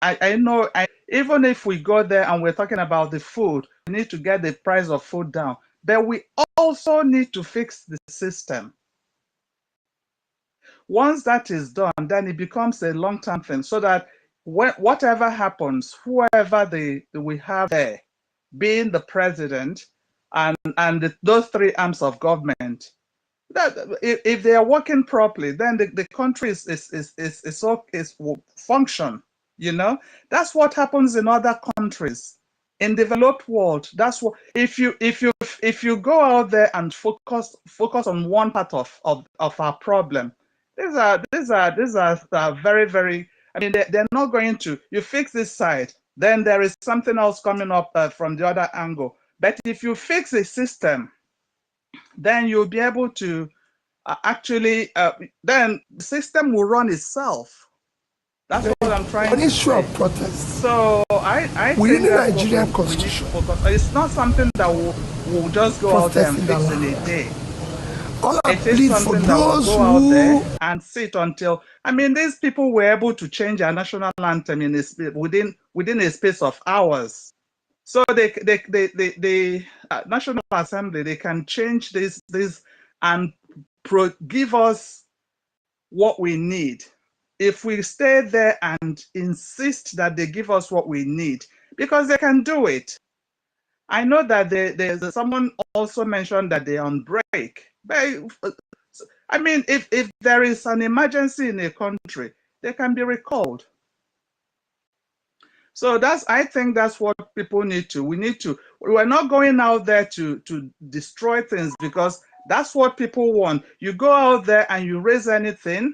I know, even if we go there and we're talking about the food, we need to get the price of food down. But we also need to fix the system. Once that is done, then it becomes a long-term thing, so that whatever happens, whoever we have there, being the president and those three arms of government, that if they are working properly, then the country will function. You know, that's what happens in other countries. In developed world, that's what, if you go out there and focus on one part of our problem, these are very, very, I mean, they're not going to, you fix this side, then there is something else coming up from the other angle. But if you fix a system, then you'll be able to actually, then the system will run itself. That's what I'm trying to say. Of protest. So I within think the that's Nigerian what we need to constitution, focus on. It's not something that we'll just go out there and fix in a day. all I It is plead for something that will those go out who there and sit until, I mean, these people were able to change our national anthem within a space of hours. So the National Assembly, they can change this and give us what we need. If we stay there and insist that they give us what we need, because they can do it. I know that there's someone also mentioned that they're on break. But I mean, if there is an emergency in a country, they can be recalled. So I think that's what people need to. We're not going out there to destroy things, because that's what people want. You go out there and you raise anything,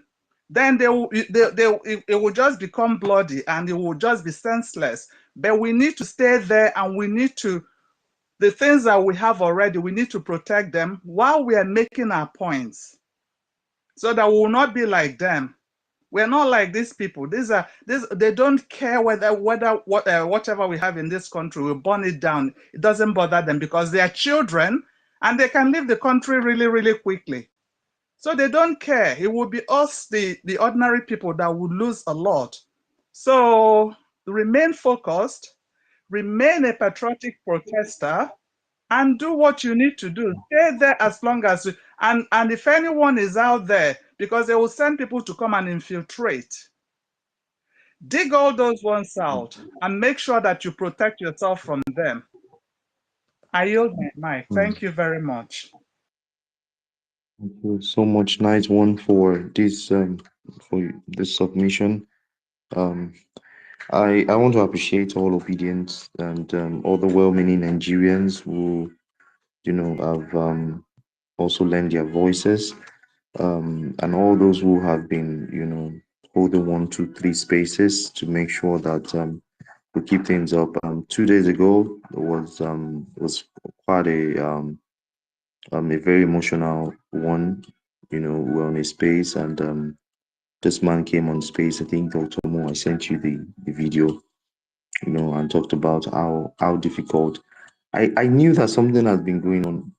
then it will just become bloody and it will just be senseless. But we need to stay there, and we need to, the things that we have already, we need to protect them while we are making our points, so that we will not be like them. We're not like these people. They don't care whatever we have in this country, we burn it down. It doesn't bother them, because they are children and they can leave the country really, really quickly. So they don't care. It will be us, the ordinary people, that would lose a lot. So remain focused, remain a patriotic protester, and do what you need to do. Stay there as long as you, and if anyone is out there, because they will send people to come and infiltrate, dig all those ones out and make sure that you protect yourself from them. I yield my mic. Thank you very much. Thank you so much, nice one, for this submission. Um, I want to appreciate all obedience and all the well-meaning Nigerians who have also lent their voices, and all those who have been holding 1, 2, 3 spaces to make sure that we keep things up. 2 days ago was quite a very emotional one. We're on a space, and this man came on space. I think Dr. Mo, I sent you the video, and talked about how difficult. I knew that something has been going on.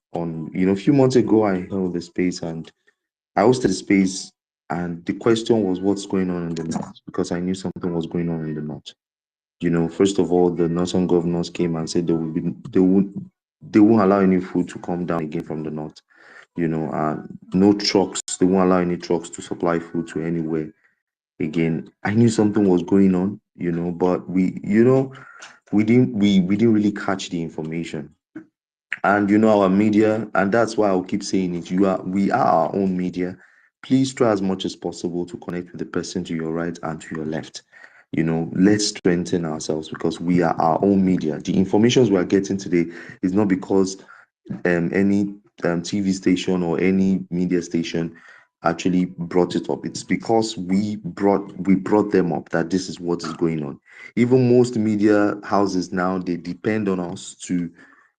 A few months ago, I held the space and I hosted the space, and the question was what's going on in the north, because I knew something was going on in the north. First of all, the northern governors came and said they won't allow any food to come down again from the north. No trucks. They won't allow any trucks to supply food to anywhere again. I knew something was going on, but we didn't really catch the information. And our media, and that's why I'll keep saying it. We are our own media. Please try as much as possible to connect with the person to your right and to your left. Let's strengthen ourselves, because we are our own media. The information we are getting today is not because any TV station or any media station actually brought it up. It's because we brought them up, that this is what is going on. Even most media houses now, they depend on us to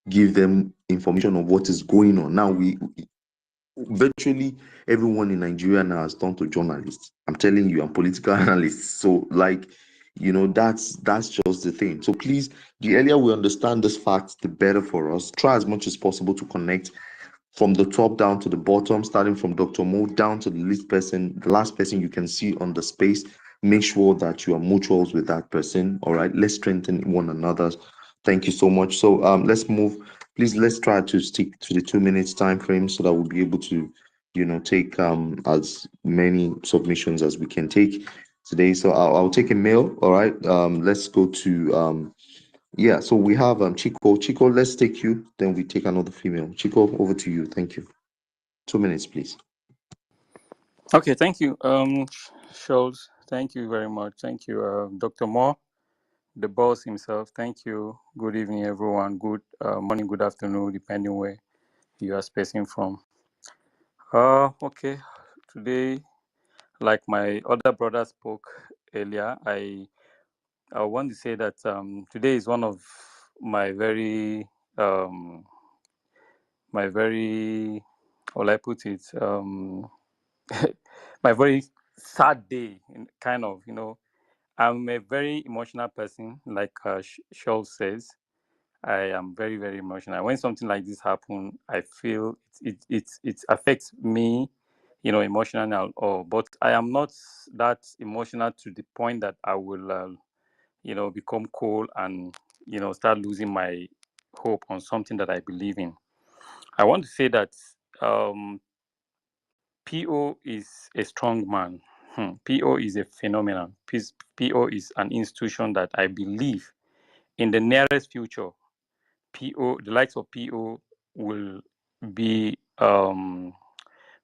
give them information of what is going on. Now virtually everyone in Nigeria now has turned to journalists. I'm telling you, I'm political analysts. So that's just the thing. So please, the earlier we understand this fact, the better for us. Try as much as possible to connect from the top down to the bottom, starting from Dr. Mo down to the last person you can see on the space. make sure that you are mutuals with that person. All right, let's strengthen one another. Thank you so much. So let's move. Please, let's try to stick to the 2 minutes time frame so that we'll be able to, take as many submissions as we can take today. So I'll take a mail. All right. Let's go to yeah. So we have Chico. Chico, let's take you. Then we take another female. Chico, over to you. Thank you. 2 minutes, please. Okay, thank you, Scholes. Thank you very much. Thank you, Dr. Moore, the boss himself. Thank you. Good evening, everyone. Good morning, good afternoon, depending where you are spacing from. Okay, today, like my other brother spoke earlier, I want to say that today is one of my very my very, how will I put it, my very sad day, kind of, I'm a very emotional person, like Scholl says. I am very, very emotional. When something like this happens, I feel it affects me, emotionally and all. But I am not that emotional to the point that I will, become cold and, start losing my hope on something that I believe in. I want to say that um, PO is a strong man. PO is a phenomenon. PO is an institution that I believe in the nearest future, PO, the likes of PO will be um,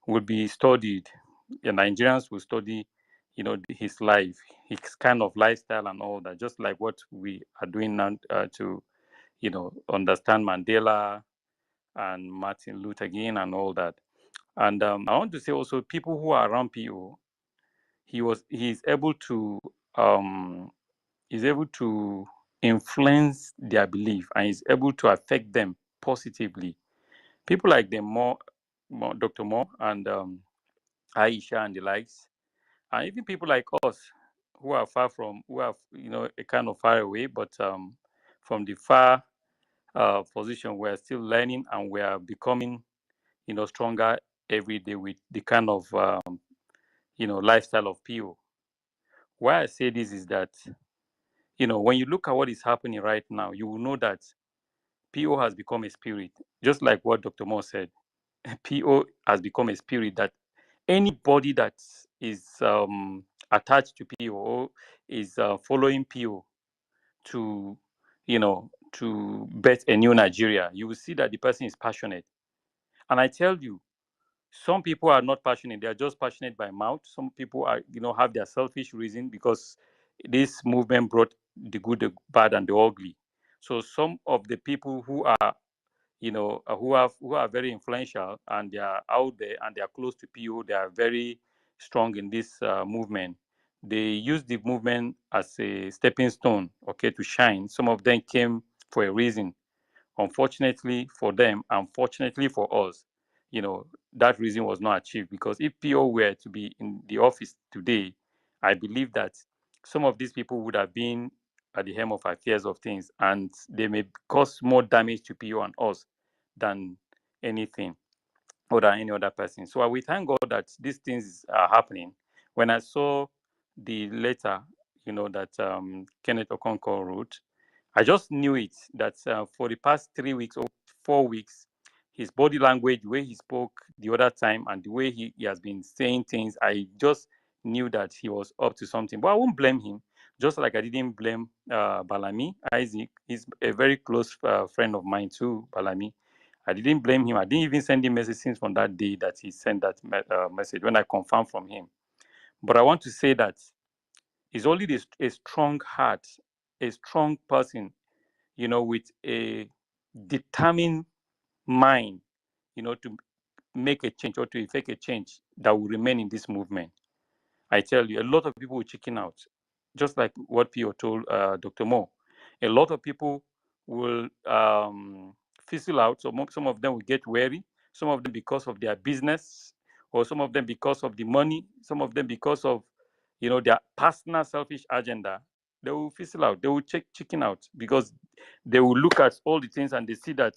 will be studied. The Nigerians will study, his life, his kind of lifestyle and all that, just like what we are doing now to, understand Mandela and Martin Luther King and all that. And I want to say also, people who are around PO, he's able to um, is able to influence their belief and is able to affect them positively. People like them, Dr. Moore and Aisha and the likes, and even people like us who are far from, who are, a kind of far away, but from the far position, we're still learning and we are becoming, stronger every day with the kind of, lifestyle of PO. Why I say this is that, when you look at what is happening right now, you will know that PO has become a spirit, just like what Dr. Moore said. PO has become a spirit that anybody that is attached to PO or is following PO to, to bet a new Nigeria, you will see that the person is passionate. And I tell you, some people are not passionate; they are just passionate by mouth. Some people are, have their selfish reason because this movement brought the good, the bad, and the ugly. So some of the people who are, who are very influential and they are out there and they are close to PO, they are very strong in this movement. They use the movement as a stepping stone, okay, to shine. Some of them came for a reason. Unfortunately for them, unfortunately for us, that reason was not achieved, because if PO were to be in the office today, I believe that some of these people would have been at the helm of affairs of things, and they may cause more damage to PO and us than anything or than any other person. So we thank God that these things are happening. When I saw the letter, that Kenneth Okonkwo wrote, I just knew it that for the past 3 weeks or 4 weeks, his body language, the way he spoke the other time, and the way he has been saying things, I just knew that he was up to something. But I won't blame him, just like I didn't blame Balami Isaac. He's a very close friend of mine too, Balami. I didn't blame him. I didn't even send him message since from that day that he sent that message when I confirmed from him. But I want to say that it's only a strong heart, a strong person, with a determined mind, to make a change or to effect a change that will remain in this movement. I tell you, a lot of people will chicken out, just like what Pio told Dr. Mo. A lot of people will fizzle out. So some of them will get weary. Some of them because of their business, or some of them because of the money. Some of them because of, their personal selfish agenda. They will fizzle out. They will chicken out, because they will look at all the things and they see that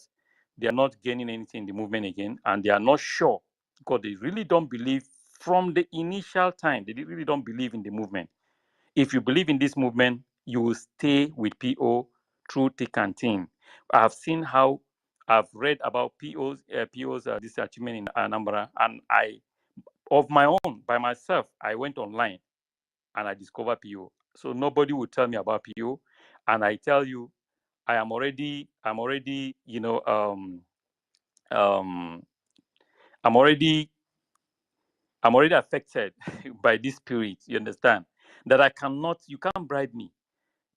they are not gaining anything in the movement again, and they are not sure, because they really don't believe from the initial time. They really don't believe in the movement. If you believe in this movement, you will stay with PO through thick and thin. I've seen how I've read about PO's this achievement in Anambra, and of my own, by myself, I went online and I discovered PO. So nobody would tell me about PO, and I tell you, I'm already, um, I'm already I'm already affected by this spirit. You understand that you can't bribe me.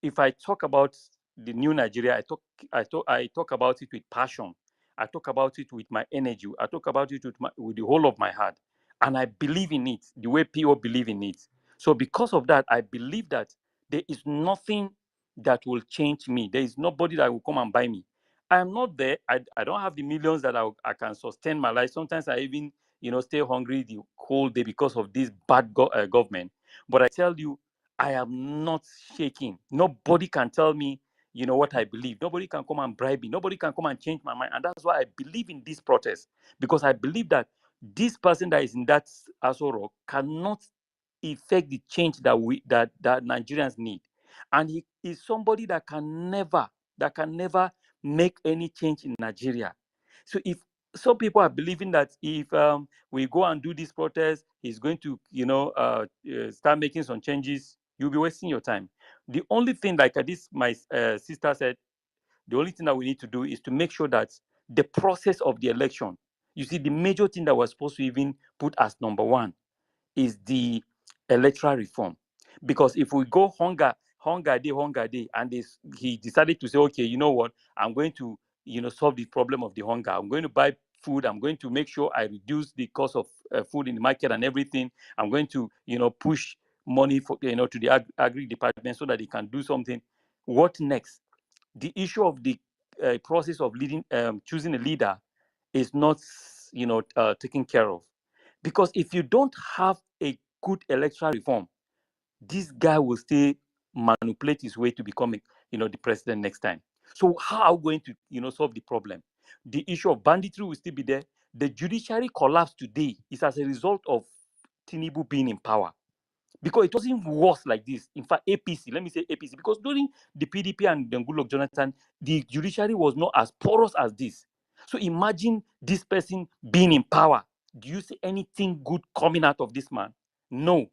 If I talk about the new Nigeria, I talk about it with passion. I talk about it with my energy. I talk about it with the whole of my heart, and I believe in it the way people believe in it. So because of that, I believe that there is nothing that will change me. There is nobody that will come and buy me. I am not there. I don't have the millions that I can sustain my life. Sometimes I even stay hungry the whole day because of this bad government. But I tell you, I am not shaking. Nobody can tell me, what I believe. Nobody can come and bribe me. Nobody can come and change my mind. And that's why I believe in this protest, because I believe that this person that is in that Aso Rock cannot effect the change that Nigerians need. And he is somebody that can never make any change in Nigeria. So if some people are believing that if we go and do this protest, he's going to, start making some changes, you'll be wasting your time. The only thing, like this, my sister said, the only thing that we need to do is to make sure that the process of the election, you see, the major thing that we're supposed to even put as number one is the electoral reform. Because if we go hunger day, and he decided to say, okay, you know what, I'm going to, solve the problem of the hunger. I'm going to buy food. I'm going to make sure I reduce the cost of food in the market and everything. I'm going to, push money for, to the agri department so that they can do something. What next? The issue of the process of choosing a leader is not, taken care of. Because if you don't have a good electoral reform, this guy will still manipulate his way to becoming, the president next time. So how are we going to, solve the problem? The issue of banditry will still be there. The judiciary collapse today is as a result of Tinubu being in power, because it wasn't worse like this. In fact, APC, let me say APC, because during the PDP and the Goodluck Jonathan, the judiciary was not as porous as this. So imagine this person being in power. Do you see anything good coming out of this man? No.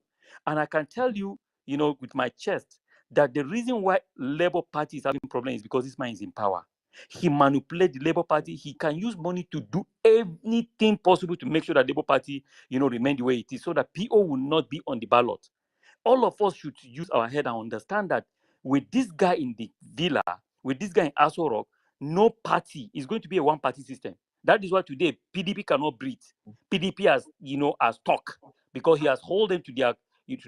And I can tell you, with my chest, that the reason why Labour Party is having problems is because this man is in power. He manipulates the Labour Party. He can use money to do anything possible to make sure that Labour Party, remain the way it is, so that PO will not be on the ballot. All of us should use our head and understand that with this guy in the villa, with this guy in Aso Rock, no party is going to be a one-party system. That is why today PDP cannot breathe. PDP has stuck because he has hold them to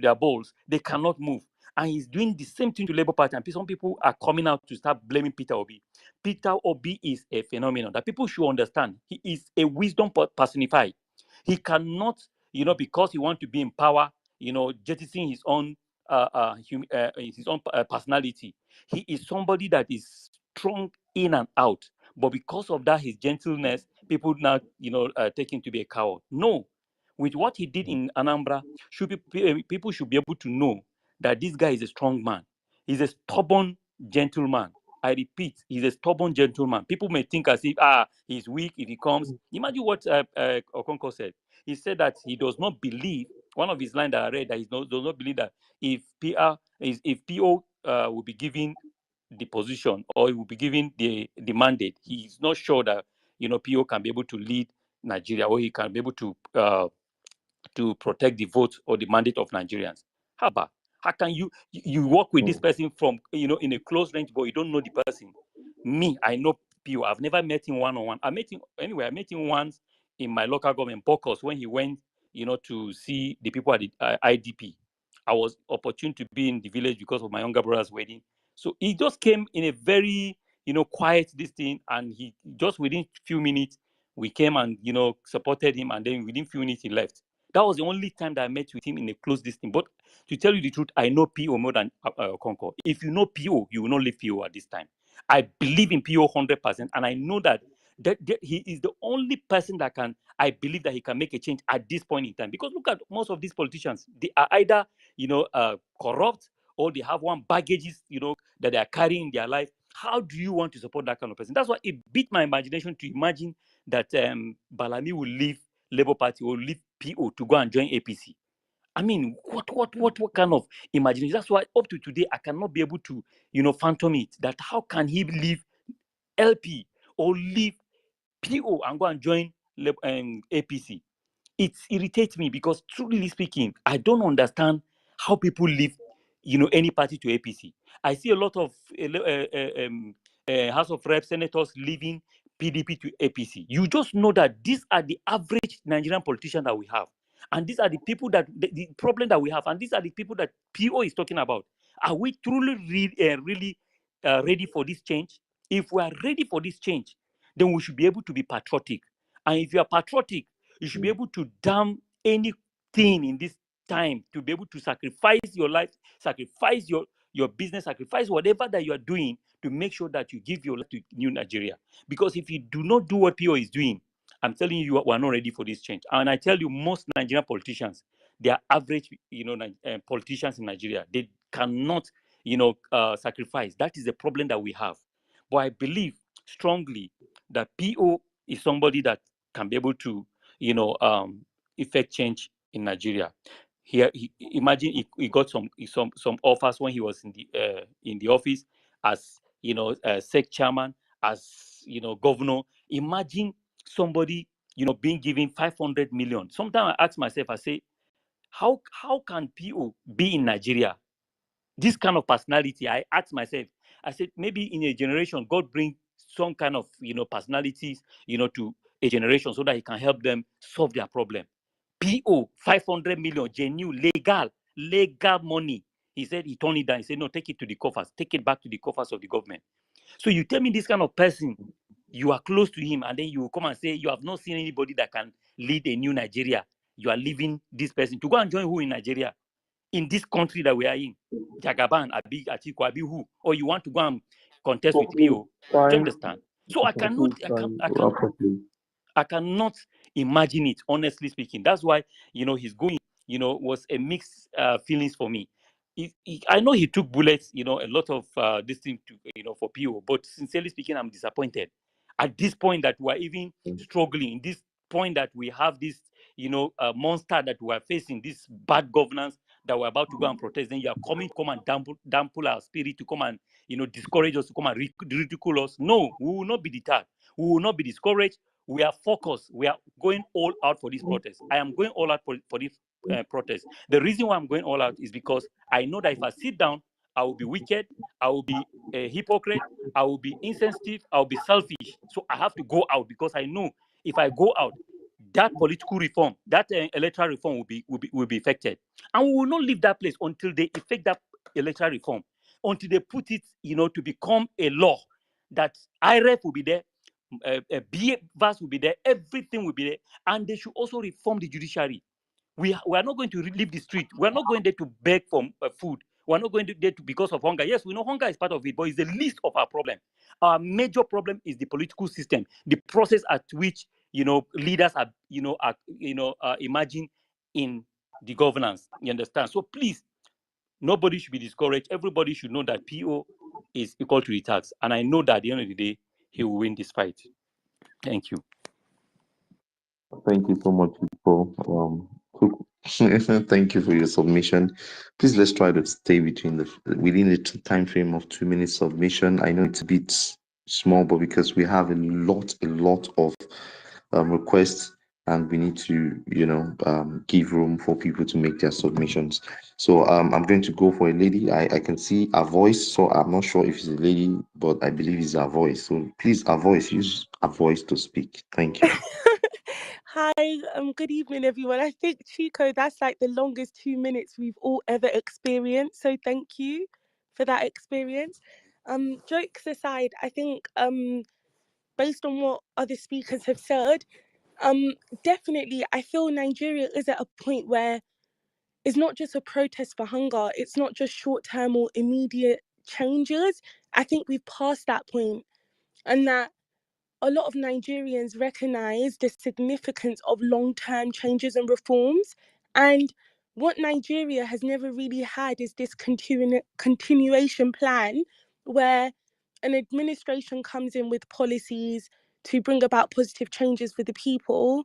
their balls. They cannot move. And he's doing the same thing to Labour Party. And some people are coming out to start blaming Peter Obi. Peter Obi is a phenomenon that people should understand. He is a wisdom personified. He cannot, because he wants to be in power, jettisoning his own personality. He is somebody that is strong in and out. But because of that, his gentleness, people now, take him to be a coward. No. With what he did in Anambra, people should be able to know that this guy is a strong man. He's a stubborn gentleman. I repeat, he's a stubborn gentleman. People may think as if, he's weak if he comes. Imagine what Okonkwo said. He said that he does not believe, one of his lines that I read, that does not believe that if PO will be given the position, or he will be given the mandate, he's not sure that PO can be able to lead Nigeria, or he can be able to protect the vote or the mandate of Nigerians. How about, how can you work with this person from in a close range, but you don't know the person? Me, I know PO. I've never met him one-on-one. I met him once in my local government, Bokos, when he went to see the people at the IDP. I was opportune to be in the village because of my younger brother's wedding. So he just came in a very quiet this thing, and he just within few minutes we came and supported him, and then within few minutes he left. That was the only time that I met with him in a close distance. But to tell you the truth, I know PO more than Concord. If you know PO, you will not leave PO at this time. I believe in PO 100%, and I know that he is the only person that I believe that he can make a change at this point in time. Because look at most of these politicians; they are either corrupt, or they have one baggages, that they are carrying in their life. How do you want to support that kind of person? That's why it beat my imagination to imagine that Balami will leave Labour Party or leave PO to go and join APC. I mean, what kind of imagination? That's why up to today I cannot be able to, phantom it. That how can he leave LP or leave PO and go and join APC? It irritates me because, truly speaking, I don't understand how people leave, any party to APC. I see a lot of House of Reps senators leaving PDP to APC. You just know that these are the average Nigerian politicians that we have, and these are the people that the problem that we have, and these are the people that PO is talking about. Are we truly really ready for this change? If we are ready for this change, then we should be able to be patriotic. And if you are patriotic, you should be able to damn anything in this time, to be able to sacrifice your life, sacrifice your business, sacrifice whatever that you are doing to make sure that you give your life to new Nigeria. Because if you do not do what PO is doing, I'm telling you, we are not ready for this change. And I tell you, most Nigerian politicians, they are average, politicians in Nigeria. They cannot, sacrifice. That is the problem that we have. But I believe strongly that PO is somebody that can be able to, effect change in Nigeria. Here, imagine he got some offers when he was in the office as SEC chairman, as governor. Imagine somebody being given 500 million. Sometimes I ask myself, I say, how can PO be in Nigeria? This kind of personality, I ask myself, I said, maybe in a generation, God bring some kind of personalities to a generation so that he can help them solve their problem. PO 500 million, genuine, legal money. He said he turned it down. He said, no, take it to the coffers, take it back to the coffers of the government. So you tell me this kind of person, you are close to him, and then you come and say you have not seen anybody that can lead a new Nigeria. You are leaving this person to go and join who in Nigeria? In this country that we are in, Jagaban, Abi, Atiku, Abi, who? Or you want to go and contest with Conclude PO? Do you time. understand? So I cannot, Conclude time. Wrap up, please. I cannot imagine it, honestly speaking. That's why, he's going, was a mixed feelings for me. I know he took bullets, a lot of this thing to, for PO, but sincerely speaking, I'm disappointed. At this point that we're even struggling, in this point that we have this, monster that we're facing, this bad governance that we're about to go and protest, then you are coming to come and dampen our spirit, to come and, discourage us, to come and ridicule us. No, we will not be deterred. We will not be discouraged. We are focused. We are going all out for this protest. I am going all out for this protest. The reason why I'm going all out is because I know that if I sit down, I will be wicked. I will be a hypocrite. I will be insensitive. I will be selfish. So I have to go out because I know if I go out, that political reform, that electoral reform will be affected, and we will not leave that place until they effect that electoral reform, until they put it, to become a law. That IREF will be there, BA will be there, everything will be there, and they should also reform the judiciary. We are not going to leave the street. We are not going there to beg for food. We are not going there because of hunger. Yes, we know hunger is part of it, but it's the least of our problem. Our major problem is the political system, the process at which leaders are emerging in the governance. You understand? So please, nobody should be discouraged. Everybody should know that PO is equal to the tax, and I know that at the end of the day, he will win this fight. Thank you. Thank you so much, people. Thank you for your submission. Please let's try to stay within the time frame of 2 minutes submission. I know it's a bit small, but because we have a lot of requests, and we need to give room for people to make their submissions. So I'm going to go for a lady. I can see a voice, so I'm not sure if it's a lady, but I believe it's a voice. So please, a voice, use a voice to speak. Thank you. Hi, good evening, everyone. I think, Chico, that's like the longest 2 minutes we've all ever experienced. So thank you for that experience. Jokes aside, I think based on what other speakers have said, definitely I feel Nigeria is at a point where it's not just a protest for hunger. It's not just short-term or immediate changes. I think we've passed that point, and that a lot of Nigerians recognise the significance of long-term changes and reforms. And what Nigeria has never really had is this continuation plan where an administration comes in with policies to bring about positive changes for the people,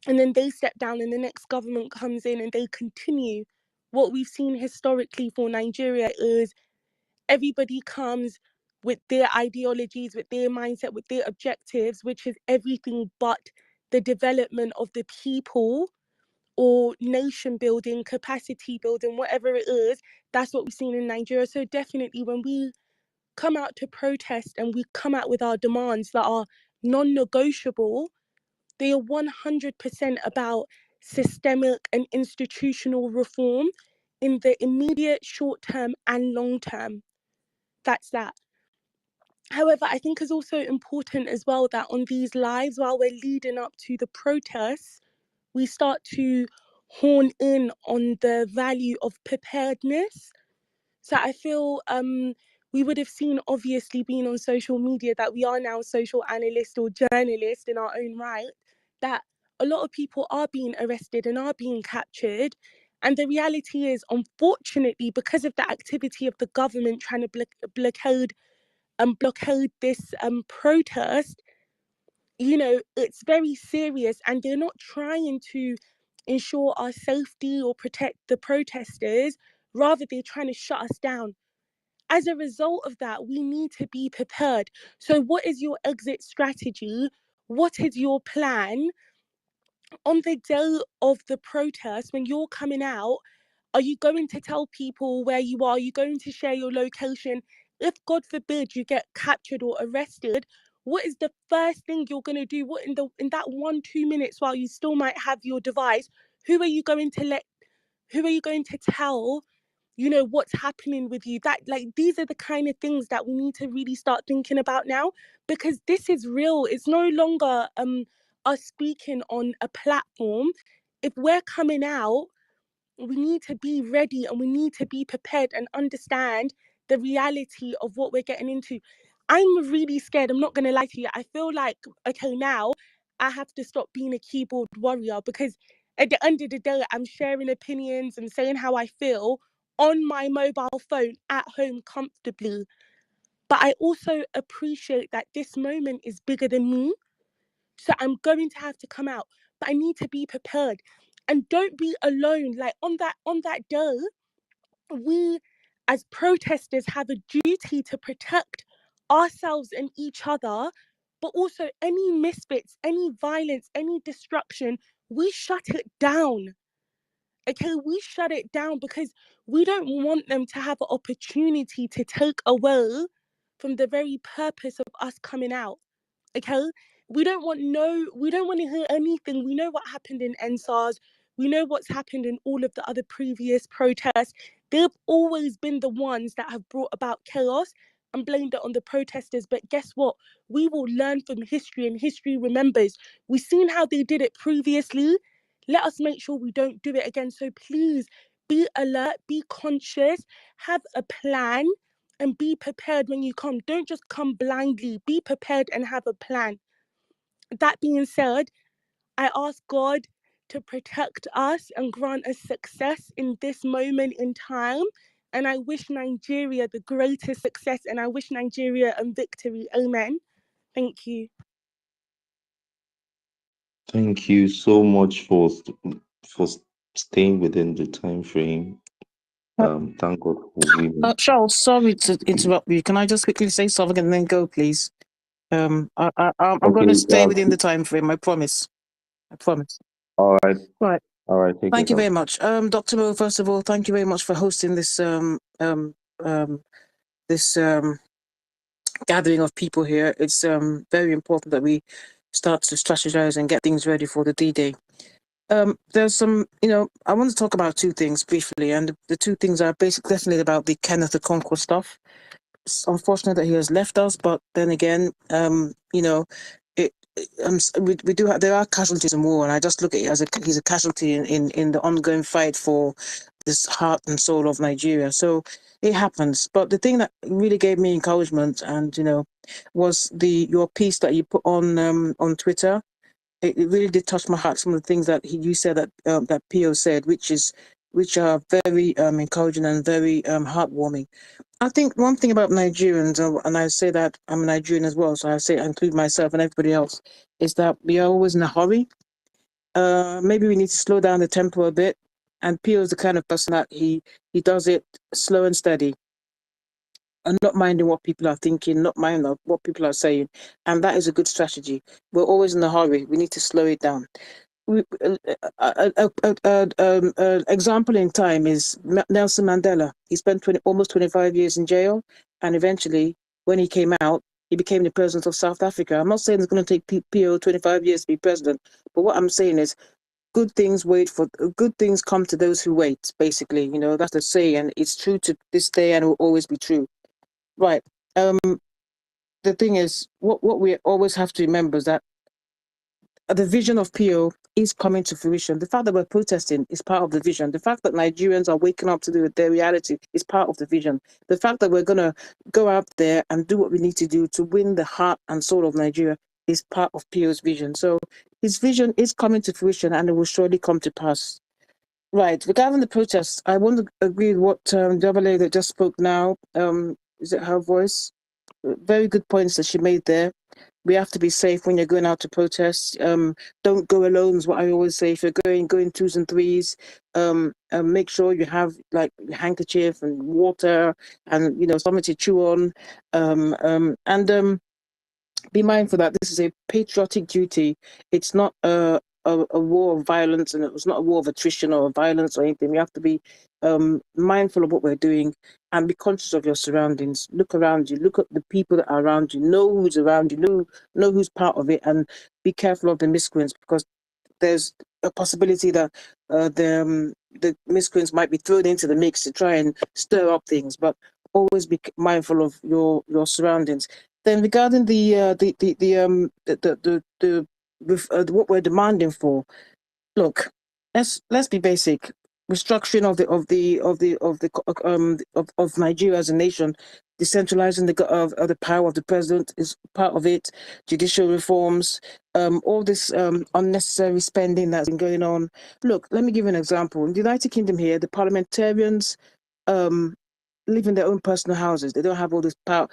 and then they step down and the next government comes in and they continue. What we've seen historically for Nigeria is everybody comes with their ideologies, with their mindset, with their objectives, which is everything but the development of the people or nation building, capacity building, whatever it is. That's what we've seen in Nigeria. So definitely when we come out to protest and we come out with our demands that are non-negotiable, they are 100% about systemic and institutional reform in the immediate, short term and long term. That's that. However, I think it's also important as well that on these lives, while we're leading up to the protests, we start to hone in on the value of preparedness. So I feel we would have seen, obviously, being on social media, that we are now social analysts or journalists in our own right, that a lot of people are being arrested and are being captured. And the reality is, unfortunately, because of the activity of the government trying to blockade this protest, you know, it's very serious, and they're not trying to ensure our safety or protect the protesters. Rather, they're trying to shut us down. As a result of that, we need to be prepared. So what is your exit strategy? What is your plan on the day of the protest when you're coming out? Are you going to tell people where you are? Are you going to share your location? If, God forbid, you get captured or arrested, what is the first thing you're going to do? What in that 1-2 minutes while you still might have your device, who are you going to tell, you know, what's happening with you? That, like, these are the kind of things that we need to really start thinking about now, because this is real. It's no longer us speaking on a platform. If we're coming out, we need to be ready and we need to be prepared and understand the reality of what we're getting into. I'm really scared. I'm not going to lie to you. I feel like, okay, now I have to stop being a keyboard warrior, because at the end of the day, I'm sharing opinions and saying how I feel on my mobile phone at home comfortably. But I also appreciate that this moment is bigger than me. So I'm going to have to come out, but I need to be prepared. And don't be alone. Like on that day, we as protesters have a duty to protect ourselves and each other, but also any misfits, any violence, any destruction, we shut it down. Okay, we shut it down because we don't want them to have an opportunity to take away from the very purpose of us coming out. Okay, we don't want to hear anything. We know what happened in NSARS. We know what's happened in all of the other previous protests. They've always been the ones that have brought about chaos and blamed it on the protesters. But guess what? We will learn from history, and history remembers. We've seen how they did it previously. Let us make sure we don't do it again. So please be alert, be conscious, have a plan, and be prepared when you come. Don't just come blindly. Be prepared and have a plan. That being said, I ask God to protect us and grant us success in this moment in time. And I wish Nigeria the greatest success, and I wish Nigeria a victory. Amen. Thank you. Thank you so much for staying within the time frame. Thank God for women. Charles, sorry to interrupt you. Can I just quickly say something and then go, please? I'm going to stay within the time frame. I promise. All right. Right. All right. Thank you very much. Dr. Mo, first of all, thank you very much for hosting this gathering of people here. It's very important that we start to strategize and get things ready for the D-Day. There's some, I want to talk about two things briefly, and the two things are basically definitely about the Kenneth the Conqueror stuff. It's unfortunate that he has left us, but then again, we do have, there are casualties in war, and I just look at it as he's a casualty in the ongoing fight for this heart and soul of Nigeria. So it happens. But the thing that really gave me encouragement, and was your piece that you put on Twitter. It really did touch my heart. Some of the things that you said that Pio said, which is which are very encouraging and very heartwarming. I think one thing about Nigerians, and I say that I'm a Nigerian as well, so I include myself and everybody else, is that we are always in a hurry. Maybe we need to slow down the tempo a bit. And Pio is the kind of person that he does it slow and steady, and not minding what people are thinking, not minding what people are saying, and that is a good strategy. We're always in a hurry. We need to slow it down. Example in time is Nelson Mandela. He spent almost 25 years in jail, and eventually, when he came out, he became the president of South Africa. I'm not saying it's going to take PO 25 years to be president, but what I'm saying is good things come to those who wait. Basically, that's the saying, and it's true to this day, and it will always be true. Right. The thing is, what we always have to remember is that the vision of PO is coming to fruition. The fact that we're protesting is part of the vision. The fact that Nigerians are waking up to their reality is part of the vision. The fact that we're going to go out there and do what we need to do to win the heart and soul of Nigeria is part of PO's vision. So his vision is coming to fruition, and it will surely come to pass. Right. Regarding the protests, I want to agree with what the other lady that just spoke now. Is it her voice? Very good points that she made there. We have to be safe when you're going out to protest. Don't go alone is what I always say. If you're go in twos and threes. Make sure you have like a handkerchief and water and something to chew on. Be mindful that this is a patriotic duty. It's not a war of violence, and it was not a war of attrition or violence or anything. We have to be mindful of what we're doing and be conscious of your surroundings. Look around you. Look at the people that are around you. Know who's around you. Know who's part of it, and be careful of the miscreants, because there's a possibility that the miscreants might be thrown into the mix to try and stir up things. But always be mindful of your surroundings. Then regarding what we're demanding for, look, let's be basic. Restructuring of Nigeria as a nation, decentralizing the power of the president is part of it. Judicial reforms, all this unnecessary spending that's been going on. Look, let me give you an example. In the United Kingdom here, the parliamentarians live in their own personal houses. They don't have all this power.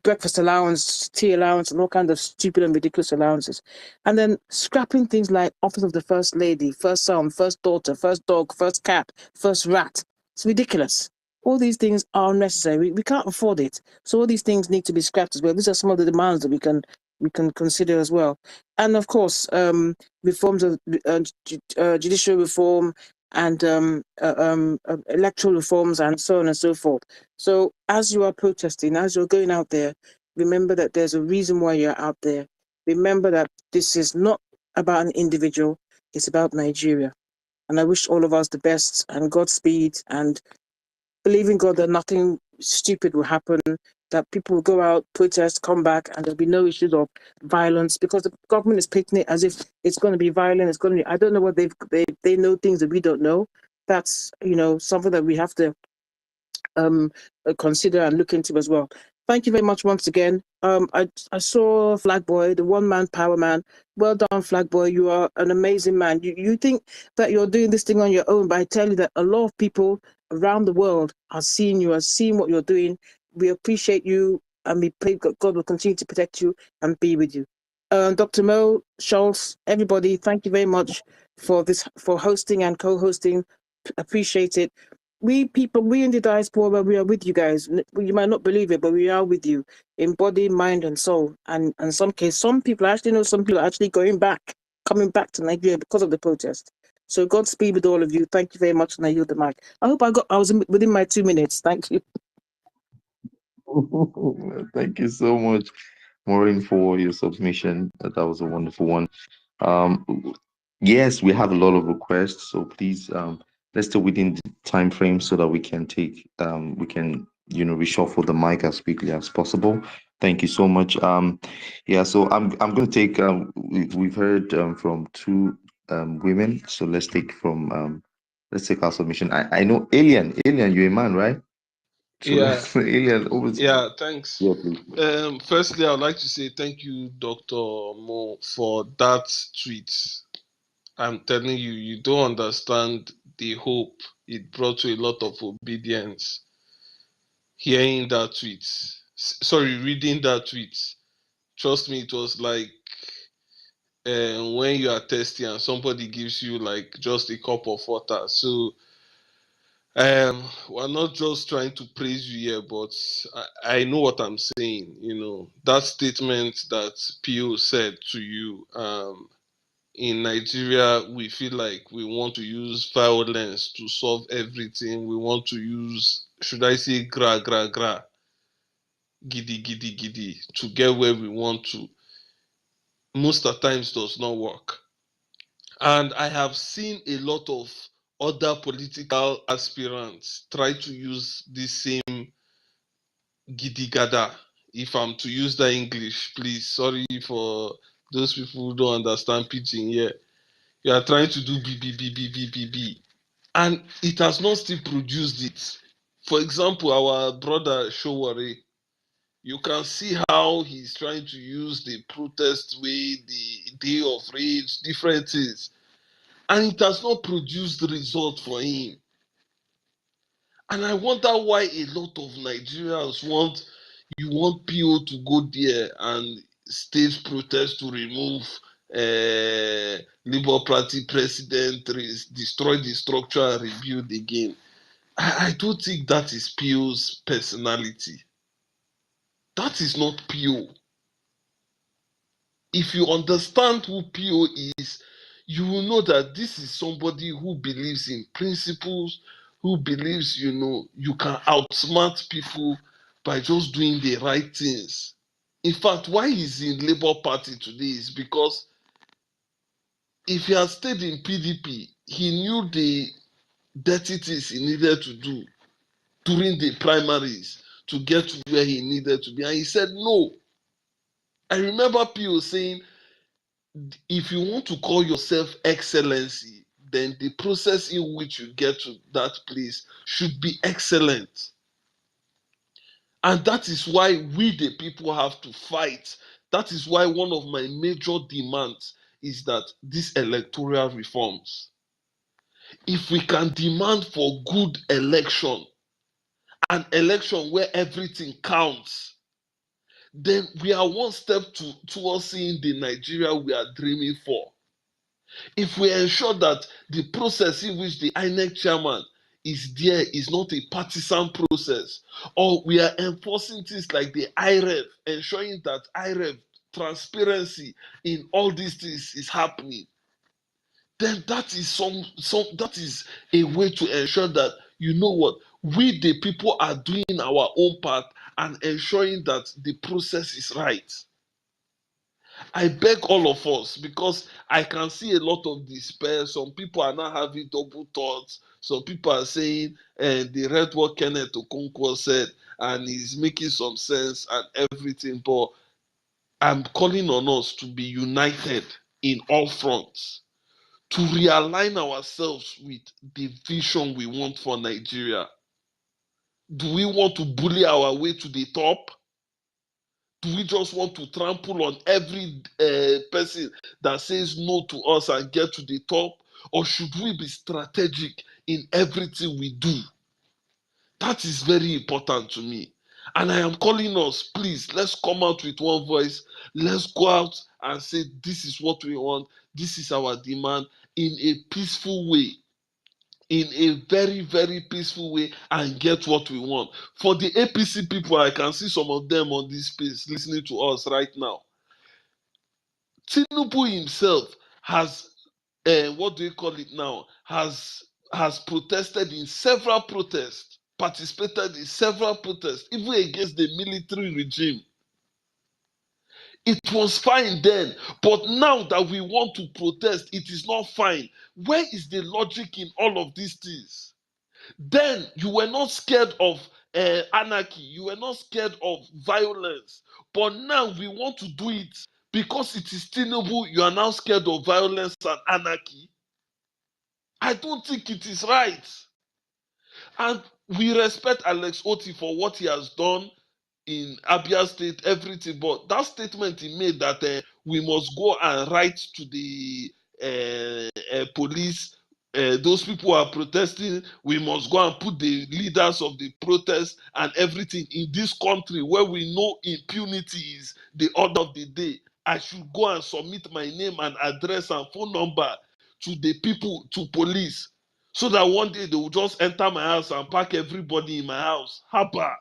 Breakfast allowance, tea allowance, and all kinds of stupid and ridiculous allowances. And then scrapping things like office of the first lady, first son, first daughter, first dog, first cat, first rat. It's ridiculous. All these things are unnecessary. We can't afford it. So all these things need to be scrapped as well. These are some of the demands that we can consider as well. And of course, reforms of judicial reform and electoral reforms and so on and so forth. So as you are protesting, as you're going out there, remember that there's a reason why you're out there. Remember that this is not about an individual, it's about Nigeria. And I wish all of us the best and Godspeed, and believe in God that nothing stupid will happen, that people will go out, protest, come back, and there'll be no issues of violence, because the government is painting it as if it's going to be violent. It's going to be, I don't know what they know things that we don't know. That's something that we have to consider and look into as well. Thank you very much once again. I saw Flag Boy, the one-man power man. Well done, Flag Boy. You are an amazing man. You think that you're doing this thing on your own, but I tell you that a lot of people around the world are seeing you, are seeing what you're doing. We appreciate you, and we pray God will continue to protect you and be with you. Dr. Mo, Schultz, everybody, thank you very much for hosting and co-hosting. Appreciate it. We in the diaspora, we are with you guys. You might not believe it, but we are with you in body, mind, and soul. And in some cases, some people are actually coming back to Nigeria because of the protest. So Godspeed with all of you. Thank you very much, and I yield the mic. I hope I was within my 2 minutes. Thank you. Thank you so much, Maureen, for your submission. That was a wonderful one. Um, yes, we have a lot of requests, so please let's stay within the time frame so that we can reshuffle the mic as quickly as possible. Thank you so much. Yeah, so I'm going to take we've heard from two women, so let's take our submission. I know Alien, you're a man, right? So Yeah, Alien, over to you. yeah, thanks. Yeah, please. Firstly, I'd like to say thank you, Dr. Mo, for that tweet. I'm telling you, you don't understand a hope. It brought you a lot of obedience. Hearing that tweet, sorry, reading that tweet. Trust me, it was like when you are thirsty and somebody gives you like just a cup of water. So we're not just trying to praise you here, but I know what I'm saying. You know, that statement that Pio said to you, in Nigeria, we feel like we want to use violence to solve everything. We want to use, should I say, gra, giddy, to get where we want to. Most of the times does not work. And I have seen a lot of other political aspirants try to use this same giddy gada. If I'm to use that English, please, sorry for those people who don't understand pidgin here. You are trying to do B. And it has not still produced it. For example, our brother Showore, you can see how he's trying to use the protest way, the day of rage, different things. And it has not produced the result for him. And I wonder why a lot of Nigerians want PO to go there and stage protest to remove Labour Party president, destroy the structure and rebuild again. I don't think that is PO's personality. That is not PO. If you understand who PO is, you will know that this is somebody who believes in principles, who believes, you can outsmart people by just doing the right things. In fact, why he's in Labour Party today is because if he had stayed in PDP, he knew the dirty things he needed to do during the primaries to get to where he needed to be. And he said no. I remember PO saying, if you want to call yourself excellency, then the process in which you get to that place should be excellent. And that is why we, the people, have to fight. That is why one of my major demands is that these electoral reforms, if we can demand for good election, an election where everything counts, then we are one step towards seeing the Nigeria we are dreaming for. If we ensure that the process in which the INEC chairman is there is not a partisan process, or we are enforcing things like the IREV, ensuring that IREV transparency in all these things is happening, then that is that is a way to ensure that, you know what, we the people are doing our own part and ensuring that the process is right. I beg all of us, because I can see a lot of despair. Some people are now having double thoughts. Some people are saying, they read what Kenneth Okonkwo said and he's making some sense and everything. But I'm calling on us to be united in all fronts, to realign ourselves with the vision we want for Nigeria. Do we want to bully our way to the top? Do we just want to trample on every person that says no to us and get to the top? Or should we be strategic in everything we do? That is very important to me. And I am calling us, please, let's come out with one voice. Let's go out and say, this is what we want. This is our demand, in a peaceful way. In a very, very peaceful way, and get what we want. For the APC people, I can see some of them on this space listening to us right now. Tinubu himself has, what do you call it now, has protested in several protests, participated in several protests, even against the military regime. It was fine then, but now that we want to protest, it is not fine. Where is the logic in all of these things? Then you were not scared of anarchy, you were not scared of violence, but now we want to do it because it is Tinubu. You are now scared of violence and anarchy. I don't think it is right. And we respect Alex Oti for what he has done in Abia State, everything, but that statement he made that we must go and write to the police those people are protesting. We must go and put the leaders of the protest and everything in this country where we know impunity is the order of the day. I should go and submit my name and address and phone number to the people, to police, so that one day they will just enter my house and pack everybody in my house. Haba,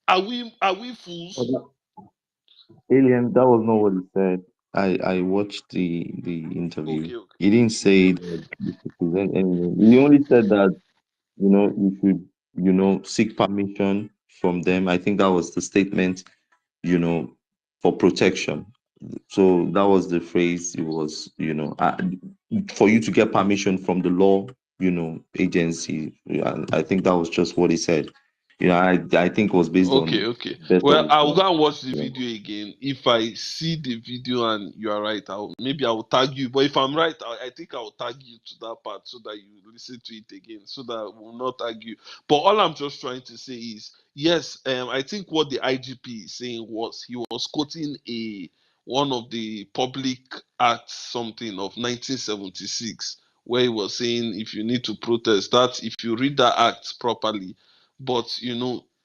are we Oh, fools? Alien, that was not what he said. I watched the interview. Okay, okay. He didn't say that you should present anything. He only said that you should seek permission from them. I think that was the statement, you know, for protection. So that was the phrase. It was, for you to get permission from the law, agency. And I think that was just what he said. I think it was based Okay, on okay. best of Well, his I'll go knowledge. and watch the Yeah. video again. If I see the video and you are right, maybe I will tag you. But if I'm right, I think I will tag you to that part so that you listen to it again, so that we'll not argue. But all I'm just trying to say is, yes, I think what the IGP is saying was he was quoting one of the public acts something of 1976, where he was saying if you need to protest, that if you read that act properly, but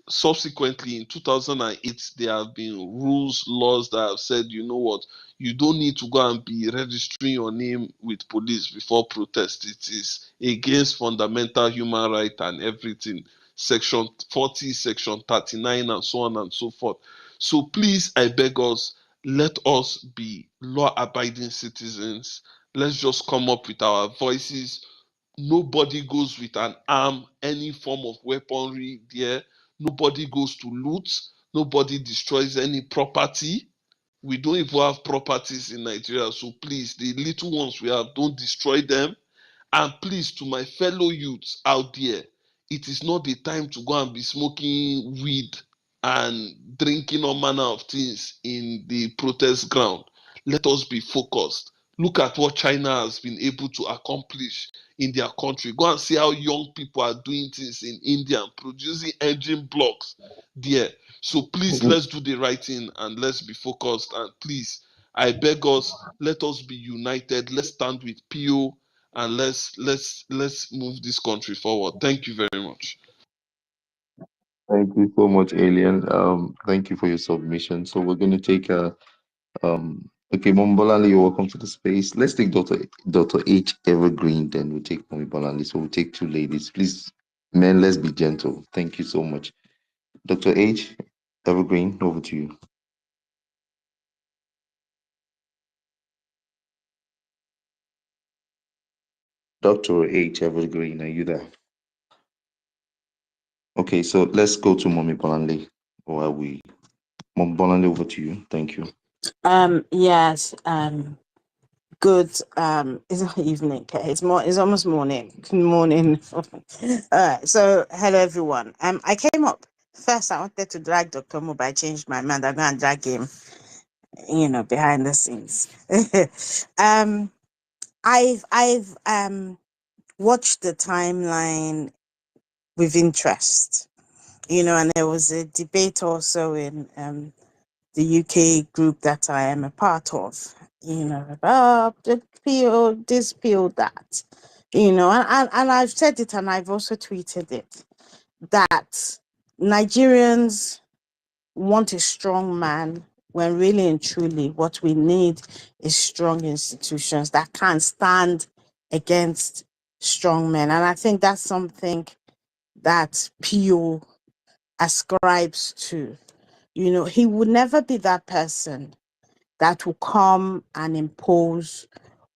subsequently in 2008 there have been laws that have said, you know what, you don't need to go and be registering your name with police before protest. It is against fundamental human right and everything, section 40, section 39, and so on and so forth. So please, I beg us, let us be law abiding citizens. Let's just come up with our voices. Nobody goes with an arm, any form of weaponry there. Nobody goes to loot. Nobody destroys any property. We don't even have properties in Nigeria. So please, the little ones we have, don't destroy them. And please, to my fellow youths out there, it is not the time to go and be smoking weed and drinking all manner of things in the protest ground. Let us be focused. Look at what China has been able to accomplish in their country. Go and see how young people are doing things in India and producing engine blocks there. So please, let's do the right thing and let's be focused. And please, I beg us, let us be united. Let's stand with PO and let's move this country forward. Thank you very much. Thank you so much, Alien. Thank you for your submission. So we're going to take okay, Mom Bolali, you're welcome to the space. Let's take Dr. H Evergreen, then we'll take Mommy Bolali. So we'll take two ladies. Please, men, let's be gentle. Thank you so much. Dr. H Evergreen, over to you. Dr. H Evergreen, are you there? Okay, so let's go to Mommy Bolali. Or are we? Mom Bolali, over to you. Thank you. Yes. Good. It's not evening. Okay, it's almost morning. Good morning. All right. So hello everyone. I came up first. I wanted to drag Dr. Mo, but I changed my mind. I'm gonna drag him. Behind the scenes. um, I've watched the timeline with interest. And there was a debate also in the UK group that I am a part of, about the peel, this peel, that, and I've said it and I've also tweeted it, that Nigerians want a strong man when really and truly what we need is strong institutions that can stand against strong men. And I think that's something that Pio ascribes to. He would never be that person that will come and impose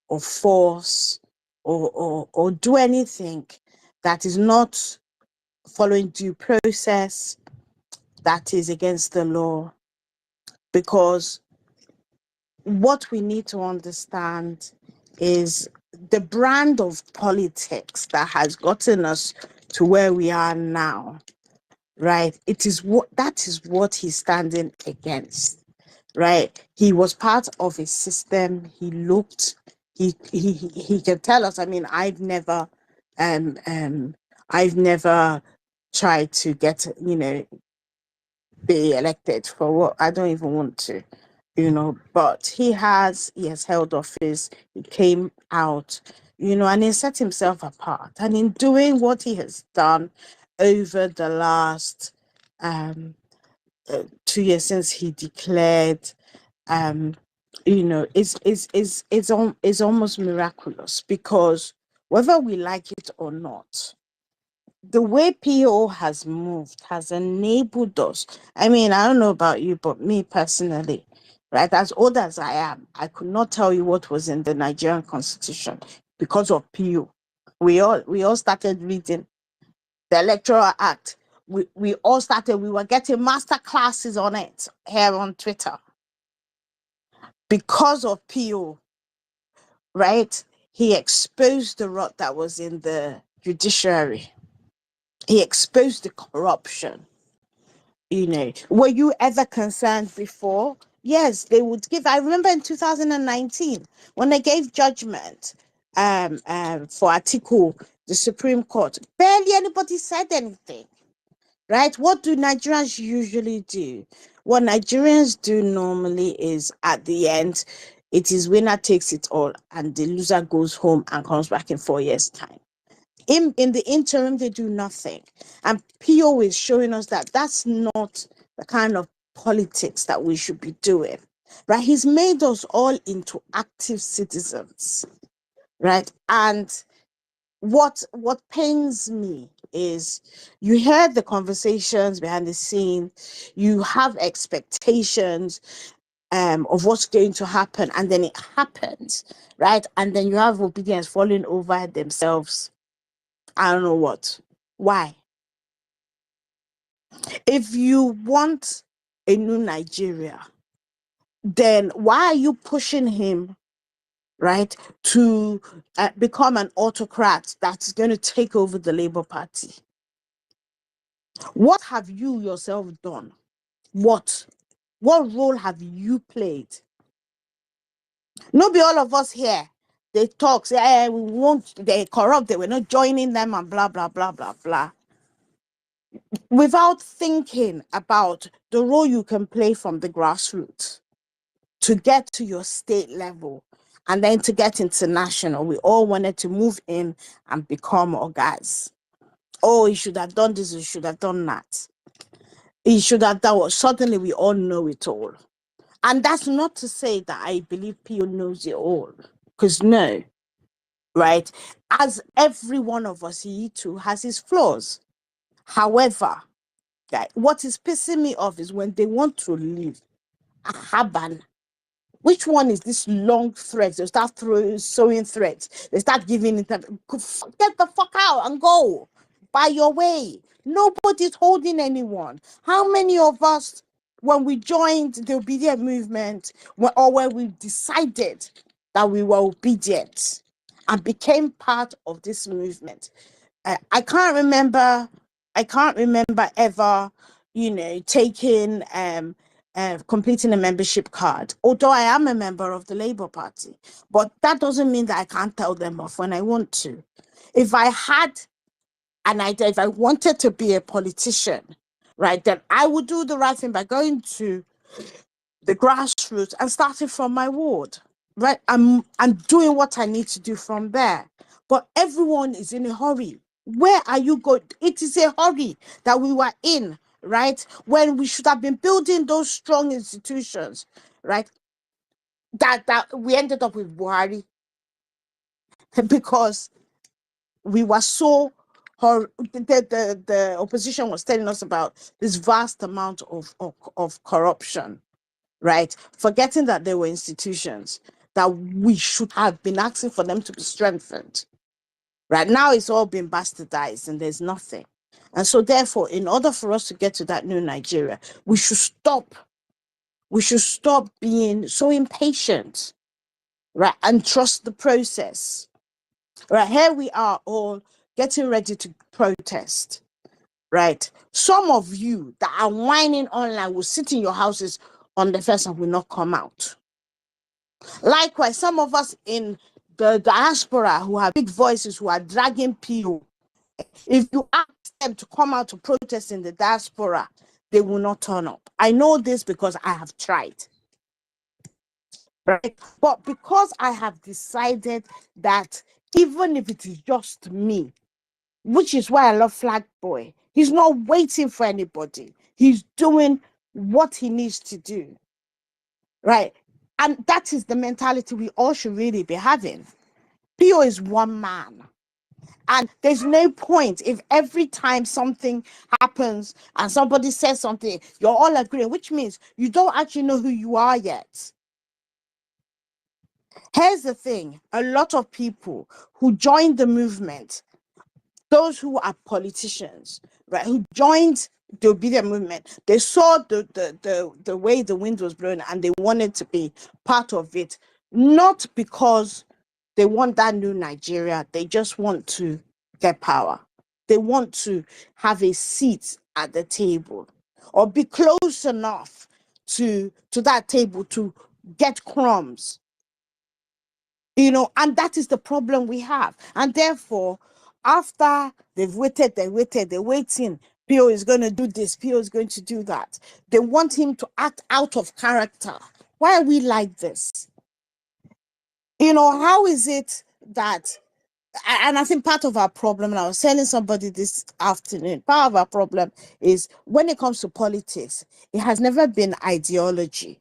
or force or do anything that is not following due process, that is against the law. Because what we need to understand is the brand of politics that has gotten us to where we are now, right? That is what he's standing against. Right, he was part of a system. He can tell us. I mean, I've never tried to get be elected for what I don't even want to, but he has held office. He came out and he set himself apart. And in doing what he has done over the last 2 years since he declared, it's almost miraculous, because whether we like it or not, the way PO has moved has enabled us. I mean, I don't know about you, but me personally, right, as old as I am, I could not tell you what was in the Nigerian constitution because of PO. We all started reading the Electoral Act. We were getting master classes on it here on Twitter because of PO, right? He exposed the rot that was in the judiciary. He exposed the corruption. Were you ever concerned before? Yes, they would give. I remember in 2019 when they gave judgment for Article, the Supreme Court, barely anybody said anything, right? What do Nigerians usually do? What Nigerians do normally is, at the end, it is winner takes it all, and the loser goes home and comes back in 4 years' time. In the interim, they do nothing. And PO is showing us that that's not the kind of politics that we should be doing, right? He's made us all into active citizens, right? And what pains me is, you hear the conversations behind the scene, you have expectations of what's going to happen, and then it happens, right? And then you have obedience falling over themselves. I don't know what. Why? If you want a new Nigeria, then why are you pushing him, right, to become an autocrat that's going to take over the Labour Party? What have you yourself done? What role have you played? Not be all of us here. They talk, say, we won't, they corrupt, they were not joining them, and blah, blah, blah, blah, blah, without thinking about the role you can play from the grassroots to get to your state level, and then to get international. We all wanted to move in and become our guys. Oh, he should have done this, he should have done that. He should have done what? Suddenly we all know it all. And that's not to say that I believe PO knows it all, because no, right? As every one of us, he too has his flaws. However, what is pissing me off is when they want to leave a Haban. Which one is this long threads? They start sewing threads. They start giving it. Get the fuck out and go by your way. Nobody's holding anyone. How many of us, when we joined the obedient movement, or when we decided that we were obedient and became part of this movement, I can't remember ever, taking completing a membership card, although I am a member of the Labour Party. But that doesn't mean that I can't tell them off when I want to. If I had an idea, if I wanted to be a politician, right, then I would do the right thing by going to the grassroots and starting from my ward, right? I'm doing what I need to do from there. But everyone is in a hurry. Where are you going? It is a hurry that we were in, right? When we should have been building those strong institutions, right? That we ended up with Buhari because we were so the opposition was telling us about this vast amount of corruption, right? Forgetting that there were institutions that we should have been asking for them to be strengthened. Right now, it's all been bastardized and there's nothing. And so therefore, in order for us to get to that new Nigeria, we should stop being so impatient, right? And trust the process. Right, here we are all getting ready to protest, right? Some of you that are whining online will sit in your houses on the first and will not come out. Likewise, some of us in the diaspora who have big voices, who are dragging PO, if you ask them to come out to protest in the diaspora, they will not turn up. I know this because I have tried. Right? But because I have decided that even if it is just me, which is why I love Flag Boy. He's not waiting for anybody. He's doing what he needs to do, right? And that is the mentality we all should really be having. Pio is one man. And there's no point if every time something happens and somebody says something, you're all agreeing, which means you don't actually know who you are yet. Here's the thing, a lot of people who joined the movement, those who are politicians, right, who joined the obedient movement, they saw the way the wind was blowing and they wanted to be part of it, not because they want that new Nigeria, they just want to get power. They want to have a seat at the table or be close enough to that table to get crumbs. And that is the problem we have. And therefore, after they're waiting. Pio is going to do this, Pio is going to do that. They want him to act out of character. Why are we like this? How is it that, and I think part of our problem, and I was telling somebody this afternoon, part of our problem is when it comes to politics, it has never been ideology.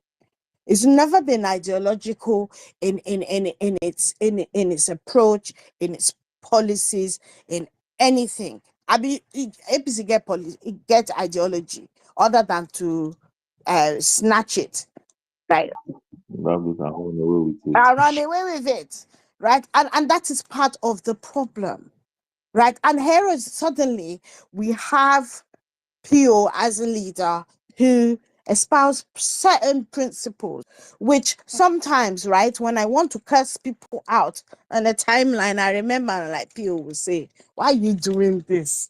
It's never been ideological in its approach, in its policies, in anything. I mean, APC get ideology other than to snatch it, right? That goes and run away with it. I run away with it, right? And that is part of the problem, right? And here is suddenly we have Pio as a leader who espouse certain principles, which sometimes, right, when I want to curse people out on a timeline, I remember like Pio will say, "Why are you doing this?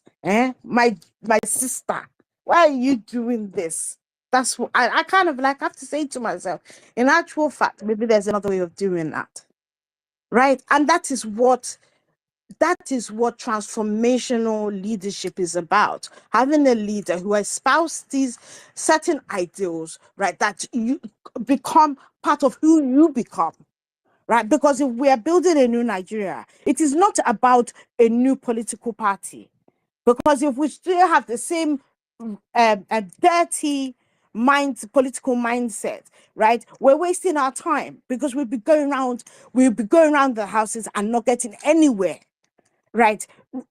My sister, why are you doing this?" That's what I kind of like have to say to myself. In actual fact, maybe there's another way of doing that, right? And that is what transformational leadership is about. Having a leader who espouses these certain ideals, right, that you become part of who you become, right? Because if we are building a new Nigeria, it is not about a new political party. Because if we still have the same dirty political mindset, right, we're wasting our time because we'll be going around the houses and not getting anywhere. Right.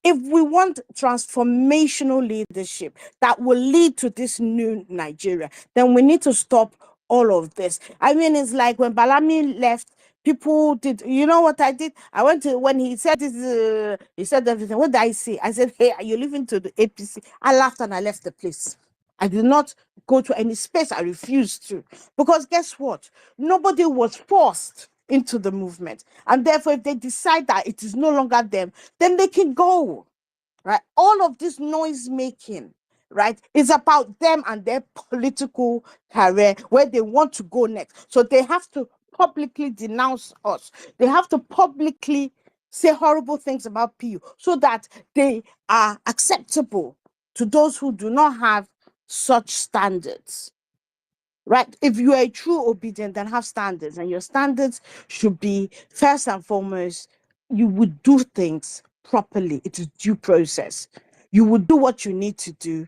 If we want transformational leadership that will lead to this new Nigeria, then we need to stop all of this. I mean, it's like when Balami left, people did, you know what I did? I went to, when he said this, he said everything. What did I say? I said, "Hey, are you leaving to the APC?" I laughed and I left the place. I did not go to any space. I refused to. Because guess what? Nobody was forced into the movement. And therefore, if they decide that it is no longer them, then they can go. Right? All of this noise making, right, is about them and their political career, where they want to go next. So they have to publicly denounce us. They have to publicly say horrible things about PU so that they are acceptable to those who do not have such standards. Right? If you are a true obedient, then have standards, and your standards should be first and foremost, you would do things properly. It is due process. You would do what you need to do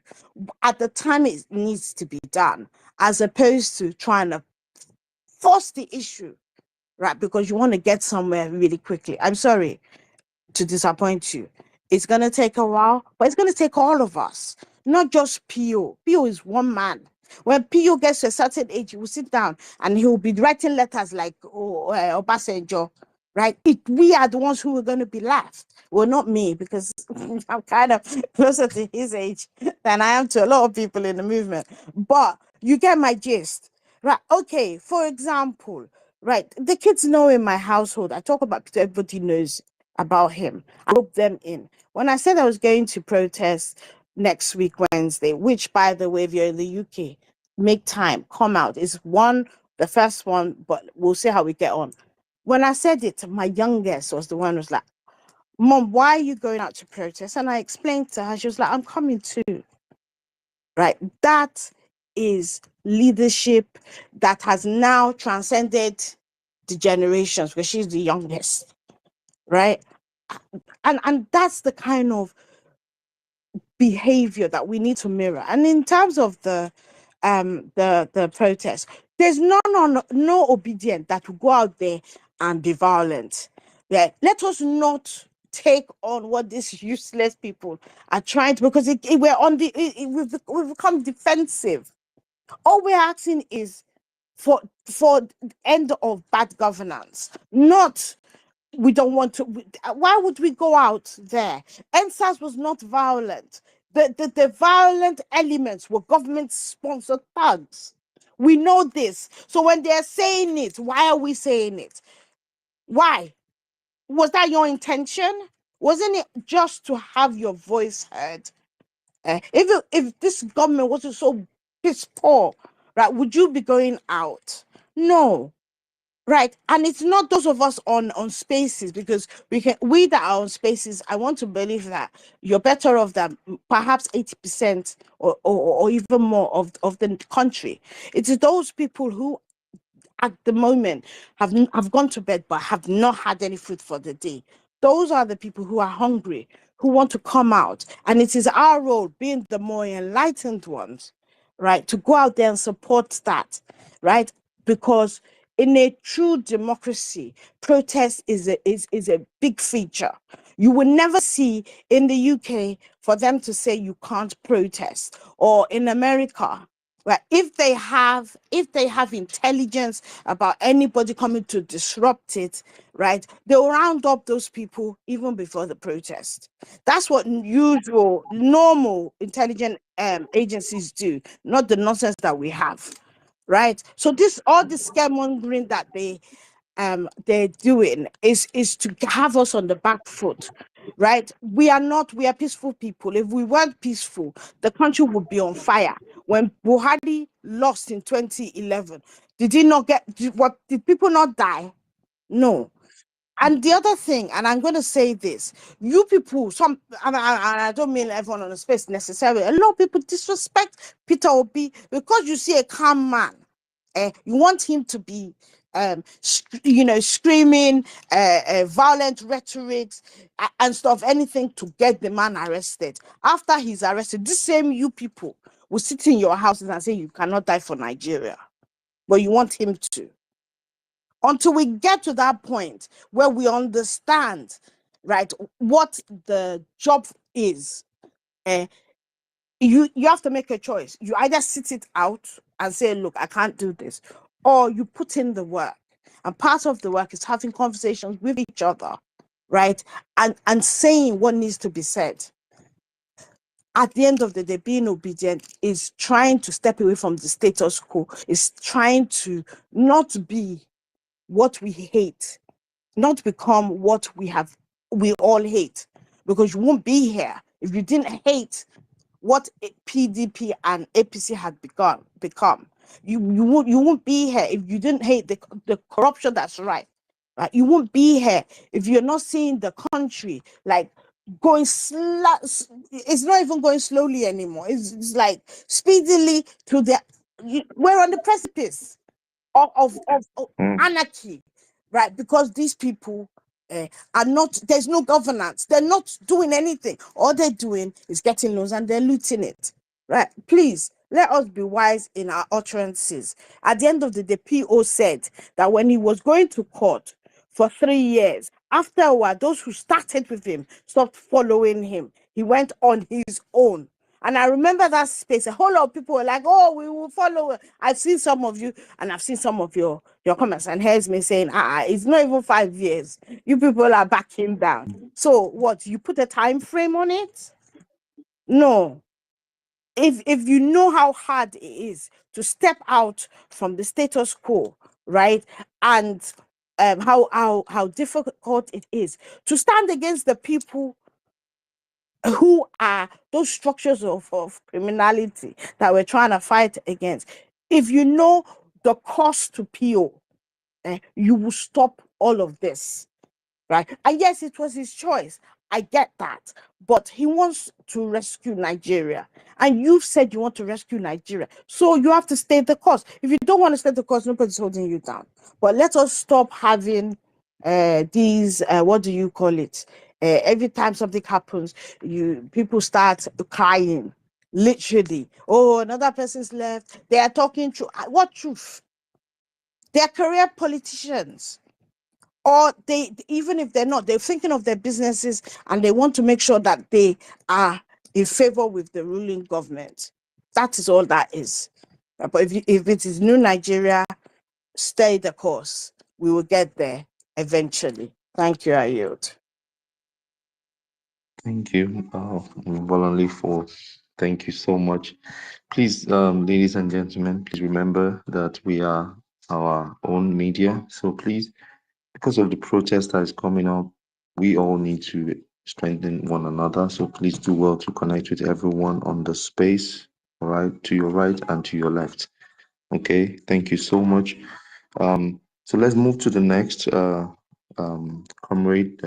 at the time it needs to be done, as opposed to trying to force the issue, right? Because you want to get somewhere really quickly. I'm sorry to disappoint you. It's going to take a while, but it's going to take all of us, not just PO. PO is one man. When PO gets to a certain age, he will sit down and he will be writing letters like Obasanjo, right? We are the ones who are going to be left. Well, not me, because I'm kind of closer to his age than I am to a lot of people in the movement. But you get my gist, right? Okay, for example, right, the kids know in my household, I talk about Peter, everybody knows about him. I rope them in. When I said I was going to protest next week, Wednesday, which, by the way, if you're in the UK, make time, come out. It's the first one, but we'll see how we get on. When I said it, my youngest was the one who was like, "Mom, why are you going out to protest?" And I explained to her, she was like, "I'm coming too." Right? That is leadership that has now transcended the generations, because she's the youngest. Right? and that's the kind of behavior that we need to mirror. And in terms of the protest, there's no obedient that will go out there and be violent. Yeah, let us not take on what these useless people are trying to, because we're on we've become defensive. All we're asking is for end of bad governance, not we don't want to. Why would we go out there? NSAS was not violent. The violent elements were government sponsored thugs. We know this. So when they're saying it, why are we saying it? Why? Was that your intention? Wasn't it just to have your voice heard? If this government wasn't so piss poor, right, would you be going out? No. Right. And it's not those of us on spaces, because we that are on spaces, I want to believe that you're better off than perhaps 80% or even more of the country. It is those people who at the moment have gone to bed but have not had any food for the day. Those are the people who are hungry, who want to come out. And it is our role, being the more enlightened ones, right, to go out there and support that, right? Because in a true democracy, protest is a big feature. You will never see in the UK for them to say you can't protest, or in America, right? If they have intelligence about anybody coming to disrupt it, right, they'll round up those people even before the protest. That's what usual, normal intelligent agencies do, not the nonsense that we have, right? So all the scaremongering that they're doing is to have us on the back foot, right? We are peaceful people. If we weren't peaceful, the country would be on fire. When Buhari lost in 2011, did people not die? No. And the other thing, and I'm going to say this, you people, and I don't mean everyone on the space necessarily, a lot of people disrespect Peter Obi because you see a calm man. You want him to be, screaming, violent rhetorics and stuff, anything to get the man arrested. After he's arrested, this same you people will sit in your houses and say you cannot die for Nigeria, but you want him to. Until we get to that point where we understand, right, what the job is, you have to make a choice. You either sit it out and say, look, I can't do this, or you put in the work. And part of the work is having conversations with each other, right, and saying what needs to be said. At the end of the day, being obedient is trying to step away from the status quo, is trying to not be what we hate, not become what we all hate, because you won't be here if you didn't hate what PDP and APC had become. You won't be here if you didn't hate the corruption that's right. You won't be here if you're not seeing the country like going it's not even going slowly anymore. It's like speedily we're on the precipice of anarchy, right? Because these people are not, there's no governance. They're not doing anything. All they're doing is getting loans and they're looting it, right? Please, let us be wise in our utterances. At the end of the day, PO said that when he was going to court for 3 years, after a while, those who started with him stopped following him. He went on his own. And I remember that space. A whole lot of people were like, oh, we will follow. I've seen some of you, and I've seen some of your comments, and here's me saying, it's not even 5 years. You people are backing down. So what, you put a time frame on it? No. If you know how hard it is to step out from the status quo, right? And how difficult it is to stand against the people who are those structures of criminality that we're trying to fight against. If you know the cost to PO, you will stop all of this, right? And yes, it was his choice. I get that. But he wants to rescue Nigeria. And you've said you want to rescue Nigeria. So you have to stay the course. If you don't want to stay the course, nobody's holding you down. But let us stop having these, what do you call it? Every time something happens, people start crying. Literally, oh, another person's left. They are talking truth. What truth? They are career politicians, or they, even if they're not, they're thinking of their businesses and they want to make sure that they are in favor with the ruling government. That is all that is. But if it is new Nigeria, stay the course. We will get there eventually. Thank you, I yield. Thank you, Bolanle, for thank you so much. Please, ladies and gentlemen, please remember that we are our own media. So please, because of the protest that is coming up, we all need to strengthen one another. So please do well to connect with everyone on the space, all right, to your right and to your left. Okay, thank you so much. So let's move to the next comrade.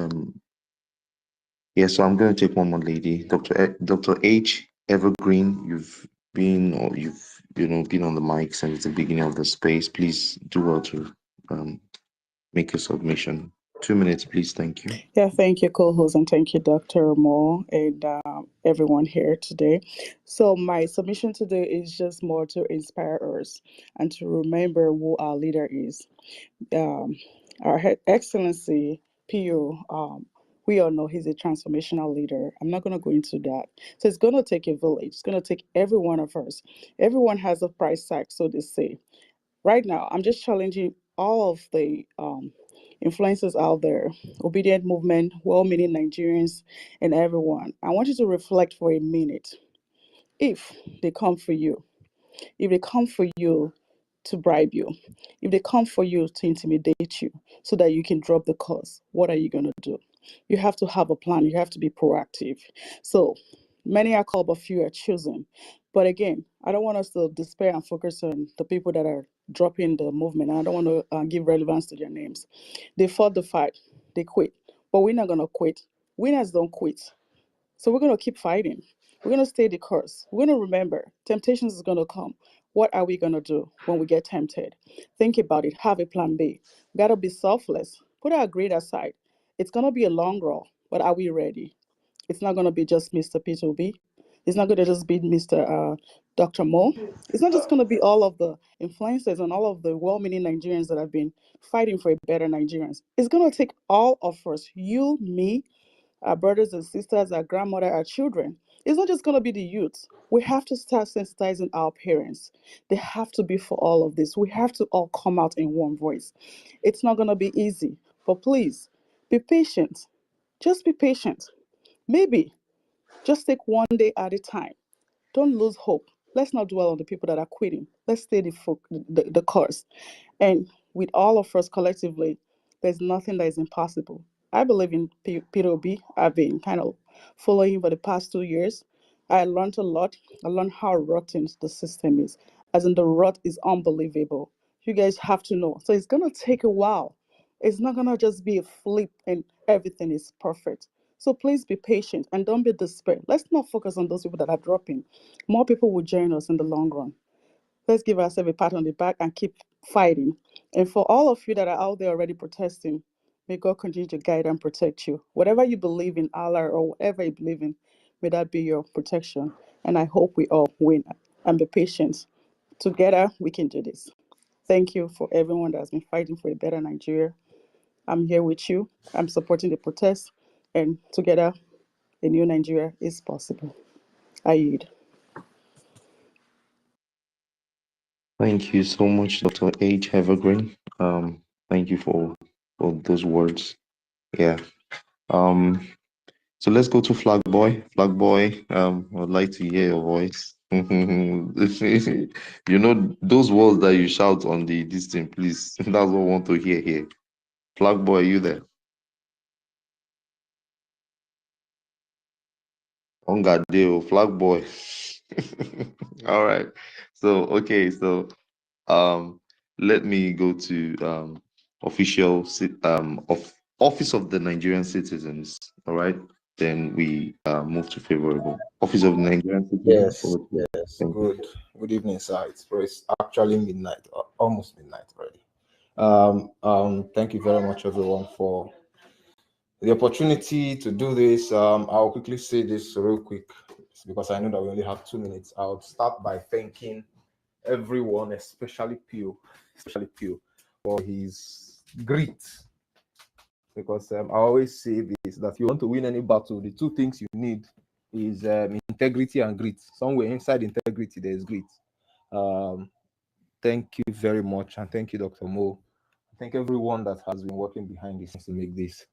So I'm going to take one more lady, Dr. H. Evergreen. You've been, or been on the mic since the beginning of the space. Please do well to make your submission. 2 minutes, please. Thank you. Yeah, thank you, co-host, and thank you, Dr. Moore, and everyone here today. So my submission today is just more to inspire us and to remember who our leader is. Our Excellency PO, we all know he's a transformational leader. I'm not going to go into that. So it's going to take a village. It's going to take every one of us. Everyone has a price tag, so to say. Right now, I'm just challenging all of the influencers out there, obedient movement, well-meaning Nigerians, and everyone. I want you to reflect for a minute. If they come for you, if they come for you to bribe you, if they come for you to intimidate you so that you can drop the cause, what are you going to do? You have to have a plan. You have to be proactive. So many are called, but few are chosen. But again, I don't want us to despair and focus on the people that are dropping the movement. I don't want to give relevance to their names. They fought the fight. They quit. But we're not going to quit. Winners don't quit. So we're going to keep fighting. We're going to stay the course. We're going to remember temptations is going to come. What are we going to do when we get tempted? Think about it. Have a plan B. Got to be selfless. Put our greed aside. It's going to be a long run, but are we ready? It's not going to be just Mr. P2B. It's not going to just be Mr. Dr. Mo. It's not just going to be all of the influencers and all of the well-meaning Nigerians that have been fighting for a better Nigerians. It's going to take all of us, you, me, our brothers and sisters, our grandmother, our children. It's not just going to be the youth. We have to start sensitizing our parents. They have to be for all of this. We have to all come out in one voice. It's not going to be easy, but please be patient. Just be patient. Maybe just take one day at a time. Don't lose hope. Let's not dwell on the people that are quitting. Let's stay the course. And with all of us collectively, there's nothing that is impossible. I believe in Peter B. I've been kind of following him for the past 2 years. I learned a lot. I learned how rotten the system is. As in, the rot is unbelievable. You guys have to know. So it's going to take a while. It's not going to just be a flip and everything is perfect. So please be patient and don't be despair. Let's not focus on those people that are dropping. More people will join us in the long run. Let's give ourselves a pat on the back and keep fighting. And for all of you that are out there already protesting, may God continue to guide and protect you. Whatever you believe in, Allah or whatever you believe in, may that be your protection. And I hope we all win and be patient. Together, we can do this. Thank you for everyone that has been fighting for a better Nigeria. I'm here with you. I'm supporting the protest. And together, a new Nigeria is possible. I yield. Thank you so much, Dr. H. Evergreen. Thank you for those words. Yeah. Um, so let's go to Flag Boy. Flag Boy, I'd like to hear your voice. Those words that you shout on the distance, please. That's what I want to hear here. Flag Boy, are you there? Ongadeo, Flag Boy. All right. So okay, so um let me go to of Office of the Nigerian Citizens. All right. Then we move to favorable. Office of the Nigerian Citizens. Yes, yes. Thank you. Good evening, sir. It's actually midnight, almost midnight already. Thank you very much, everyone, for the opportunity to do this, I'll quickly say this real quick because I know that we only have 2 minutes. I'll start by thanking everyone, especially Pio, for his grit. Because I always say this, that if you want to win any battle, the two things you need is integrity and grit. Somewhere inside integrity, there's grit. Thank you very much, and thank you, Dr. Mo. Thank everyone that has been working behind the scenes to make this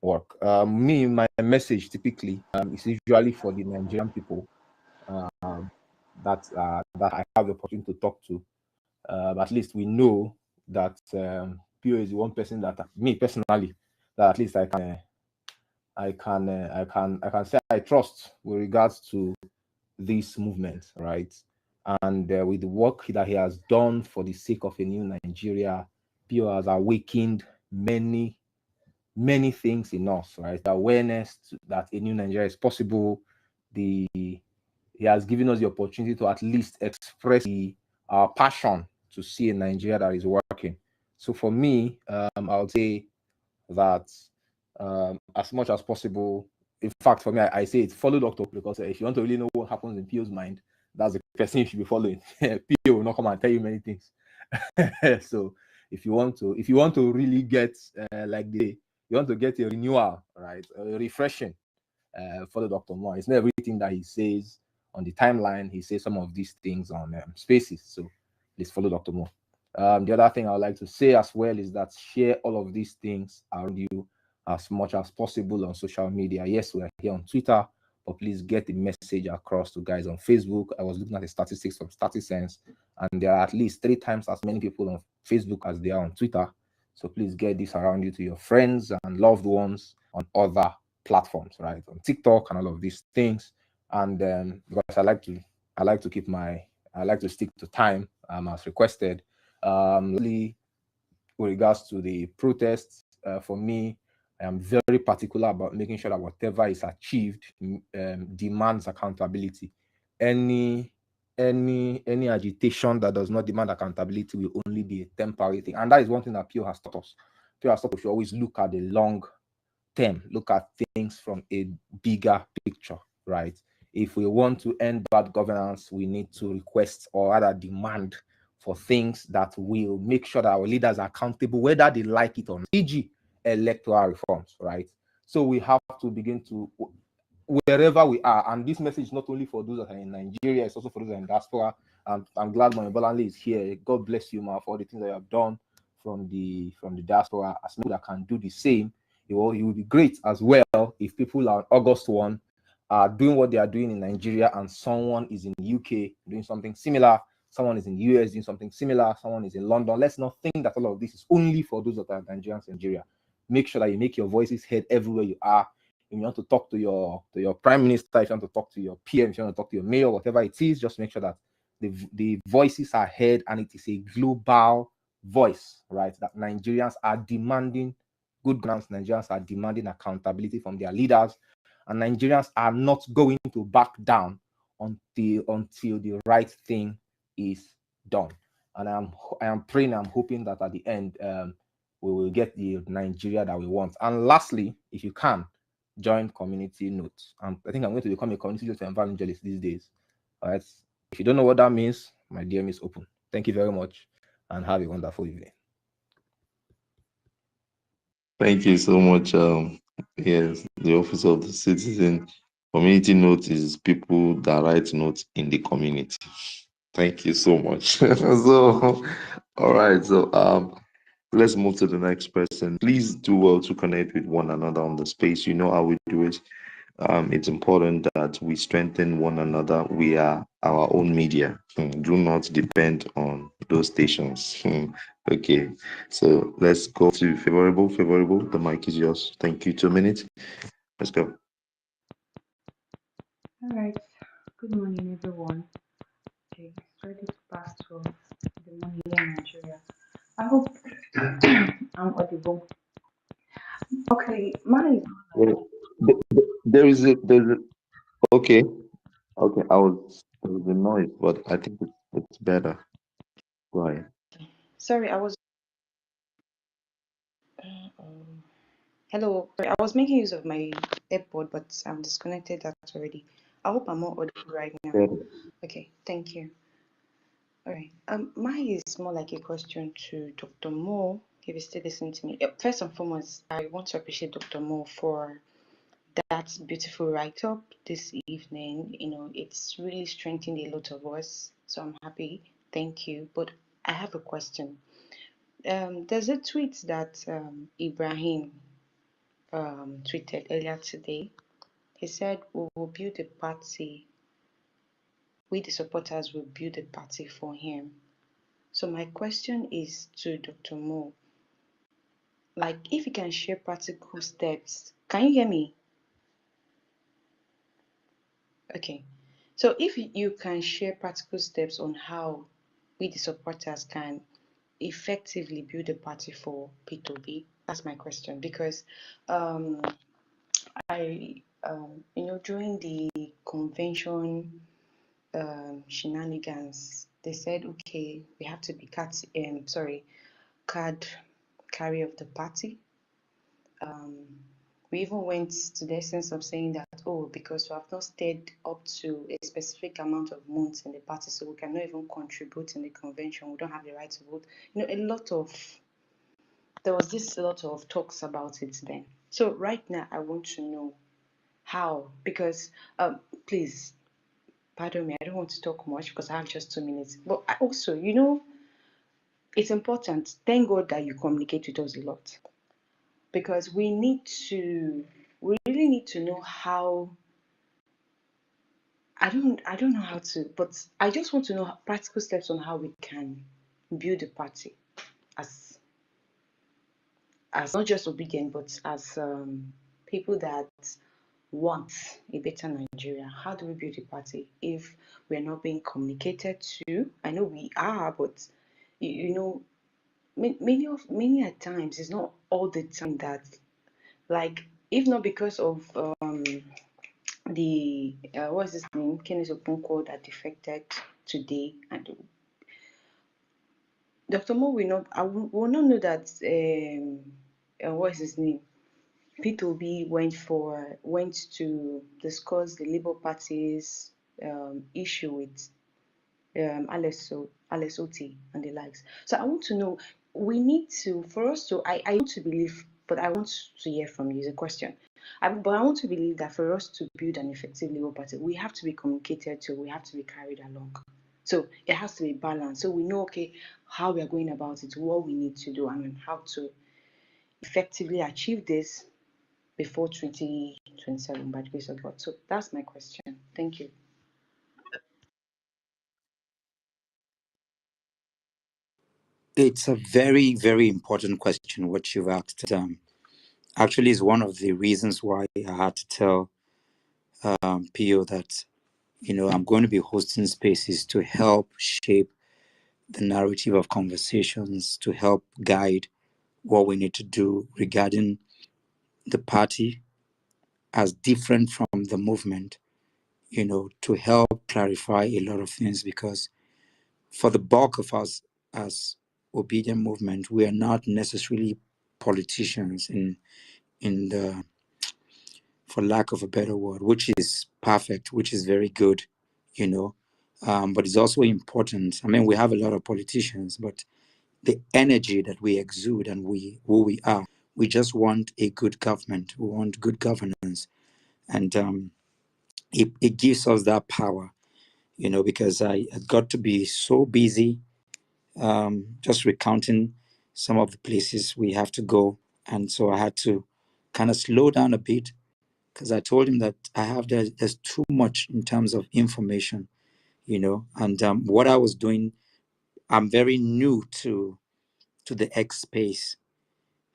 work. My message typically is usually for the Nigerian people that I have the opportunity to talk to. At least we know that Pio is the one person that me personally that at least I can say I trust with regards to this movement, right? And with the work that he has done for the sake of a new Nigeria, Pio has awakened many things in us, right? The awareness that a new Nigeria is possible. He has given us the opportunity to at least express our passion to see a Nigeria that is working. So for me, I would say that as much as possible, in fact, for me, I say it, follow Doctor, because if you want to really know what happens in Pio's mind, that's the person you should be following. Pio will not come and tell you many things. So if you want to really get you want to get a renewal, right, a refreshing, follow Dr. Moore. It's not everything that he says on the timeline. He says some of these things on spaces. So please follow Dr. Moore. The other thing I would like to say as well is that share all of these things around you as much as possible on social media. Yes, we are here on Twitter, but please get the message across to guys on Facebook. I was looking at the statistics from StatiSense, and there are at least 3 times as many people on Facebook as there are on Twitter. So please get this around you to your friends and loved ones on other platforms, right, on TikTok and all of these things. And because I like to stick to time as requested. Really, with regards to the protests, for me, I am very particular about making sure that whatever is achieved demands accountability. Any agitation that does not demand accountability will only be a temporary thing, and that is one thing that Pio has taught us. Pio has taught us to always look at the long term, look at things from a bigger picture, right? If we want to end bad governance, we need to request or rather demand for things that will make sure that our leaders are accountable, whether they like it or not, e.g., electoral reforms, right? So we have to begin to, wherever we are, and this message is not only for those that are in Nigeria, it's also for those that are in diaspora. And I'm glad Mami Bolanle is here. God bless you, Ma, for all the things that you have done from the diaspora. As people that can do the same, it will be great as well if people are August 1 are doing what they are doing in Nigeria and someone is in the UK doing something similar, someone is in the US doing something similar, someone is in London. Let's not think that all of this is only for those that are Nigerians in Nigeria. Make sure that you make your voices heard everywhere you are. If you want to talk to your prime minister, if you want to talk to your PM, if you want to talk to your mayor, whatever it is, just make sure that the voices are heard and it is a global voice, right? That Nigerians are demanding good governance, Nigerians are demanding accountability from their leaders, and Nigerians are not going to back down until the right thing is done. And I am praying, I'm hoping that at the end we will get the Nigeria that we want. And lastly, if you can, join community notes. And I think I'm going to become a community note evangelist these days. All right. If you don't know what that means, my DM is open. Thank you very much and have a wonderful evening. Thank you so much. Yes, the Office of the Citizen. Community notes is people that write notes in the community. Thank you so much. So, all right. So, let's move to the next person. Please do well to connect with one another on the space. You know how we do it. It's important that we strengthen one another. We are our own media. Do not depend on those stations. Okay, so let's go to favorable. Favorable, the mic is yours. Thank you. 2 minutes. Let's go. All right. Good morning, everyone. Okay, it's ready to pass to the morning here in Nigeria. I hope I'm audible. Okay, mine is Yeah, there's a, okay, okay. There was a noise, but I think it's better. Go ahead. sorry. I was. Uh, um, Hello. Sorry, I was making use of my AirPod, but I'm disconnected that already. I hope I'm more audible right now. Yeah. Okay, thank you. All right. Mine is more like a question to Dr. Mo, if he's still listening to me. First and foremost, I want to appreciate Dr. Mo for that beautiful write-up this evening. You know, it's really strengthened a lot of us, so I'm happy. Thank you. But I have a question. There's a tweet that Ibrahim tweeted earlier today. He said, "We will build a party. We, the supporters, will build a party for him." So my question is to Dr. Mo, like, if you can share practical steps. Can you hear me? Okay. So if you can share practical steps on how we, the supporters, can effectively build a party for P2B, that's my question. Because during the convention shenanigans, they said, okay, we have to be card carrier of the party. We even went to the essence of saying that, oh, because we have not stayed up to a specific amount of months in the party, so we cannot even contribute in the convention. We don't have the right to vote. You know, there was a lot of talks about it then. So right now, I want to know how, because please, pardon me, I don't want to talk much because I have just 2 minutes. But also, it's important. Thank God that you communicate with us a lot, because we really need to know how. I don't know how to, but I just want to know practical steps on how we can build a party as not just obedient, but as people that want a better Nigeria. How do we build a party if we're not being communicated to? I know we are, but many at times, it's not all the time that, like, if not because of the what's his name, Kenneth Okonkwo, that defected today, and Dr. Mo will not know that what's his name, P2B went to discuss the Labour Party's issue with Alex Oti and the likes. So I want to know, we need to, for us to, I want to believe, but I want to hear from you, it's a question. But I want to believe that for us to build an effective Labour Party, we have to be communicated to, we have to be carried along. So it has to be balanced. So we know, okay, how we are going about it, what we need to do, and how to effectively achieve this before 2027 by the grace of God. So that's my question. Thank you. It's a very, very important question, what you've asked. Actually, is one of the reasons why I had to tell Pio that, I'm going to be hosting spaces to help shape the narrative of conversations, to help guide what we need to do regarding the party as different from the movement, to help clarify a lot of things. Because for the bulk of us as obedient movement, we are not necessarily politicians in the, for lack of a better word, which is perfect, which is very good, but it's also important. I mean, we have a lot of politicians, but the energy that we exude and who we are, we just want a good government. We want good governance, and it gives us that power, because I got to be so busy just recounting some of the places we have to go, and so I had to kind of slow down a bit, because I told him that there's too much in terms of information, and what I was doing, I'm very new to the X space.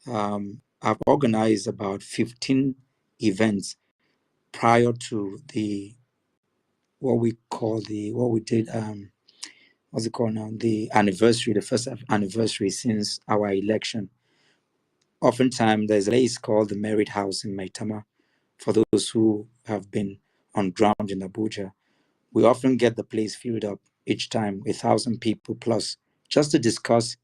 I've organized about 15 events prior to what we did, what's it called now? The anniversary, the first anniversary since our election. Oftentimes, there's a place called the Merit House in Maitama. For those who have been on ground in Abuja, we often get the place filled up each time, 1,000 people plus, just to discuss,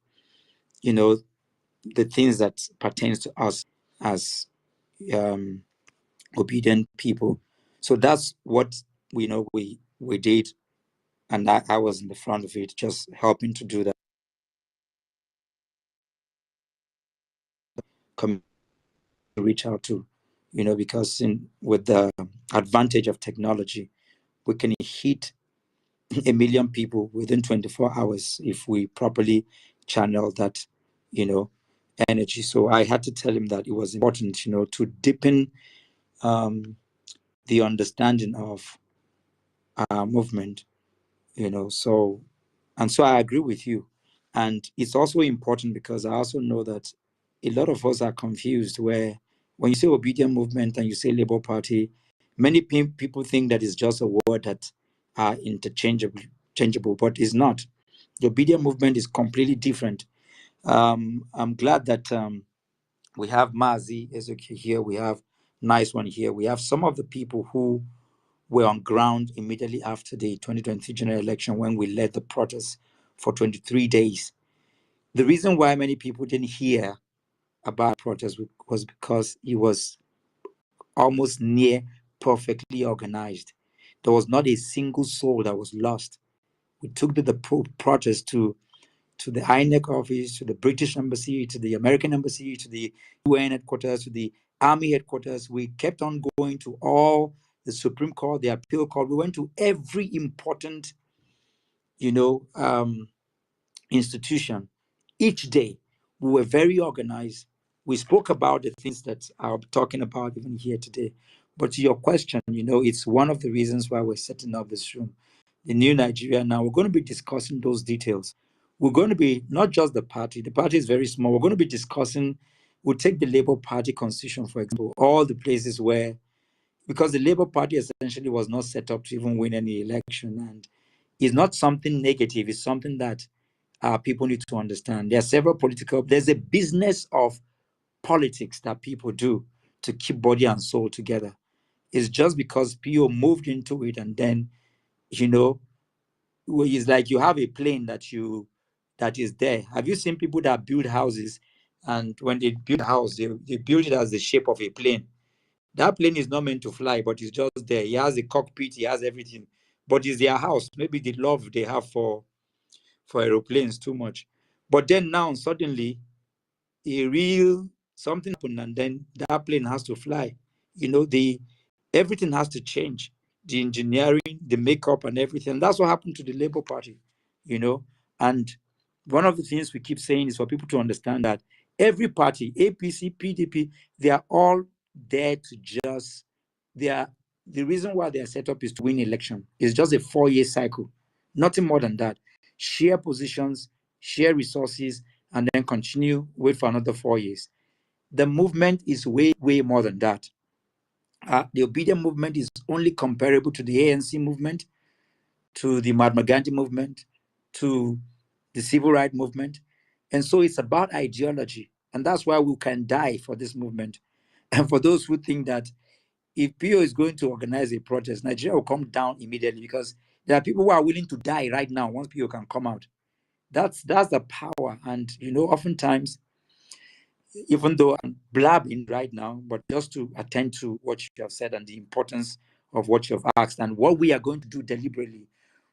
the things that pertains to us as obedient people. So that's what we did, and I was in the front of it, just helping to do that. Come to reach out to, because with the advantage of technology, we can hit 1 million people within 24 hours if we properly channel that, energy. So I had to tell him that it was important, to deepen the understanding of our movement, so I agree with you. And it's also important because I also know that a lot of us are confused where when you say obedient movement and you say Labour Party, many people think that it's just a word that are changeable, but it's not. The obedient movement is completely different. I'm glad that we have Mazi Ezekiel here, we have Nice One here, we have some of the people who were on ground immediately after the 2023 general election when we led the protest for 23 days. The reason why many people didn't hear about protest was because it was almost near perfectly organized. There was not a single soul that was lost. We took the protest to the INEC office, to the British embassy, to the American embassy, to the UN headquarters, to the Army headquarters. We kept on going to all the Supreme Court, the Appeal Court. We went to every important, institution. Each day, we were very organized. We spoke about the things that I'm talking about even here today. But to your question, it's one of the reasons why we're setting up this room. The new Nigeria now, we're going to be discussing those details. We're going to be not just the party is very small. We're going to be discussing, we'll take the Labour Party constitution, for example, all the places where, because the Labour Party essentially was not set up to even win any election. And it's not something negative, it's something that people need to understand. There are several there's a business of politics that people do to keep body and soul together. It's just because people moved into it, and then, it's like you have a plane that is there. Have you seen people that build houses, and when they build a house, they build it as the shape of a plane? That plane is not meant to fly, but it's just there. He has a cockpit, he has everything, but it's their house. Maybe the love they have for aeroplanes too much. But then now suddenly something happened, and then that plane has to fly. Everything has to change. The engineering, the makeup, and everything. That's what happened to the Labour Party. And one of the things we keep saying is for people to understand that every party, APC, PDP, they are all there to just the reason why they are set up is to win election. It's just a 4-year cycle, nothing more than that. Share positions, share resources, and then continue, wait for another 4 years. The movement is way, way more than that. The obedient movement is only comparable to the ANC movement, to the Mahatma Gandhi movement, to the civil rights movement. And so it's about ideology. And that's why we can die for this movement. And for those who think that if PO is going to organize a protest, Nigeria will come down immediately, because there are people who are willing to die right now once PO can come out. That's the power. And oftentimes, even though I'm blabbing right now, but just to attend to what you have said and the importance of what you have asked and what we are going to do deliberately,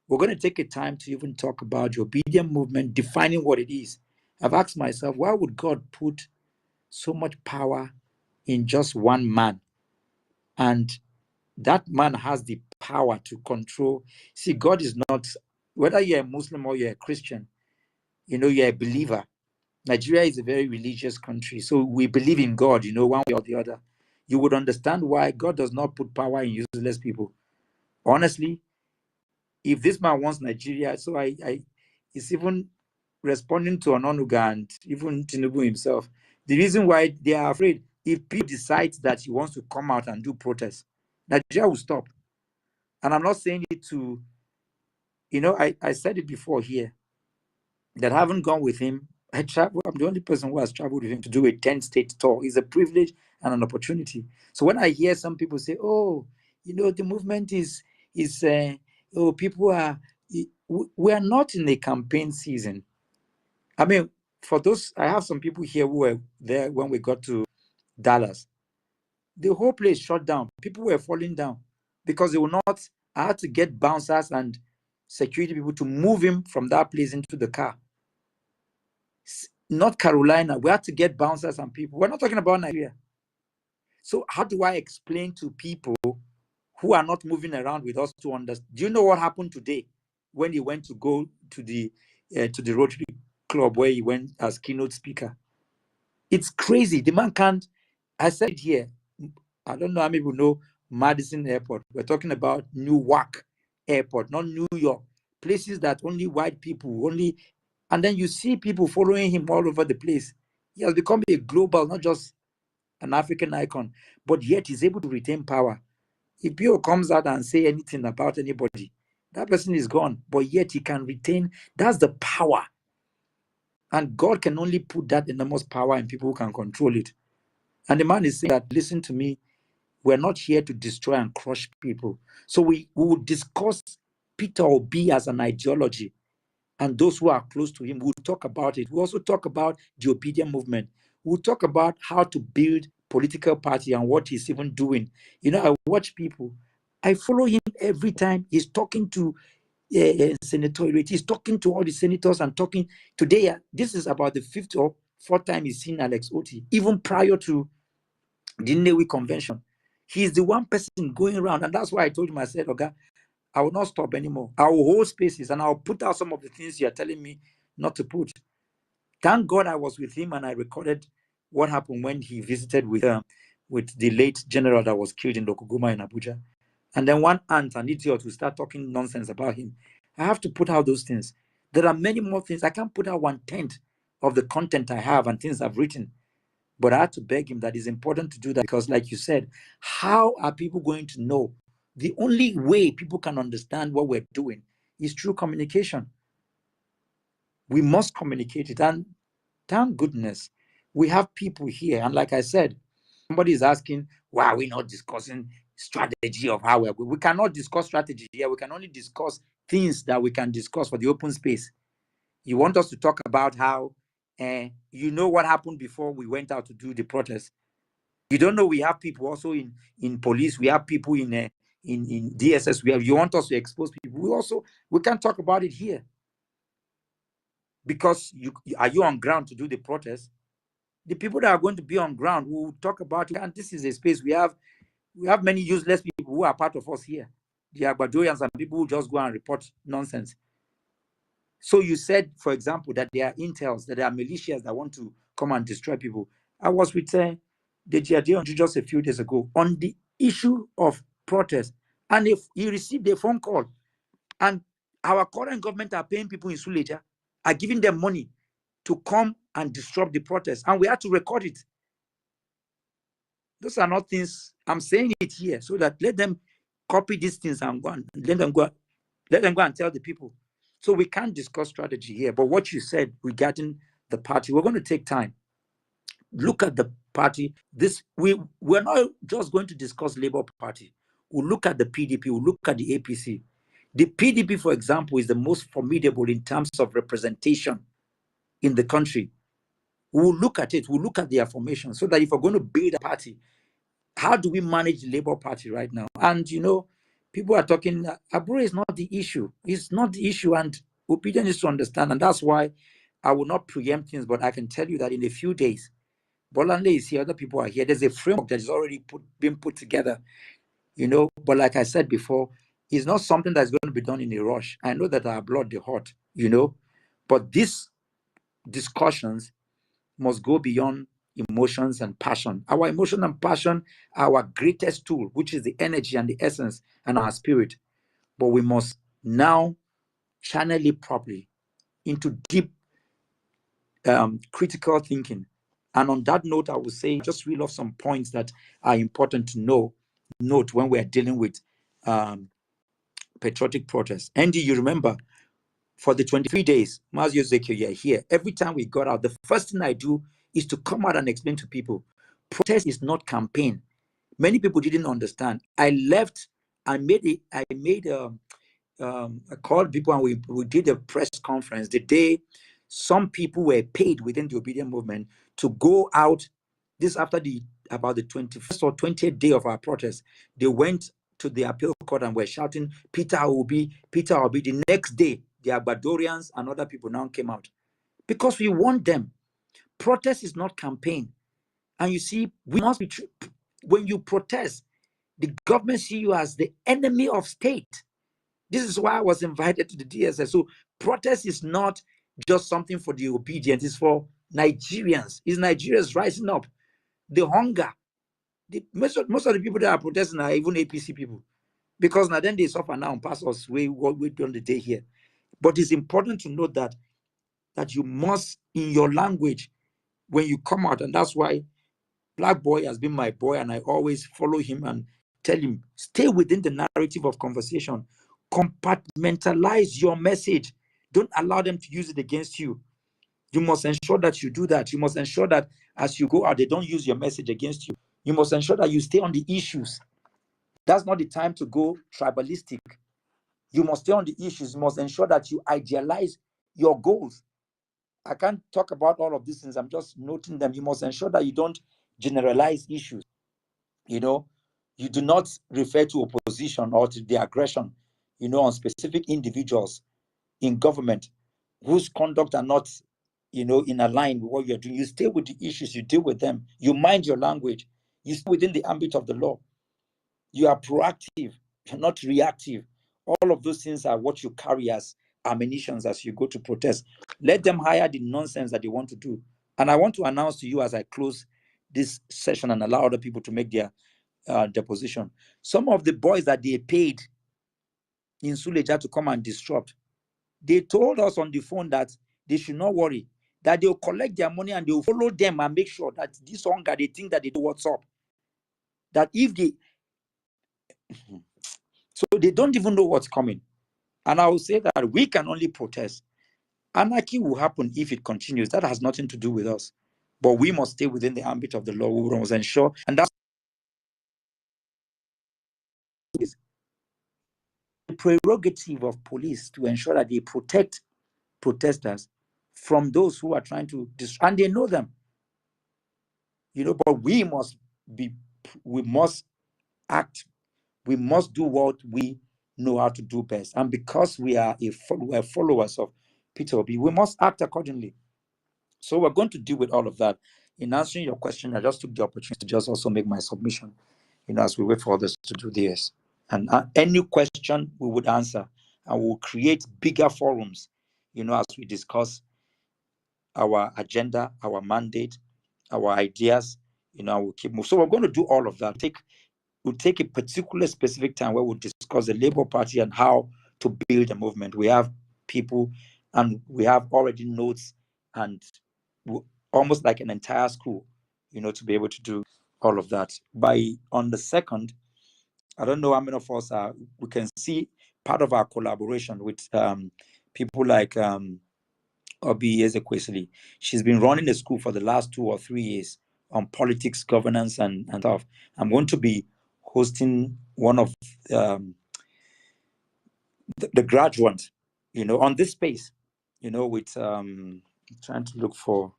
we're going to take a time to even talk about the obedient movement, defining what it is. I've asked myself, why would God put so much power in just one man? And that man has the power to control. See, God is not, whether you're a Muslim or you're a Christian, you're a believer. Nigeria is a very religious country, so we believe in God, one way or the other. You would understand why God does not put power in useless people. Honestly, if this man wants Nigeria, so it's even responding to Ononuga and even Tinubu himself. The reason why they are afraid, if people decide that he wants to come out and do protests, Nigeria will stop. And I'm not saying it to, I said it before here, that I haven't gone with him. I'm the only person who has traveled with him to do a 10-state tour. It's a privilege and an opportunity. So when I hear some people say, "Oh, the movement people are," we are not in a campaign season. I mean, for those, I have some people here who were there when we got to Dallas. the whole place shut down. People were falling down because they were not. I had to get bouncers and security people to move him from that place into the car. North Carolina, we had to get bouncers and people. We're not talking about Nigeria. So how do I explain to people who are not moving around with us to understand? Do you know what happened today when he went to go to the Rotary Club where he went as keynote speaker? It's crazy. The man can't. I said here, I don't know how many people know Madison Airport. We're talking about Newark Airport, not New York. Places that only white people, only, and then you see people following him all over the place. He has become a global, not just an African icon, but yet he's able to retain power. If Pio comes out and say anything about anybody, that person is gone, but yet he can retain. That's the power. And God can only put that enormous power in people who can control it. And the man is saying that, listen to me, we're not here to destroy and crush people. So we will discuss Peter Obi as an ideology. And those who are close to him will talk about it. We'll also talk about the obedient movement. We'll talk about how to build political party and what he's even doing. You know, I watch people. I follow him every time he's talking to senatoriate. He's talking to all the senators and talking. Today, this is about the fifth or fourth time he's seen Alex Oti, even prior to the Nnewi convention. He's the one person going around. And that's why I told him, I said, okay, I will not stop anymore. I will hold spaces and I'll put out some of the things you're telling me not to put. Thank God I was with him and I recorded what happened when he visited with the late general that was killed in Lokoguma in Abuja. And then one aunt, an idiot, will start talking nonsense about him. I have to put out those things. There are many more things. I can't put out 1/10 of the content I have and things I've written. But I had to beg him that it's important to do that because, like you said, how are people going to know? The only way people can understand what we're doing is through communication. We must communicate it. And thank goodness we have people here. And like I said, somebody is asking, why are we not discussing strategy of how we're going? We cannot discuss strategy here. We can only discuss things that we can discuss for the open space. You want us to talk about how, you know what happened before we went out to do the protest. You don't know we have people also in police. We have people in DSS. You want us to expose people. We can't talk about it here because are you on ground to do the protest? The people that are going to be on ground will talk about it. And this is a space we have many useless people who are part of us here. The Agbadorians and people who just go and report nonsense. So you said, for example, that there are intels, that there are militias that want to come and destroy people. I was with the GRD just a few days ago on the issue of protest. And if he received a phone call, and our current government are paying people in Suleja, are giving them money to come and disrupt the protest. And we had to record it. Those are not things, I'm saying it here so that let them copy these things and go and let them go and tell the people. So we can't discuss strategy here. But what you said regarding the party, we're going to take time. Look at the party. We're not just going to discuss Labour Party. We'll look at the PDP, we'll look at the APC. The PDP, for example, is the most formidable in terms of representation in the country. We'll look at it, we'll look at their formation so that if we're going to build a party, how do we manage the Labour Party right now? And people are talking, Abure is not the issue. It's not the issue, and opinion is to understand. And that's why I will not preempt things, but I can tell you that in a few days, Bolanle is here, other people are here. There's a framework that is already being put together, But like I said before, it's not something that's going to be done in a rush. I know that our blood, they're hot, but these discussions must go beyond emotions and passion. Our emotion and passion are our greatest tool, which is the energy and the essence and our spirit. But we must now channel it properly into deep critical thinking. And on that note, I would say just reel off some points that are important to note when we're dealing with patriotic protests. Andy, you remember for the 23 days, Mazio Zekio, you're here. Every time we got out, the first thing I do is to come out and explain to people, protest is not campaign. Many people didn't understand. I left, I called people and we did a press conference the day some people were paid within the obedient movement to go out This after about the 21st or 20th day of our protest, they went to the appeal court and were shouting, Peter Obi, Peter Obi. The next day, the Abadorians and other people now came out because we want them. Protest is not campaign. And you see, we must be when you protest, the government see you as the enemy of state. This is why I was invited to the DSS. So protest is not just something for the obedient, it's for Nigerians. It's Nigerians rising up. The hunger. Most of the people that are protesting are even APC people. Because now then they suffer now and pass us what we done the day here. But it's important to note that you must, in your language, when you come out, and that's why Black Boy has been my boy, and I always follow him and tell him, stay within the narrative of conversation. Compartmentalize your message. Don't allow them to use it against you. You must ensure that you do that. You must ensure that as you go out, they don't use your message against you. You must ensure that you stay on the issues. That's not the time to go tribalistic. You must stay on the issues. You must ensure that you idealize your goals. I can't talk about all of these things. I'm just noting them. You must ensure that you don't generalize issues. You do not refer to opposition or to the aggression, on specific individuals in government whose conduct are not, in align with what you're doing. You stay with the issues, you deal with them. You mind your language. You stay within the ambit of the law. You are proactive, you're not reactive. All of those things are what you carry as ammunitions as you go to protest. Let them hire the nonsense that they want to do. And I want to announce to you as I close this session and allow other people to make their deposition. Some of the boys that they paid in Suleja to come and disrupt, they told us on the phone that they should not worry, that they'll collect their money and they'll follow them and make sure that this hunger, they think that they know what's up. That if they, so they don't even know what's coming. And I will say that we can only protest. Anarchy will happen if it continues. That has nothing to do with us. But we must stay within the ambit of the law. We must ensure, and that's the prerogative of police to ensure that they protect protesters from those who are trying to and they know them. But we must act, we must do what we know how to do best. And because we are followers of Peter Obi, we must act accordingly. So we're going to deal with all of that. In answering your question, I just took the opportunity to just also make my submission, as we wait for others to do this. And any question we would answer, and we'll create bigger forums, as we discuss our agenda, our mandate, our ideas, we'll keep moving. So we're going to do all of that. We'll take a particular specific time where we'll discuss the Labour Party and how to build a movement. We have people and we have already notes and almost like an entire school, to be able to do all of that. On the 2nd, I don't know how many of us we can see part of our collaboration with people like Obi Ezekwesili. She's been running the school for the last 2 or 3 years on politics, governance, and stuff. I'm going to be hosting one of the graduates, on this space, with trying to look for.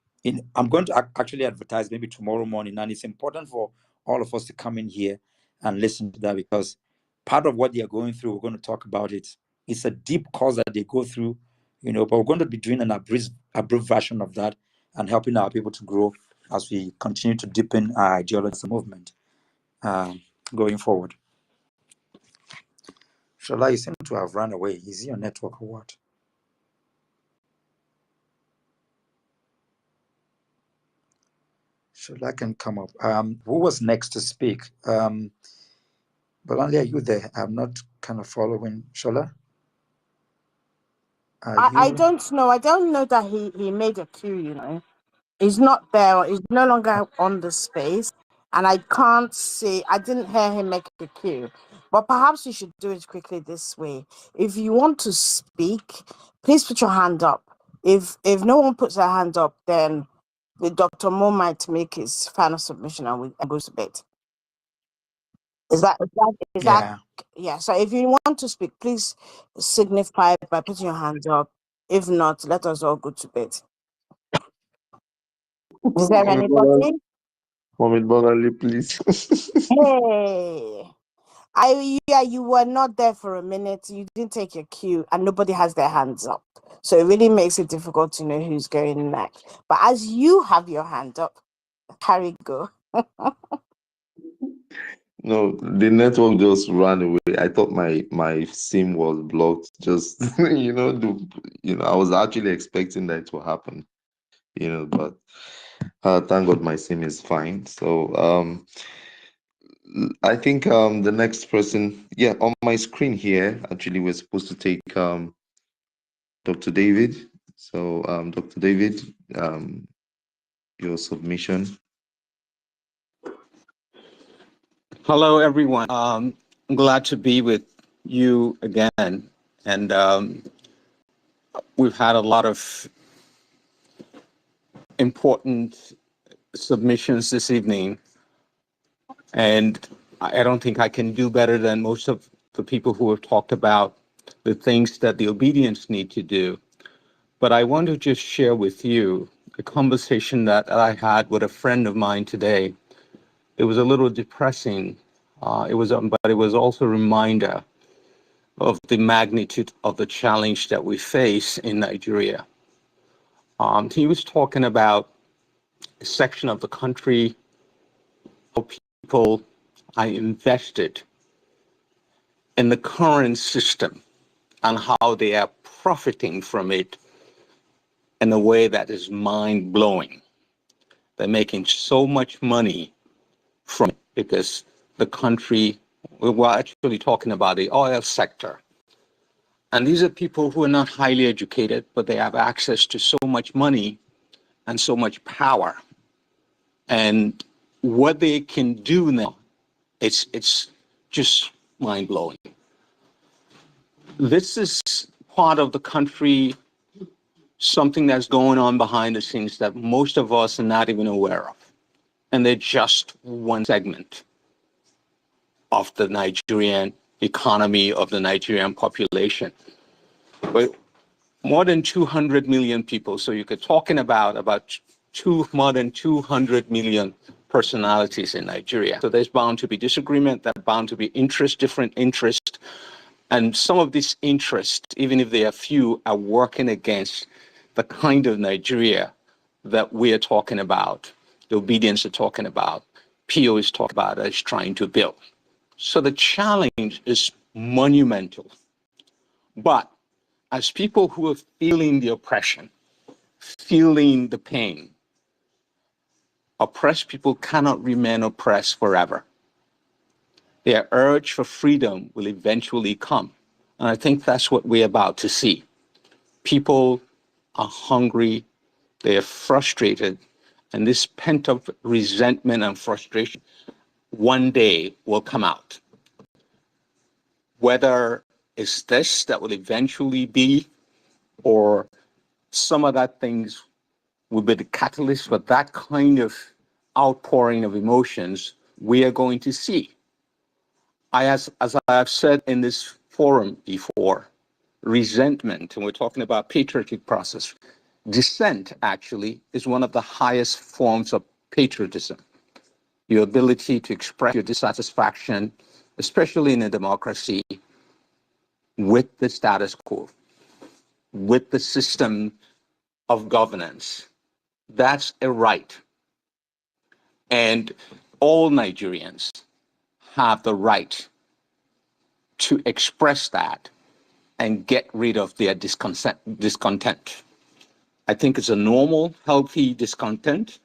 I'm going to actually advertise maybe tomorrow morning, and it's important for all of us to come in here and listen to that because part of what they are going through, we're going to talk about it. It's a deep cause that they go through, but we're going to be doing an abridged version of that and helping our people to grow as we continue to deepen our ideology as a movement going forward. Shola, you seem to have run away. Is he on network or what? Shola can come up. Who was next to speak? Bolanle, are you there? I'm not kind of following. Shola? I don't know. I don't know that he made a queue, He's not there. He's no longer on the space. And I can't see, I didn't hear him make a queue. But perhaps you should do it quickly this way. If you want to speak, please put your hand up. If no one puts their hand up, then the Dr. Mo might make his final submission and we go to bed. Is that yeah? So if you want to speak, please signify by putting your hand up. If not, let us all go to bed. Is there anybody? Mohammed Bonali, please. Hey, you were not there for a minute. You didn't take your cue, and nobody has their hands up. So it really makes it difficult to know who's going next. But as you have your hand up, carry go. No, the network just ran away. I thought my SIM was blocked. Just I was actually expecting that to happen. But thank God my SIM is fine. So I think the next person, yeah, on my screen here, actually we're supposed to take Dr. David. So Dr. David, your submission. Hello, everyone. I'm glad to be with you again. And we've had a lot of important submissions this evening. And I don't think I can do better than most of the people who have talked about the things that the obedience need to do. But I want to just share with you a conversation that I had with a friend of mine today. It was a little depressing. But it was also a reminder of the magnitude of the challenge that we face in Nigeria. He was talking about a section of the country how people are invested in the current system and how they are profiting from it in a way that is mind-blowing. They're making so much money from it because the country, we're actually talking about the oil sector. And these are people who are not highly educated, but they have access to so much money and so much power. And what they can do now, it's just mind blowing. This is part of the country, something that's going on behind the scenes that most of us are not even aware of. And they're just one segment of the Nigerian economy, of the Nigerian population. But more than 200 million people. So you could talking about more than 200 million personalities in Nigeria. So there's bound to be disagreement, there's bound to be different interest. And some of these interests, even if they are few, are working against the kind of Nigeria that we are talking about, the obedience are talking about, PO is talking about, is trying to build. So the challenge is monumental. But as people who are feeling the oppression, feeling the pain, oppressed people cannot remain oppressed forever. Their urge for freedom will eventually come. And I think that's what we're about to see. People are hungry, they are frustrated, and this pent-up resentment and frustration one day will come out. Whether it's this that will eventually be, or some of that things will be the catalyst for that kind of outpouring of emotions we are going to see. As I have said in this forum before, resentment, and we're talking about patriotic process, dissent actually is one of the highest forms of patriotism. Your ability to express your dissatisfaction, especially in a democracy, with the status quo, with the system of governance. That's a right. And all Nigerians have the right to express that and get rid of their discontent. I think it's a normal, healthy discontent,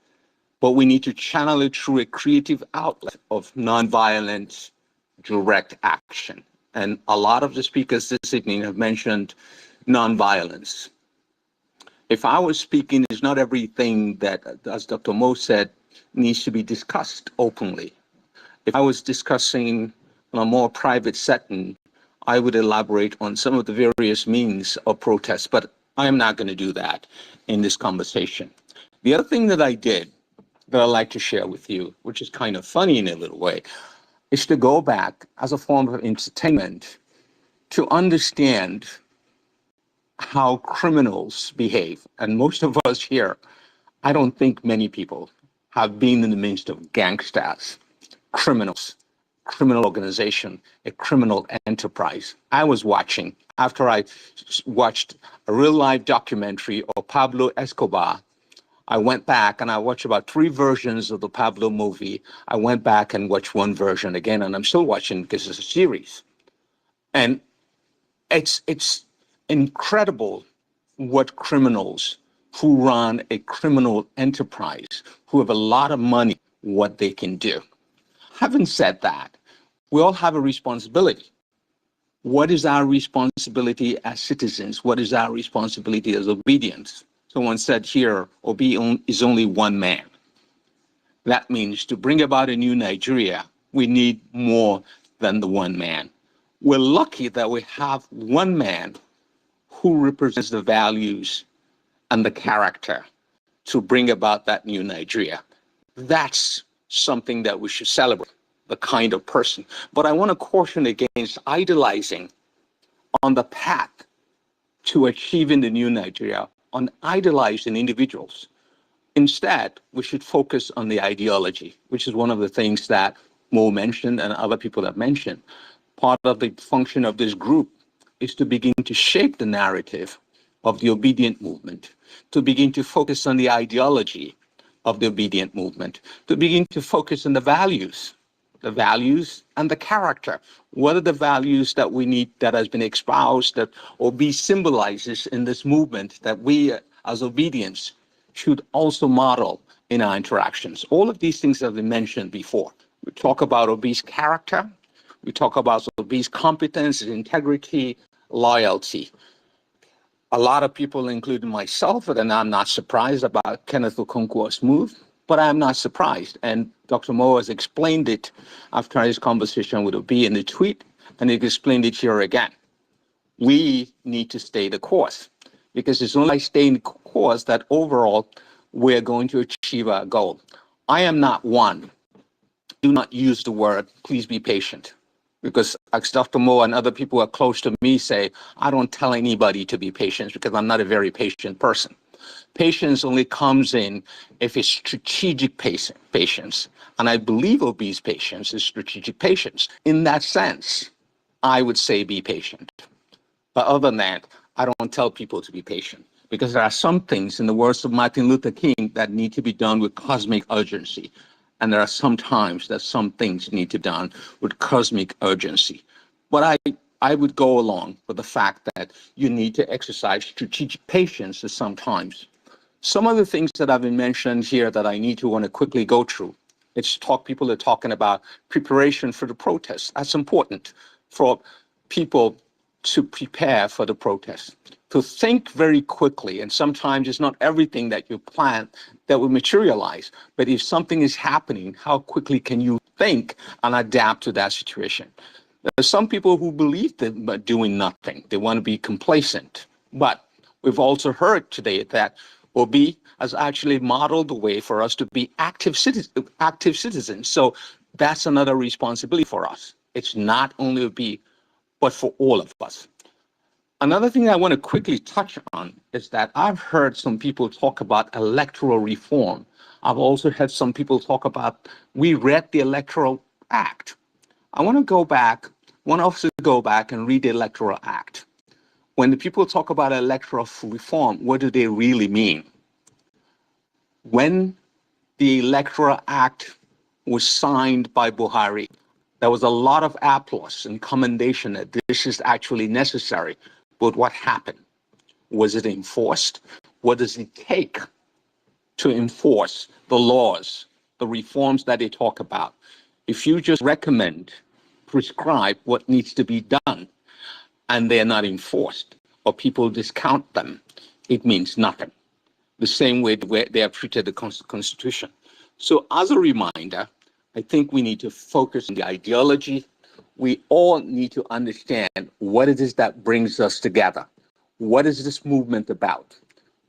but we need to channel it through a creative outlet of nonviolent, direct action. And a lot of the speakers this evening have mentioned nonviolence. If I was speaking, it's not everything that, as Dr. Mo said, needs to be discussed openly. If I was discussing in a more private setting, I would elaborate on some of the various means of protest, but I am not going to do that in this conversation. The other thing that I did that I'd like to share with you, which is kind of funny in a little way, is to go back as a form of entertainment to understand how criminals behave. And most of us here, I don't think many people have been in the midst of gangsters, criminals, criminal organization, a criminal enterprise. I was watching, after I watched a real life documentary of Pablo Escobar, I went back and I watched about 3 versions of the Pablo movie. I went back and watched one version again, and I'm still watching because it's a series. And it's incredible what criminals who run a criminal enterprise, who have a lot of money, what they can do. Having said that, we all have a responsibility. What is our responsibility as citizens? What is our responsibility as obedience? Someone said here, Obi is only one man. That means to bring about a new Nigeria, we need more than the one man. We're lucky that we have one man who represents the values and the character to bring about that new Nigeria. That's something that we should celebrate, the kind of person. But I want to caution against idolizing on the path to achieving the new Nigeria, on idolizing individuals. Instead, we should focus on the ideology, which is one of the things that Mo mentioned and other people have mentioned. Part of the function of this group is to begin to shape the narrative of the obedient movement, to begin to focus on the ideology of the obedient movement, to begin to focus on the values and the character. What are the values that we need, that has been espoused, that Obi symbolizes in this movement, that we as obedience should also model in our interactions? All of these things have been mentioned before. We talk about Obi's character, we talk about Obi's competence, integrity, loyalty. A lot of people, including myself, and I'm not surprised about Kenneth Okonkwo's move, but I'm not surprised. And Dr. Mo has explained it after his conversation with Obi in the tweet, and he explained it here again. We need to stay the course, because it's only by staying the course that overall we're going to achieve our goal. I am not one. Do not use the word, please be patient. Because as Dr. Mo and other people who are close to me say, I don't tell anybody to be patient because I'm not a very patient person. Patience only comes in if it's strategic patience. And I believe Obi's patience is strategic patience. In that sense, I would say be patient. But other than that, I don't tell people to be patient, because there are some things, in the words of Martin Luther King, that need to be done with cosmic urgency. And there are some times that some things need to be done with cosmic urgency. But I would go along with the fact that you need to exercise strategic patience at some times. Some of the things that have been mentioned here that I need to want to quickly go through. People are talking about preparation for the protest. That's important for people to prepare for the protest, to think very quickly. And sometimes it's not everything that you plan that will materialize. But if something is happening, how quickly can you think and adapt to that situation? There are some people who believe that doing nothing, they want to be complacent. But we've also heard today that Obi has actually modeled the way for us to be active citizens. So that's another responsibility for us. It's not only Obi, but for all of us. Another thing I want to quickly touch on is that I've heard some people talk about electoral reform. I've also heard some people talk about, we read the Electoral Act. I want us to go back and read the Electoral Act. When the people talk about electoral reform, what do they really mean? When the Electoral Act was signed by Buhari, there was a lot of applause and commendation that this is actually necessary. But what happened? Was it enforced? What does it take to enforce the laws, the reforms that they talk about? If you just prescribe what needs to be done, and they're not enforced, or people discount them, it means nothing. The same way they have treated the Constitution. So as a reminder, I think we need to focus on the ideology. We all need to understand what it is that brings us together. What is this movement about?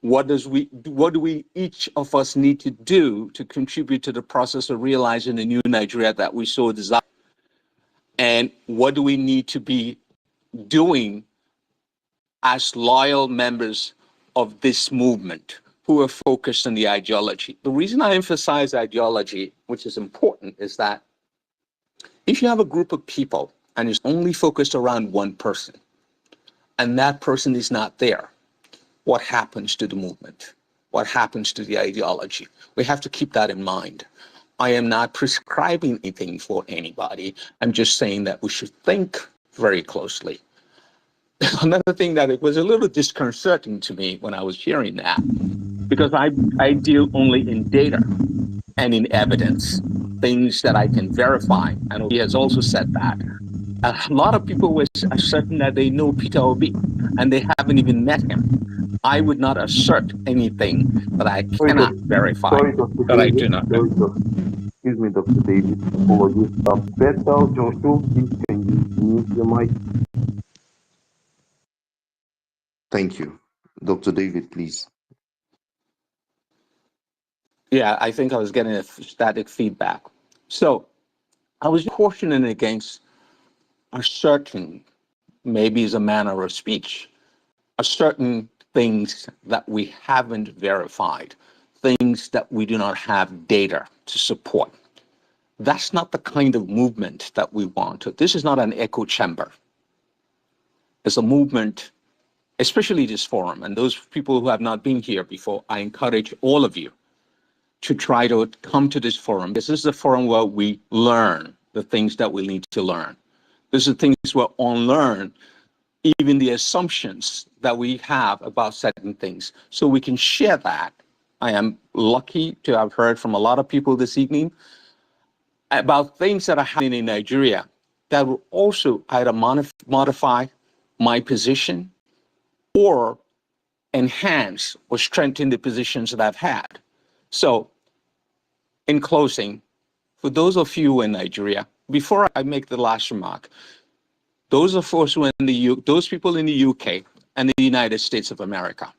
What do we each of us need to do to contribute to the process of realizing the new Nigeria that we so desire? And what do we need to be doing as loyal members of this movement who are focused on the ideology. The reason I emphasize ideology, which is important, is that if you have a group of people and it's only focused around one person, and that person is not there, what happens to the movement? What happens to the ideology? We have to keep that in mind. I am not prescribing anything for anybody. I'm just saying that we should think very closely. Another thing that it was a little disconcerting to me when I was hearing that, because I deal only in data and in evidence, things that I can verify. And he has also said that. A lot of people were asserting that they know Peter Obi and they haven't even met him. I would not assert anything that I Sorry, cannot verify, sorry, Dr. that I David. do not know. Sorry, excuse me, Dr. David. Apologies. Bethel Joshua, please can you mute your mic? Thank you. Dr. David, please. Yeah, I think I was getting a static feedback. So I was cautioning against asserting, maybe as a manner of speech, certain things that we haven't verified, things that we do not have data to support. That's not the kind of movement that we want. This is not an echo chamber. It's a movement, especially this forum, and those people who have not been here before, I encourage all of you to try to come to this forum. This is a forum where we learn the things that we need to learn. This is things where unlearn even the assumptions that we have about certain things, so we can share that. I am lucky to have heard from a lot of people this evening about things that are happening in Nigeria that will also either modify my position or enhance or strengthen the positions that I've had. So in closing, for those of you in Nigeria, before I make the last remark, those of us who are in those people in the UK and the United States of America,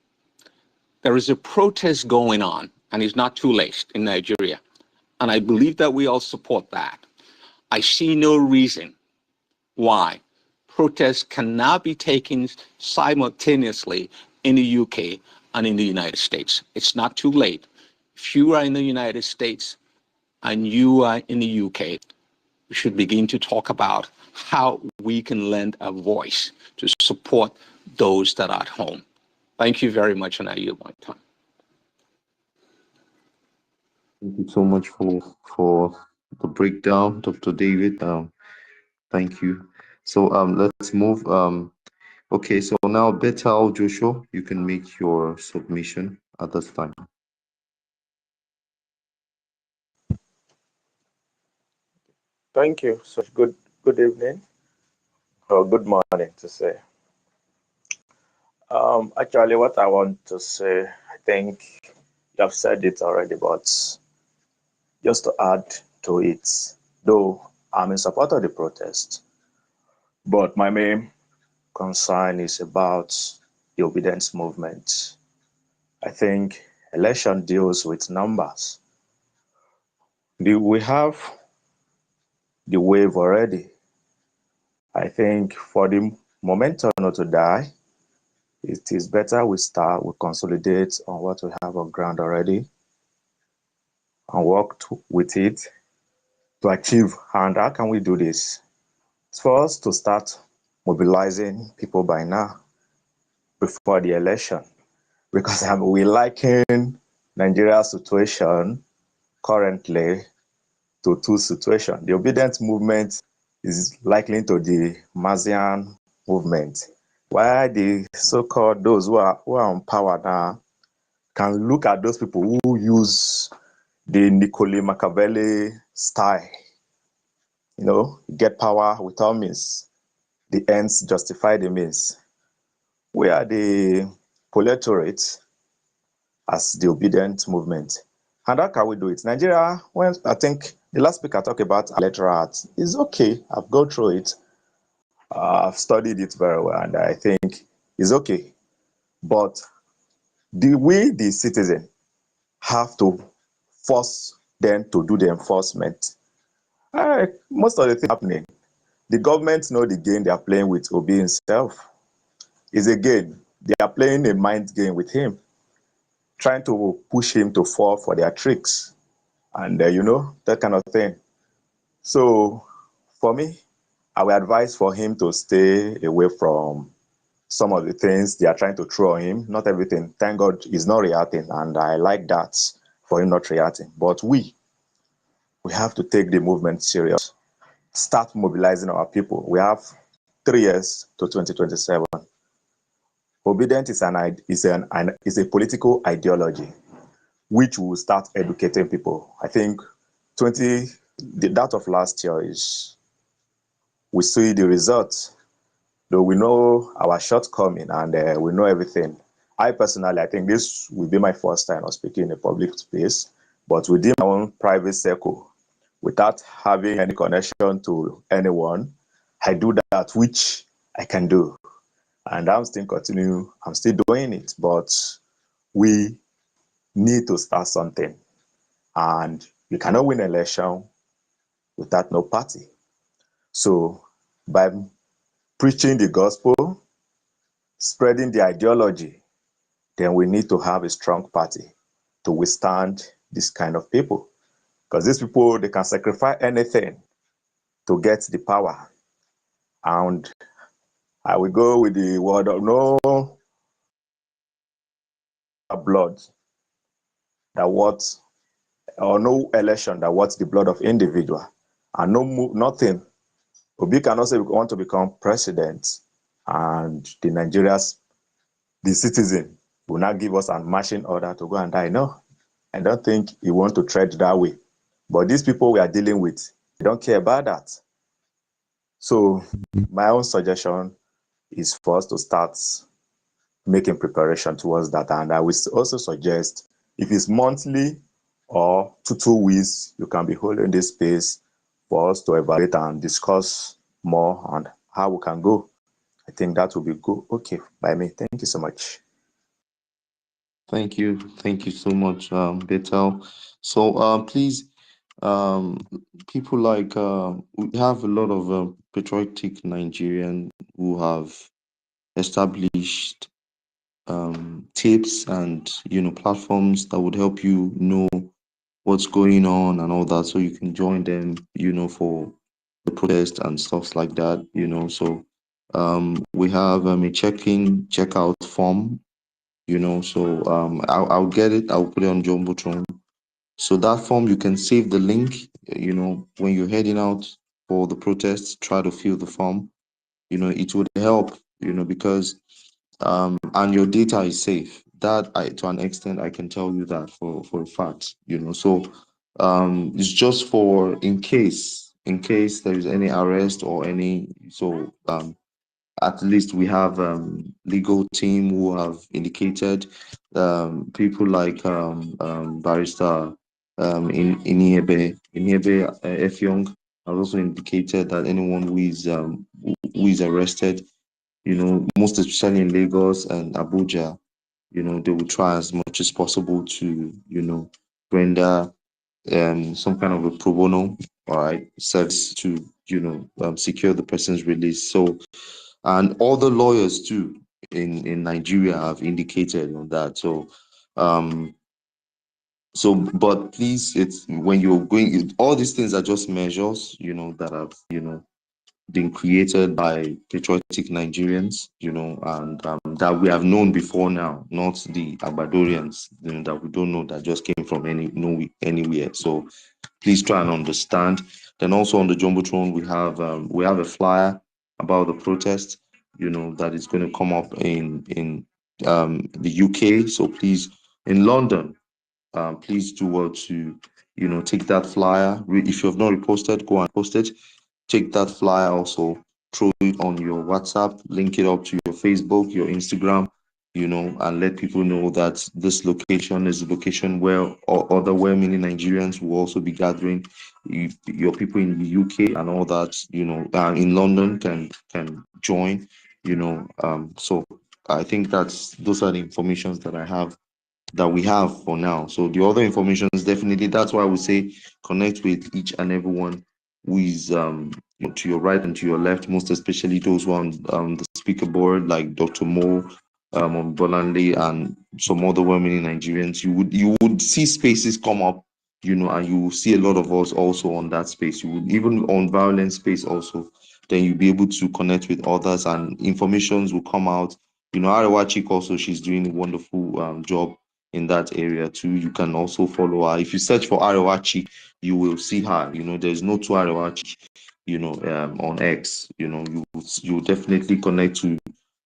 there is a protest going on, and it's not too late in Nigeria. And I believe that we all support that. I see no reason why protests cannot be taken simultaneously in the UK and in the United States. It's not too late. If you are in the United States and you are in the UK, we should begin to talk about how we can lend a voice to support those that are at home. Thank you very much, and I yield my time. Thank you so much for the breakdown, Dr. David. Thank you. So let's move. Okay, so now Bethel Joshua, you can make your submission at this time. Thank you. So good evening or good morning to say. Actually, what I want to say, I think you have said it already, but just to add to it, though I'm in support of the protest, but my main concern is about the obedience movement. I think election deals with numbers. We have the wave already. I think for the momentum not to die, it is better we consolidate on what we have on ground already and work with it to achieve. And how can we do this? It's for us to start mobilizing people by now before the election, because we liken Nigeria's situation currently to two situations. The obedience movement is likely to the Marxian movement, while the so-called those who are on power now can look at those people who use the Niccolo Machiavelli style. Get power with all means. The ends justify the means. We are the proletariat as the obedient movement. And how can we do it? Nigeria, when I think the last speaker talked about electoral act, is okay. I've gone through it. I've studied it very well, and I think it's okay. But we, the citizen, have to force them to do the enforcement. Most of the things happening, the government know the game they are playing with Obi himself. It's a game. They are playing a mind game with him. trying to push him to fall for their tricks and, that kind of thing. So for me, I would advise for him to stay away from some of the things they are trying to throw at him. Not everything. Thank God he's not reacting, and I like that for him not reacting. But we have to take the movement serious. Start mobilizing our people. We have 3 years to 2027. Obedience is a political ideology which will start educating people. I think that of last year is we see the results. Though we know our shortcoming and we know everything. I personally, I think this will be my first time of speaking in a public space, but within my own private circle, without having any connection to anyone, I do that which I can do. And I'm still doing it, but we need to start something. And you cannot win an election without no party. So by preaching the gospel, spreading the ideology, then we need to have a strong party to withstand this kind of people. Because these people, they can sacrifice anything to get the power. And I will go with the word of no blood that what, or no election that wants the blood of individual. And nothing. Obi can also want to become president, and the citizen will not give us a marching order to go and die. No, I don't think he want to tread that way. But these people we are dealing with, they don't care about that. So my own suggestion is for us to start making preparation towards that. And I will also suggest if it's monthly or 2 weeks, you can be holding this space for us to evaluate and discuss more on how we can go. I think that will be good. Okay, by me. Thank you so much. Thank you. Thank you so much, Betel. So, please, um, people like, we have a lot of patriotic Nigerian who have established tips and, platforms that would help you know what's going on and all that, so you can join them, for the protest and stuff like that, So, we have a checkout form, so I'll get it. I'll put it on Jumbotron. So that form, you can save the link. When you're heading out for the protest, try to fill the form. It would help. Because and your data is safe. That to an extent, I can tell you that for a fact. So it's just for in case there is any arrest or any. So at least we have legal team who have indicated people like barrister Iniebe F. Young has also indicated that anyone who is arrested, most especially in Lagos and Abuja, they will try as much as possible to, render some kind of a pro bono, all right, service to, secure the person's release. So, and all the lawyers too in Nigeria have indicated on that. Um, but please, it's when you're going, all these things are just measures, that have, been created by patriotic Nigerians, and that we have known before now, not the Abadorians, that we don't know, that just came from anywhere. So please try and understand. Then also on the Jumbotron, we have a flyer about the protest, that is going to come up in the UK. So please, in London, please do well to, take that flyer. If you have not reposted, go and post it. Take that flyer also, throw it on your WhatsApp, link it up to your Facebook, your Instagram, and let people know that this location is a location where other well-meaning Nigerians will also be gathering. Your people in the UK and all that, in London can join, So I think those are the informations that we have for now. So the other information is definitely, that's why we say connect with each and everyone who is to your right and to your left, most especially those who are on the speaker board, like Dr. Mo, Bolande and some other well-meaning Nigerians, you would see spaces come up, and you will see a lot of us also on that space. You would even on violent space also. Then you'll be able to connect with others and informations will come out. Arewachik also, she's doing a wonderful job in that area too. You can also follow her. If you search for Arewachik, you will see her. There's no two Arewachik, on X. You definitely connect to.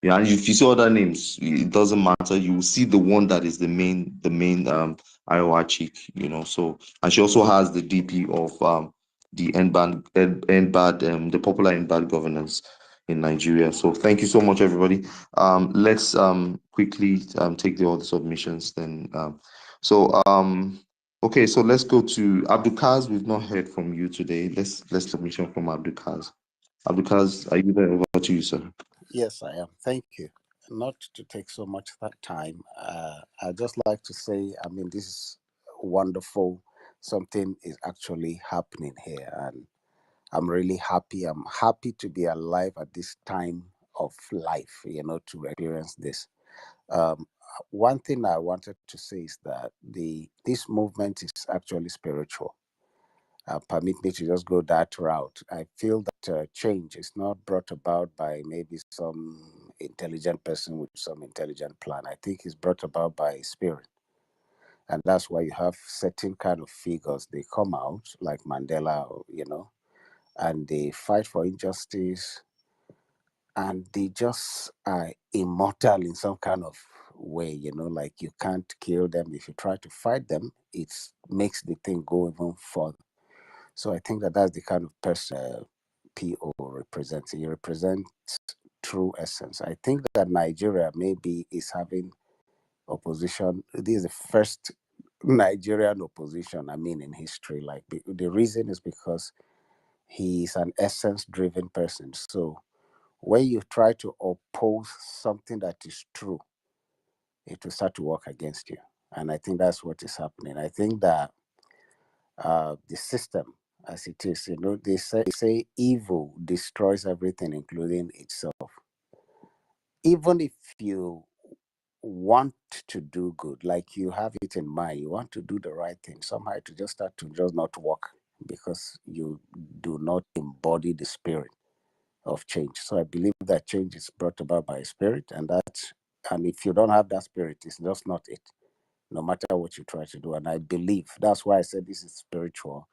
Yeah, and if you see other names, it doesn't matter. You will see the one that is the main Iowa chick, So, and she also has the DP of the NBAD, the popular NBAD governance in Nigeria. So thank you so much, everybody. Let's quickly take the other submissions then. Okay, so let's go to Abdulkaz. We've not heard from you today. Let's submission from Abdulkaz. Abdulkaz, are you there? Over to you, sir. Yes, I am. Thank you. Not to take so much that time, I'd just like to say, this is wonderful. Something is actually happening here, and I'm really happy. I'm happy to be alive at this time of life, to experience this. Um, One thing I wanted to say is that this movement is actually spiritual. Permit me to just go that route. I feel that change is not brought about by maybe some intelligent person with some intelligent plan. I think it's brought about by spirit. And that's why you have certain kind of figures. They come out like Mandela, and they fight for injustice, and they just are immortal in some kind of way, like you can't kill them. If you try to fight them, it makes the thing go even further. So I think that that's the kind of person PO represents. He represents true essence. I think that Nigeria maybe is having opposition. This is the first Nigerian opposition, in history. Like the reason is because he is an essence-driven person. So when you try to oppose something that is true, it will start to work against you. And I think that's what is happening. I think that the system as it is, they say evil destroys everything, including itself. Even if you want to do good, like you have it in mind, you want to do the right thing, somehow it will just start to just not work because you do not embody the spirit of change. So I believe that change is brought about by a spirit, and if you don't have that spirit, it's just not it, no matter what you try to do. And I believe that's why I said this is spiritual,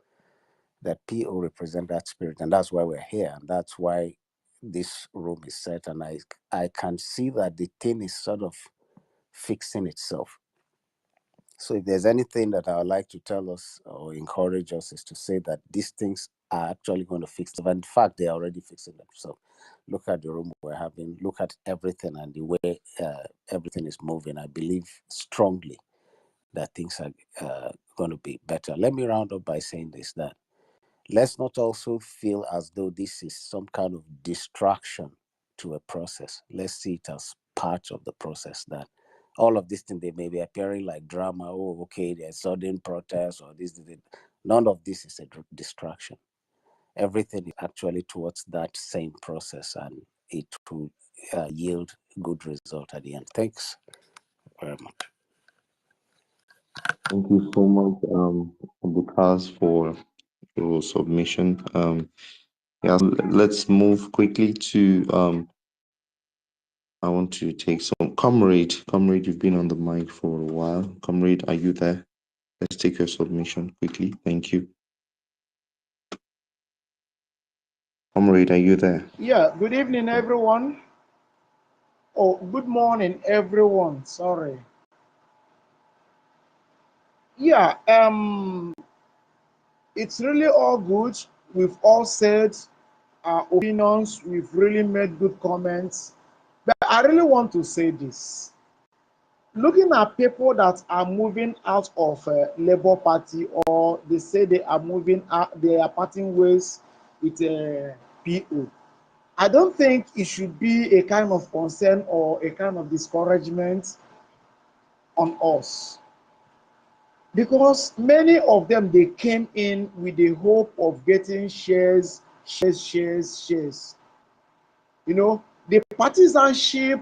that PO represent that spirit, and that's why we're here, and that's why this room is set. And I can see that the thing is sort of fixing itself. So if there's anything that I would like to tell us or encourage us, is to say that these things are actually going to fix them. In fact, they're already fixing themselves. Look at the room we're having, look at everything and the way everything is moving. I believe strongly that things are going to be better. Let me round up by saying this, that let's not also feel as though this is some kind of distraction to a process. Let's see it as part of the process, that all of these things, they may be appearing like drama. Oh, okay, there's sudden protest or this. None of this is a distraction. Everything is actually towards that same process, and it will yield good result at the end. Thanks very much. Thank you so much, Abdulkaz, for your submission. Let's move quickly to I want to take some Comrade. Comrade, you've been on the mic for a while. Comrade, are you there? Let's take your submission quickly. Thank you. Comrade, are you there? Yeah, good evening, everyone. Oh, good morning, everyone. Sorry. Yeah, it's really all good. We've all said our opinions. We've really made good comments. But I really want to say this. Looking at people that are moving out of Labour Party, or they say they are moving out, they are parting ways with PO. I don't think it should be a kind of concern or a kind of discouragement on us, because many of them, they came in with the hope of getting shares. The partisanship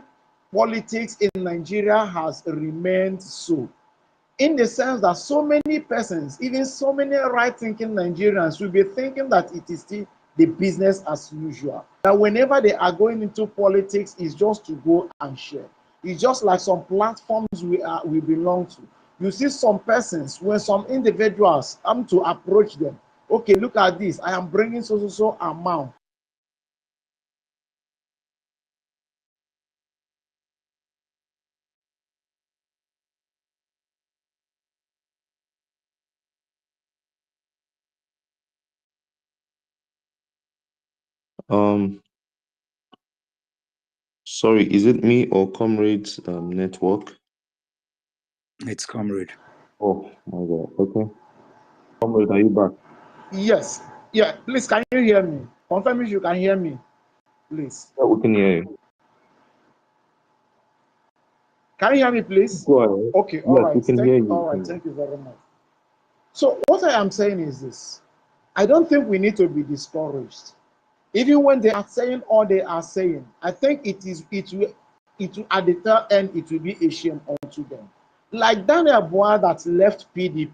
politics in Nigeria has remained so, in the sense that so many persons, even so many right-thinking Nigerians, will be thinking that it is still the business as usual. That whenever they are going into politics, is just to go and share. It's just like some platforms we belong to. You see some persons, when some individuals come to approach them, okay, look at this, I am bringing so amount. Um, sorry, is it me or Comrades network? It's Comrade. Oh my God. Okay. Comrade, are you back? Yes. Yeah, please, can you hear me? Confirm if you can hear me, please. Yeah, we can hear you. Can you hear me, please? Go ahead. Okay, all Yes, we right. can hear you. All right, thank you very much. So what I am saying is this. I don't think we need to be discouraged. Even when they are saying all they are saying, I think it will at the tail end it will be a shame unto them. Like Daniel Boa that left PDP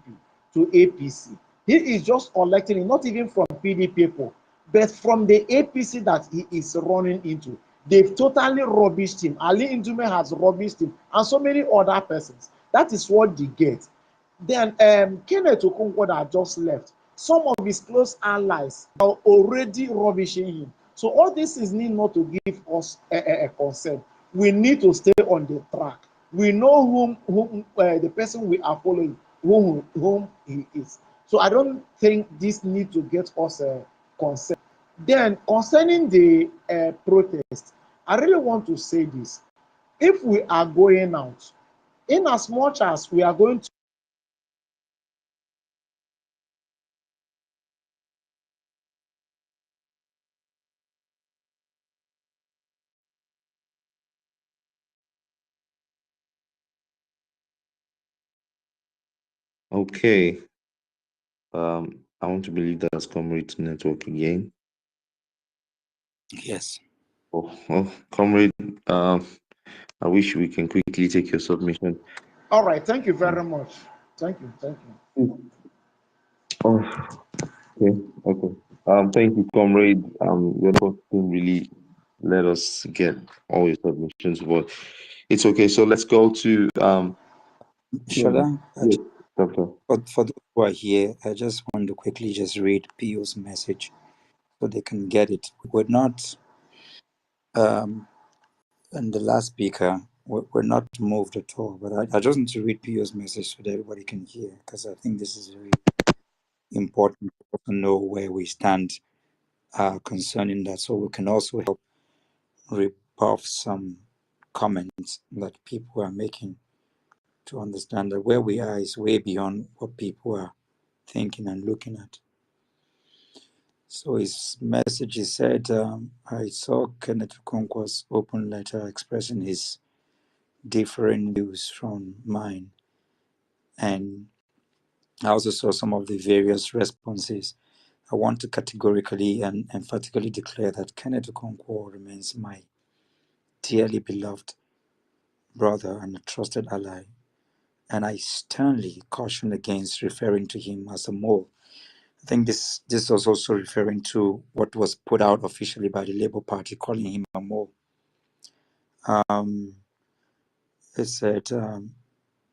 to APC, he is just collecting, not even from PDP people, but from the APC that he is running into. They've totally rubbished him. Ali Indume has rubbished him, and so many other persons. That is what they get. Then Kenneth Okonkwo that just left, some of his close allies are already rubbishing him. So all this is need not to give us a concern. We need to stay on the track. We know whom the person we are following, whom he is. So I don't think this need to get us a concern. Then concerning the protest, I really want to say this. If we are going out, in as much as we are going to Okay. I want to believe that's Comrades network again. Yes. Oh, Comrade, I wish we can quickly take your submission. all right, thank you very much. Thank you. Oh, okay, okay. Thank you, Comrade. Your network didn't really let us get all your submissions, but it's okay. So let's go to Shola, yes, Doctor. for those who are here, I just want to quickly just read Pio's message so they can get it. We're not, and the last speaker, we're not moved at all, but I just want to read Pio's message so that everybody can hear, because I think this is very important to know where we stand concerning that, so we can also help rebuff some comments that people are making, to understand that where we are is way beyond what people are thinking and looking at. So his message, he said, I saw Kenneth Okonkwo's open letter expressing his different views from mine, and I also saw some of the various responses. I want to categorically and emphatically declare that Kenneth Okonkwo remains my dearly beloved brother and a trusted ally, and I sternly caution against referring to him as a mole. I think this was also referring to what was put out officially by the Labour Party, calling him a mole. It said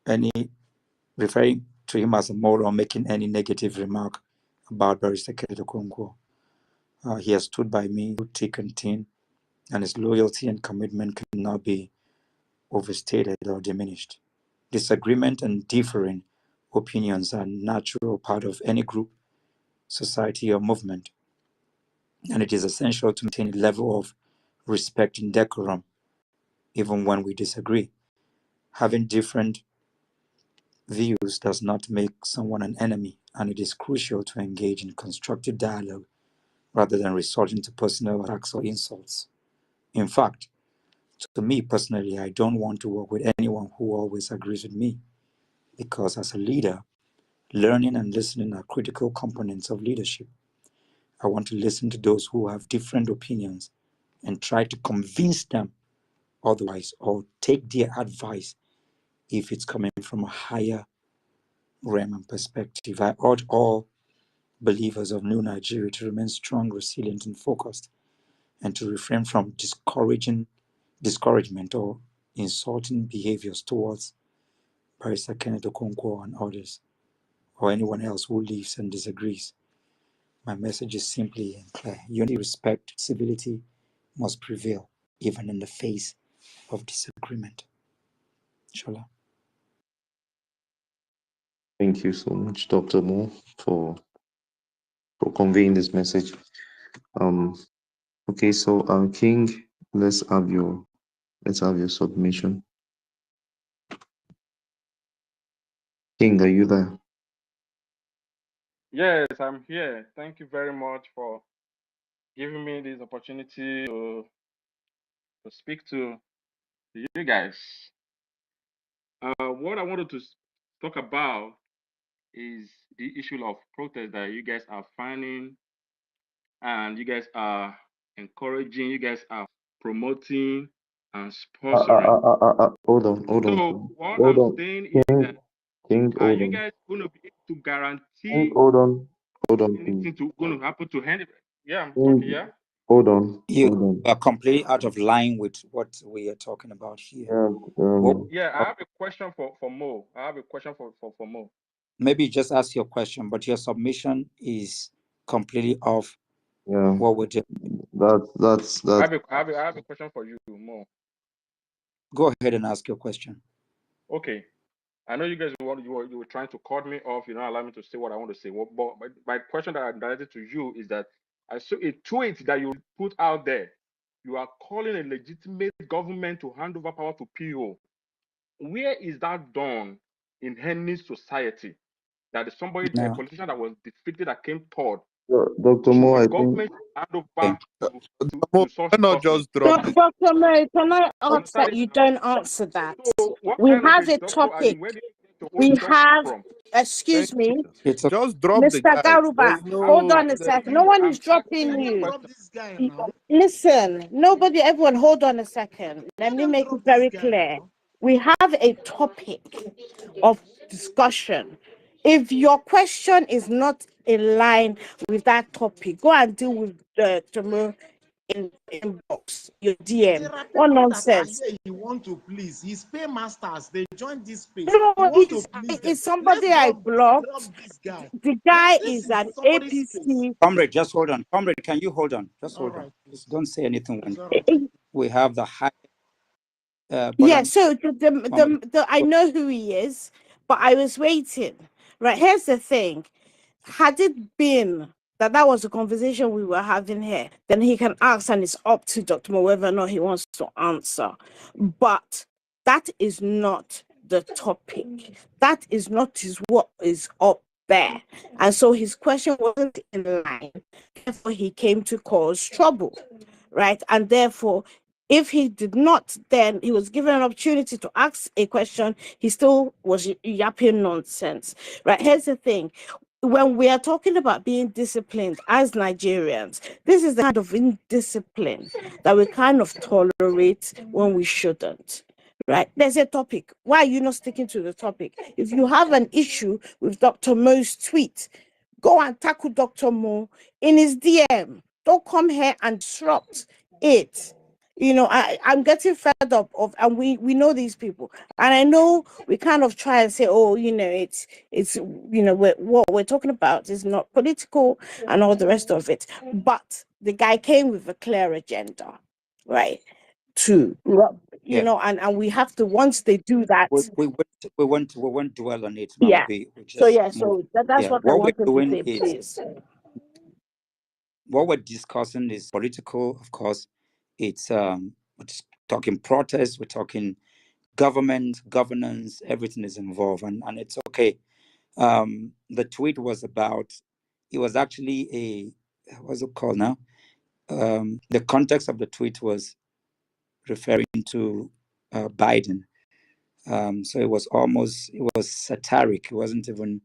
any referring to him as a mole or making any negative remark about Barrister Kenneth Okonkwo. He has stood by me through thick and thin, and his loyalty and commitment cannot be overstated or diminished. Disagreement and differing opinions are a natural part of any group, society, or movement, and it is essential to maintain a level of respect and decorum even when we disagree. Having different views does not make someone an enemy, and it is crucial to engage in constructive dialogue rather than resorting to personal attacks or insults. In fact, to me personally, I don't want to work with anyone who always agrees with me, because as a leader, learning and listening are critical components of leadership. I want to listen to those who have different opinions and try to convince them otherwise, or take their advice if it's coming from a higher realm and perspective. I urge all believers of New Nigeria to remain strong, resilient, and focused, and to refrain from discouragement or insulting behaviors towards Barrister Kenneth Okonkwo and others, or anyone else who lives and disagrees. My message is simply and clear. Unity, respect, civility must prevail, even in the face of disagreement. Inshallah. Thank you so much, Dr. Moore, for conveying this message. Okay, so King, let's have your submission. King, are you there? Yes, I'm here. Thank you very much for giving me this opportunity to speak to you guys. What I wanted to talk about is the issue of protest that you guys are finding and you guys are encouraging, you guys are promoting and sponsoring. Hold on, So what hold I'm on, saying is that King, are hold you on, guys going to be able to King, guarantee hold on, please. anything to going to happen to Henry? Yeah, I'm talking. King, Yeah. hold on, You hold on. are completely out of line with what we are talking about here. Yeah, What, Yeah, I have a question for Mo. I have a question for Mo. maybe just ask your question, but your submission is completely off yeah. what we're doing. That's I have a question for you, Mo. Go ahead and ask your question. Okay. I know you guys you were trying to cut me off, you know, allow me to say what I want to say. But my question that I directed to you is that I saw a tweet that you put out there. You are calling a legitimate government to hand over power to PO. Where is that done in any society? That is somebody, a No. politician that was defeated, that came third. Dr. Should Mo, the I think. government hand Okay. over Why to such not persons? just drop the Dr. Mo, can I You ask understand that it you now? don't answer that? So what We kind of have a a doctor, as in topic. where did you get your own We doctor have, from? excuse thank you. me, It's okay. Just drop the Mr. guy. Garuba, There's hold no on a second. No there's one I'm is asking dropping Let you a them you. drop question. this guy now. Listen, nobody, everyone, hold on a second. Let Let me them make it drop this very guy clear. now. We have a topic of discussion. If your question is not in line with that topic, go and deal with tomorrow in inbox, your DM. There are What people that are nonsense. here you want to please. His paymasters, they joined this space. No, You want to he's please them. it's somebody Let's I drop blocked. this guy. The Eh? guy This is is an somebody's space. APC. Comrade, just hold on. Comrade, can you hold on? Just All hold on. right, please. Don't say anything when It's all right. we have the high. But Yeah, so I go- know who he is, but I was waiting. Right, here's the thing. Had it been that was a conversation we were having here, then he can ask, and it's up to Dr. Mo whether or not he wants to answer. But that is not the topic. That is not what is up there. And so his question wasn't in line. Therefore, he came to cause trouble, right? And therefore, if he did not, then he was given an opportunity to ask a question, he still was yapping nonsense, right? Here's the thing. When we are talking about being disciplined as Nigerians, this is the kind of indiscipline that we kind of tolerate when we shouldn't. Right? There's a topic. Why are you not sticking to the topic? If you have an issue with Dr. Mo's tweet, go and tackle Dr. Mo in his DM. Don't come here and disrupt it. You know, I'm getting fed up of, and we know these people, and I know we kind of try and say, oh, you know, it's what we're talking about is not political and all the rest of it, but the guy came with a clear agenda, right? To yeah, and we have to, once they do that, we won't dwell on it, Mama yeah. B. We So just yeah, move. so that's Yeah, what I what we're wanted to doing say, is please. what we're discussing is political, of course. We're just talking protests, we're talking government, governance, everything is involved, and it's okay. The tweet was about, it was actually what's it called now? The context of the tweet was referring to Biden. So it was satiric. It wasn't even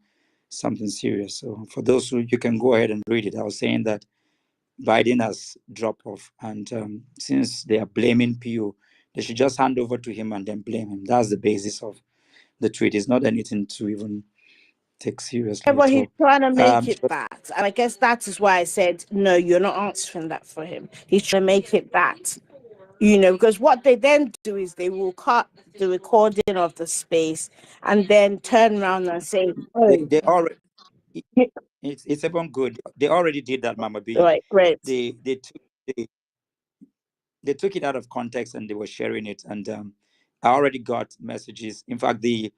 something serious. So for those who, you can go ahead and read it. I was saying that Biden has dropped off, and since they are blaming PO, They should just hand over to him and then blame him. That's the basis of the tweet. It's not anything to even take seriously Yeah, but at he's all. trying to make it But that. And I guess that is why I said, no, you're not answering that for him. He's trying to make it that. Because what they then do is they will cut the recording of the space and then turn around and say, oh, they already, it's even good. They already did that, Mama B. right, great. They took it out of context and they were sharing it. And I already got messages. In fact, the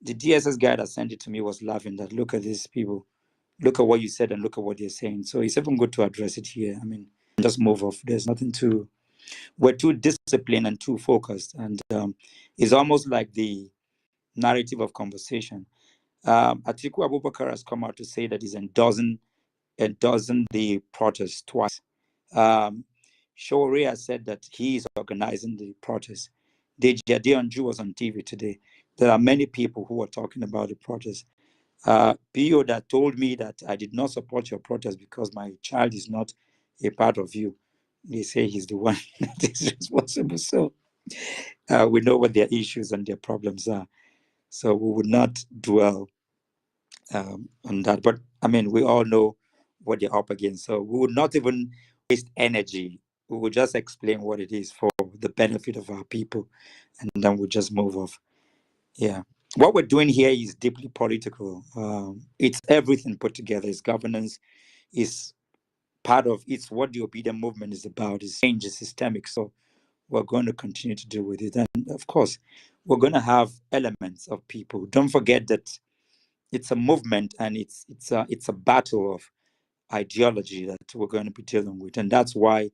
DSS guy that sent it to me was laughing that, look at these people, look at what you said and look at what they're saying. So it's even good to address it here. I mean, just move off. There's nothing to, we're too disciplined and too focused. And it's almost like the narrative of conversation. Atiku Abubakar has come out to say that he's endorsing the protest twice. Shawari has said that he is organizing the protest. Deji Adeyanju was on TV today. There are many people who are talking about the protest. Pio that told me that I did not support your protest because my child is not a part of you. They say he's the one that is responsible. So we know what their issues and their problems are. So we would not dwell on that. But I mean, we all know what they're up against. So we would not even waste energy. We will just explain what it is for the benefit of our people, and then we'll just move off. Yeah. What we're doing here is deeply political. It's everything put together. It's governance. It's part of it's what the obedient movement is about. It's change is systemic. So we're going to continue to deal with it. And of course, we're going to have elements of people. Don't forget that it's a movement and it's a battle of ideology that we're going to be dealing with, and that's why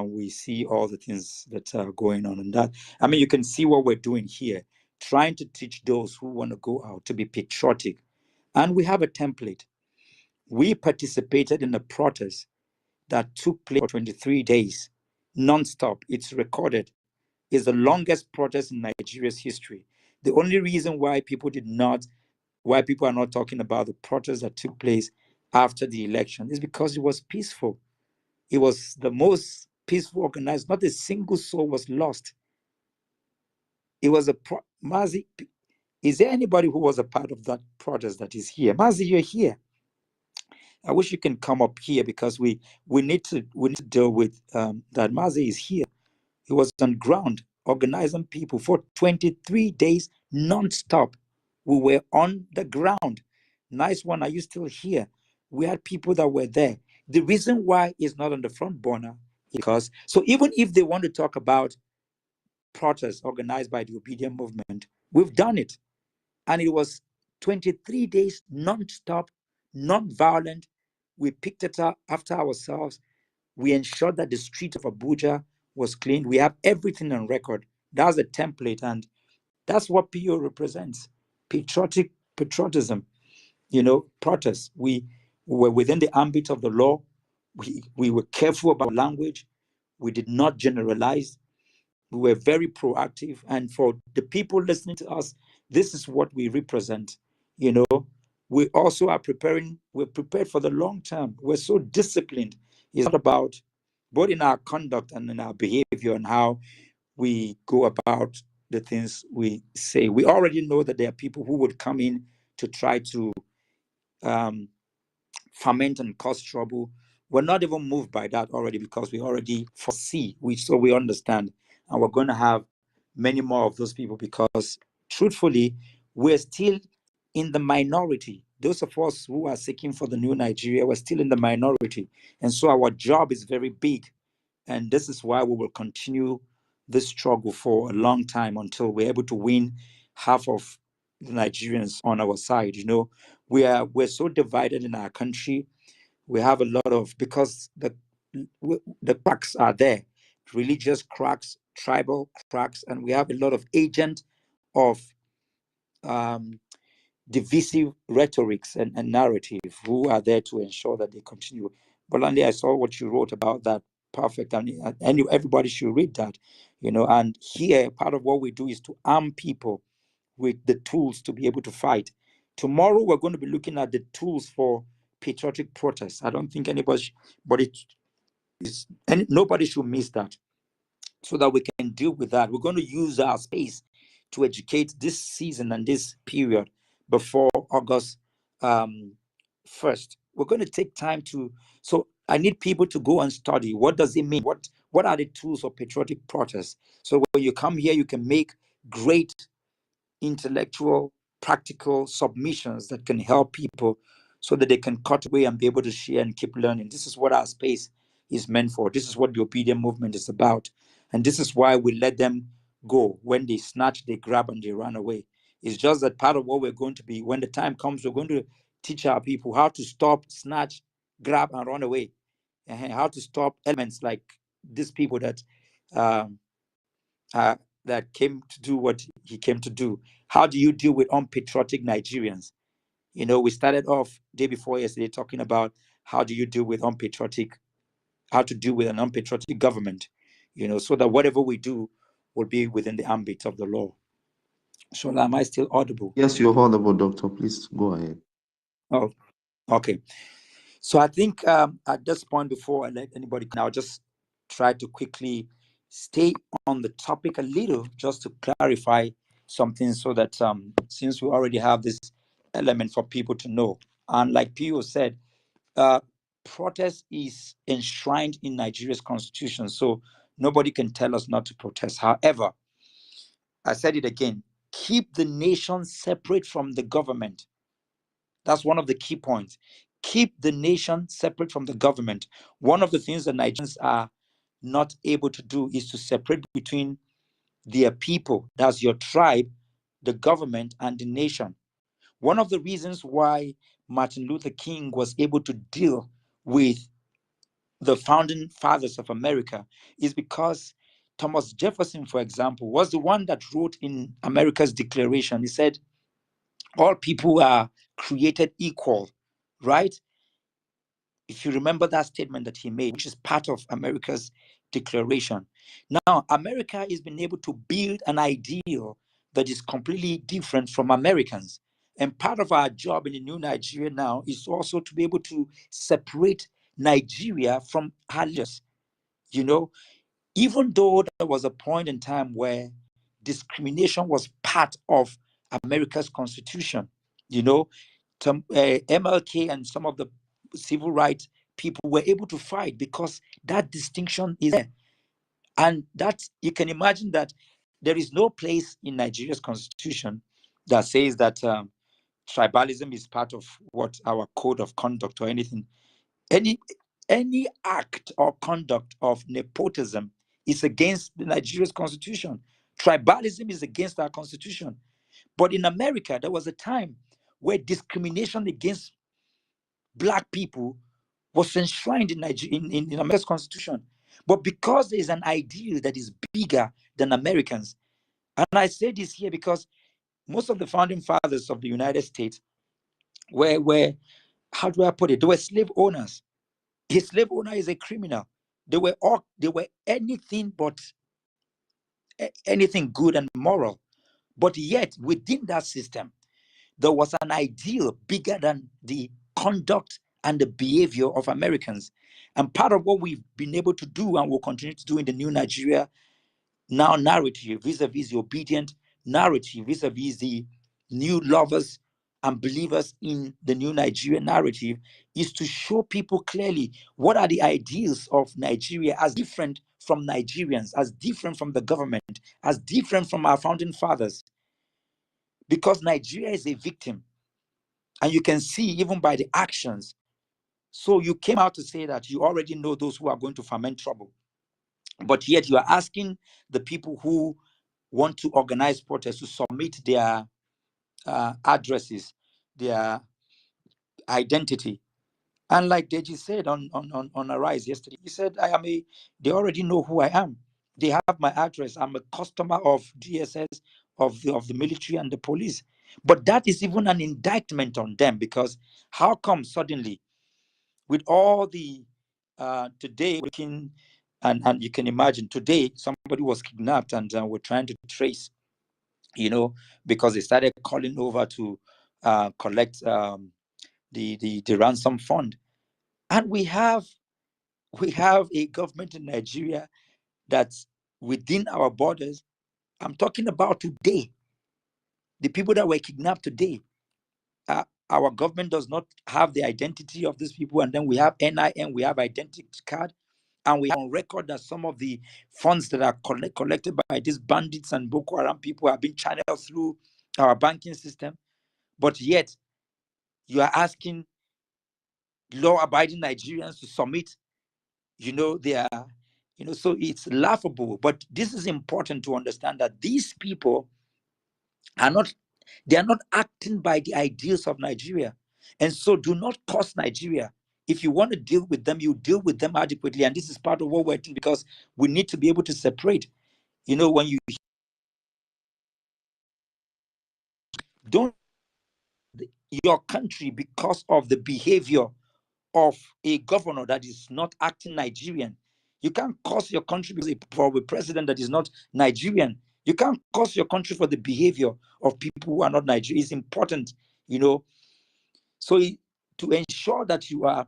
we see all the things that are going on. And that, I mean, you can see what we're doing here, trying to teach those who want to go out to be patriotic, and we have a template. We participated in a protest that took place for 23 days, non-stop. It's recorded. It's the longest protest in Nigeria's history. The only reason why people are not talking about the protests that took place after the election is because it was peaceful. It was the most peaceful organized. Not a single soul was lost. It was Mazi, is there anybody who was a part of that protest that is here? Mazi, you're here. I wish you can come up here because we need to deal with that. Mazi is here. He was on ground organizing people for 23 days non-stop. We were on the ground. Nice one. Are you still here? We had people that were there. The reason why it's not on the front burner is because, so even if they want to talk about protests organized by the obedient movement, we've done it. And it was 23 days non-stop, non-violent. We picked it up after ourselves. We ensured that the street of Abuja was cleaned. We have everything on record. That's a template, and that's what PO represents. Patriotism, protests. We were within the ambit of the law. We were careful about language. We did not generalize. We were very proactive. And for the people listening to us, this is what we represent. We also we're prepared for the long term. We're so disciplined. It's not about both in our conduct and in our behavior and how we go about the things we say. We already know that there are people who would come in to try to ferment and cause trouble. We're not even moved by that already because we already foresee, we understand, and we're going to have many more of those people because, truthfully, we're still in the minority. Those of us who are seeking for the new Nigeria, we're still in the minority, and so our job is very big, and this is why we will continue this struggle for a long time until we're able to win half of the Nigerians on our side. We're so divided in our country. We have a lot of, because the cracks are there, religious cracks, tribal cracks, and we have a lot of agents of divisive rhetorics and narrative who are there to ensure that they continue. Bolandi, I saw what you wrote about that. Perfect. And everybody should read that. And here, part of what we do is to arm people with the tools to be able to fight. Tomorrow, we're going to be looking at the tools for patriotic protest. I don't think anybody, but nobody should miss that. so that we can deal with that. We're going to use our space to educate this season and this period before August 1st. We're going to take time to, so I need people to go and study. What does it mean? What are the tools of patriotic protest? So when you come here, you can make great intellectual, practical submissions that can help people so that they can cut away and be able to share and keep learning. This is what our space is meant for. This is what the obedient movement is about. And this is why we let them go. When they snatch, they grab, and they run away. It's just that part of what we're going to be, when the time comes, we're going to teach our people how to stop, snatch, grab, and run away. And how to stop elements like these people um, that came to do what he came to do. How do you deal with unpatriotic Nigerians? You know, we started off day before yesterday talking about how do you deal with how to deal with an unpatriotic government, you know, so that whatever we do will be within the ambit of the law. So am I still audible? Yes, you're audible, doctor. Please go ahead. Oh, okay. So I think at this point, before I let anybody, I'll just try to quickly stay on the topic a little, just to clarify something, so that since we already have this element for people to know, and like Pio said, protest is enshrined in Nigeria's constitution, so nobody can tell us not to protest. However, I said it again: keep the nation separate from the government. That's one of the key points. Keep the nation separate from the government. One of the things that Nigerians are not able to do is to separate between their people, that's your tribe, the government, and the nation. One of the reasons why Martin Luther King was able to deal with the founding fathers of America is because Thomas Jefferson, for example, was the one that wrote in America's Declaration. He said, all people are created equal, right? If you remember that statement that he made, which is part of America's declaration. Now, America has been able to build an ideal that is completely different from Americans. And part of our job in the new Nigeria now is also to be able to separate Nigeria from her leaders. You know, even though there was a point in time where discrimination was part of America's constitution, you know, MLK and some of the civil rights people were able to fight because that distinction is there. And that you can imagine that there is no place in Nigeria's constitution that says that tribalism is part of what our code of conduct or anything. Any act or conduct of nepotism is against the Nigeria's constitution. Tribalism is against our constitution. But in America, there was a time where discrimination against Black people was enshrined in, in America's constitution. But because there is an ideal that is bigger than Americans, and I say this here because most of the founding fathers of the United States were how do I put it? They were slave owners. A slave owner is a criminal. They were anything but anything good and moral. But yet, within that system, there was an ideal bigger than the conduct and the behavior of Americans. And part of what we've been able to do and will continue to do in the new Nigeria now narrative, vis-a-vis the obedient narrative, vis-a-vis the new lovers and believers in the new Nigeria narrative, is to show people clearly what are the ideals of Nigeria as different from Nigerians, as different from the government, as different from our founding fathers. Because Nigeria is a victim, and you can see even by the actions. So you came out to say that you already know those who are going to ferment trouble, but yet you are asking the people who want to organize protests to submit their addresses, their identity. And like Deji said on Arise yesterday, he said, they already know who I am. They have my address. I'm a customer of DSS, of the military and the police. But that is even an indictment on them, because how come suddenly, with all the today working, and you can imagine today somebody was kidnapped and we're trying to trace, because they started calling over to collect the ransom fund. And we have a government in Nigeria that's within our borders. I'm talking about today, the people that were kidnapped today. Our government does not have the identity of these people, and then we have NIN, we have identity card, and we have on record that some of the funds that are collected by these bandits and Boko Haram people have been channeled through our banking system. But yet, you are asking law-abiding Nigerians to submit, so it's laughable. But this is important to understand that these people are not acting by the ideals of Nigeria. And so do not cost Nigeria. If you want to deal with them, you deal with them adequately. And this is part of what we're doing, because we need to be able to separate. When you don't your country because of the behavior of a governor that is not acting Nigerian. You can't curse your country for a president that is not Nigerian. You can't curse your country for the behavior of people who are not Nigerian. It's important, So to ensure that you are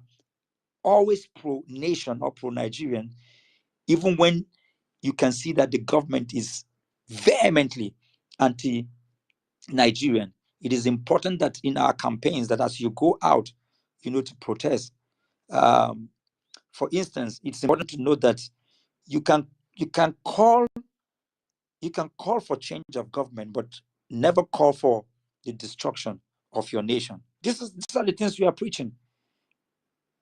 always pro-nation or pro-Nigerian, even when you can see that the government is vehemently anti-Nigerian, it is important that in our campaigns, that as you go out, to protest, for instance, it's important to know that you can call for change of government, but never call for the destruction of your nation. These are the things we are preaching.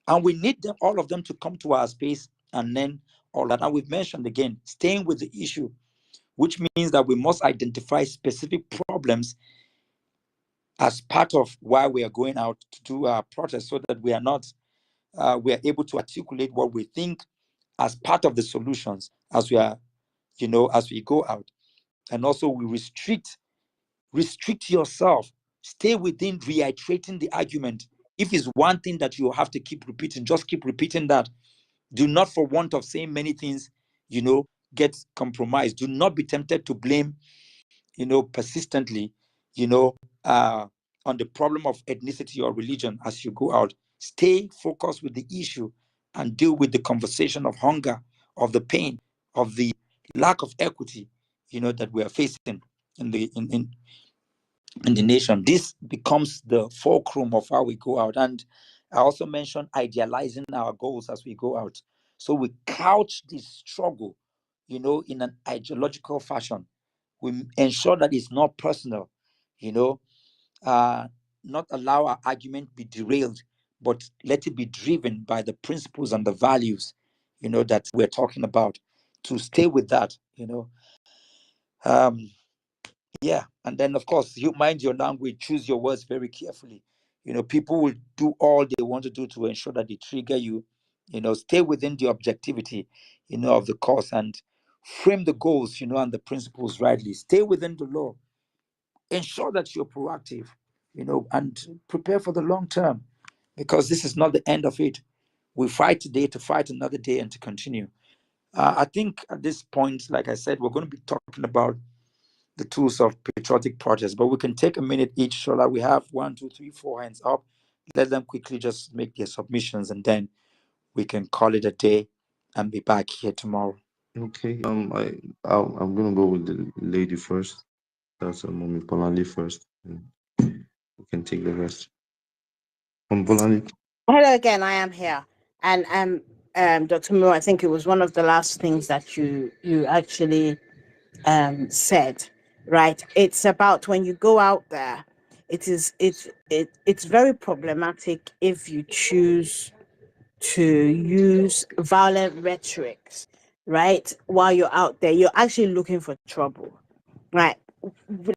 And we need them, all of them, to come to our space, and then all that. And we've mentioned again, staying with the issue, which means that we must identify specific problems as part of why we are going out to do our protest, so that we are able to articulate what we think as part of the solutions as we go out. And also we restrict yourself. Stay within reiterating the argument. If it's one thing that you have to keep repeating, just keep repeating that. Do not, for want of saying many things, get compromised. Do not be tempted to blame, persistently, on the problem of ethnicity or religion as you go out. Stay focused with the issue and deal with the conversation of hunger, of the pain, of the lack of equity, that we are facing in the nation. This becomes the fulcrum of how we go out. And I also mentioned idealizing our goals as we go out. So we couch this struggle, in an ideological fashion. We ensure that it's not personal, not allow our argument be derailed, but let it be driven by the principles and the values, that we're talking about. To stay with that, yeah. And then, of course, you mind your language, choose your words very carefully. People will do all they want to do to ensure that they trigger you. Stay within the objectivity, of the cause, and frame the goals, and the principles rightly. Stay within the law. Ensure that you're proactive, and prepare for the long term, because this is not the end of it. We fight today to fight another day and to continue. I think at this point, like I said, we're going to be talking about the tools of patriotic protest, but we can take a minute each so that we have 1, 2, 3, 4 hands up. Let them quickly just make their submissions, and then we can call it a day and be back here tomorrow. Okay. I'm gonna go with the lady first. That's Mommy Polani first. And we can take the rest. Polani. Hello again, I am here. And Dr. Moore, I think it was one of the last things that you actually said, right? It's about when you go out there, it's very problematic if you choose to use violent rhetorics, right? While you're out there, you're actually looking for trouble, right?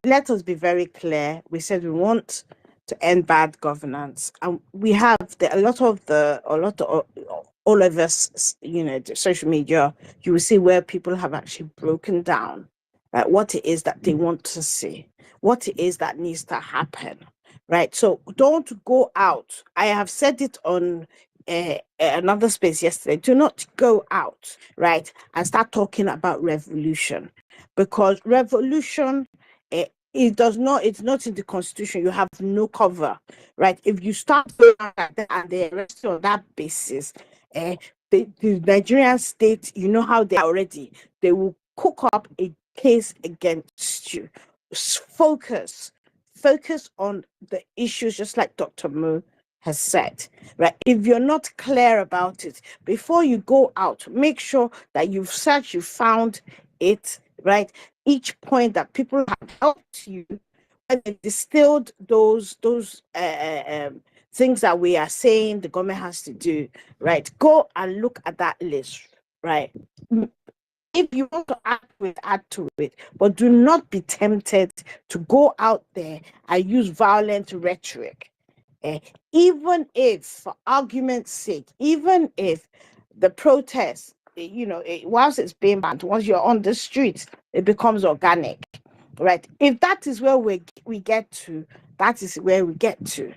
Let us be very clear. We said we want to end bad governance, and we have all of us, the social media. You will see where people have actually broken down, right, what it is that they want to see, what it is that needs to happen, right? So don't go out. I have said it on another space yesterday. Do not go out, right, and start talking about revolution, because revolution, it's not in the constitution. You have no cover, right? If you start going out like that and they arrest you on that basis, the Nigerian state, you know how they are already, they will cook up a case against you. Focus on the issues, just like Dr. Mo has said, right? If you're not clear about it, before you go out, make sure that you've searched, you found it, right? Each point that people have helped you, and they distilled those things that we are saying the government has to do, right? Go and look at that list, right? If you want to add to it, but do not be tempted to go out there and use violent rhetoric. Even if, for argument's sake, even if the protest, whilst it's being banned, once you're on the streets, it becomes organic, right? If that is where we get to, that is where we get to,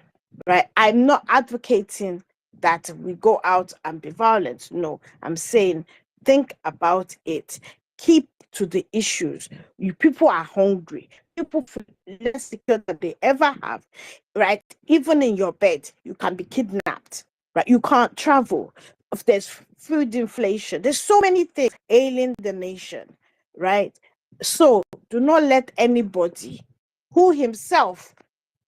right? I'm not advocating that we go out and be violent. No, I'm saying think about it. Keep to the issues. You people are hungry. People feel less secure than they ever have, right? Even in your bed, you can be kidnapped, right? You can't travel. If there's food inflation, there's so many things ailing the nation, right? So do not let anybody who himself,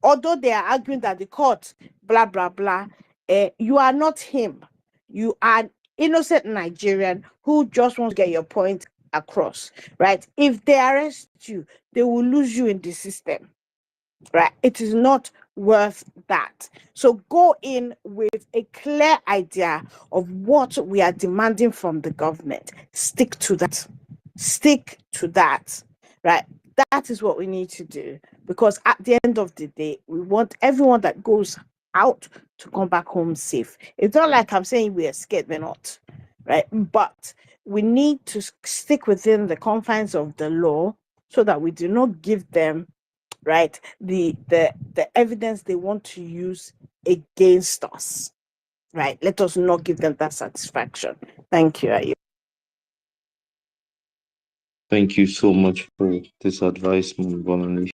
although they are arguing that the court, blah, blah, blah, you are not him. You are an innocent Nigerian who just wants to get your point across, right? If they arrest you, they will lose you in the system, right? It is not worth that. So go in with a clear idea of what we are demanding from the government. Stick to that. Stick to that, right? That is what we need to do, because at the end of the day, we want everyone that goes out to come back home safe. It's not like I'm saying we are scared, we're not, right? But we need to stick within the confines of the law so that we do not give them, right, the evidence they want to use against us, right? Let us not give them that satisfaction. Thank you, Ayo. Thank you so much for this advice, Bonani.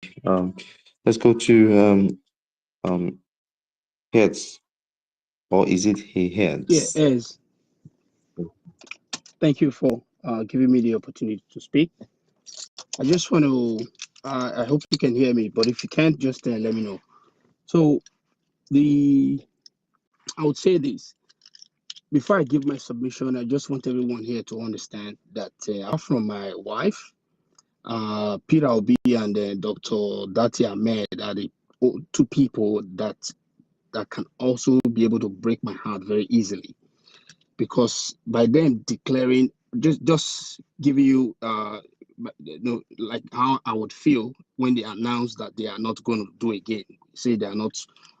Let's go to um heads, or is it he Yeah, heads? as thank you for giving me the opportunity to speak. I just want to, I hope you can hear me, but if you can't, just let me know. So, I would say this before I give my submission. I just want everyone here to understand that apart from my wife, Peter Obi and Dr. Dati Ahmed are the two people that can also be able to break my heart very easily, because by them declaring, just giving you like how I would feel when they announce that they are not going to do again, say they are not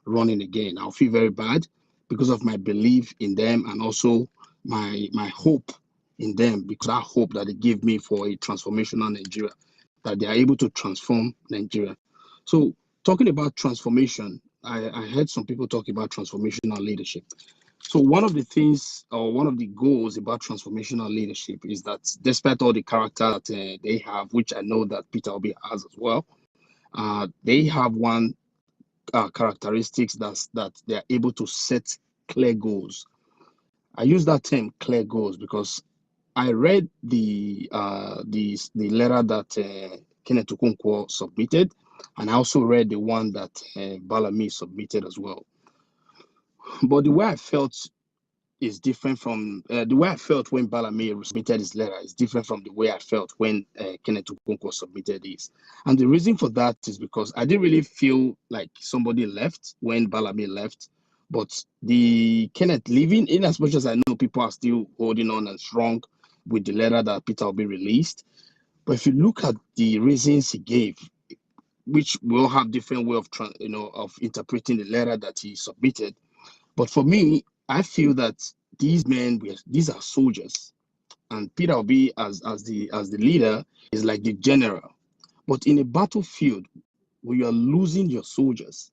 running again. I'll feel very bad because of my belief in them, and also my hope in them, because that hope that they give me for a transformational Nigeria, that they are able to transform Nigeria. So talking about transformation, I heard some people talk about transformational leadership. So one of the things, or one of the goals about transformational leadership, is that despite all the character that they have, which I know that Peter Obi has as well, they have one characteristics that they are able to set clear goals. I use that term "clear goals" because I read the letter that Kenneth Okonkwo submitted, and I also read the one that Balami submitted as well. But the way I felt is different from the way I felt when Balame submitted his letter is different from the way I felt when Kenneth Okonkwo submitted his. And the reason for that is because I didn't really feel like somebody left when Balame left, but the Kenneth leaving, in as much as I know people are still holding on and strong with the letter that Peter Obi released. But if you look at the reasons he gave, which we all have different way of of interpreting the letter that he submitted, but for me, I feel that these are soldiers, and Peter Obi as the leader is like the general. But in a battlefield where you are losing your soldiers,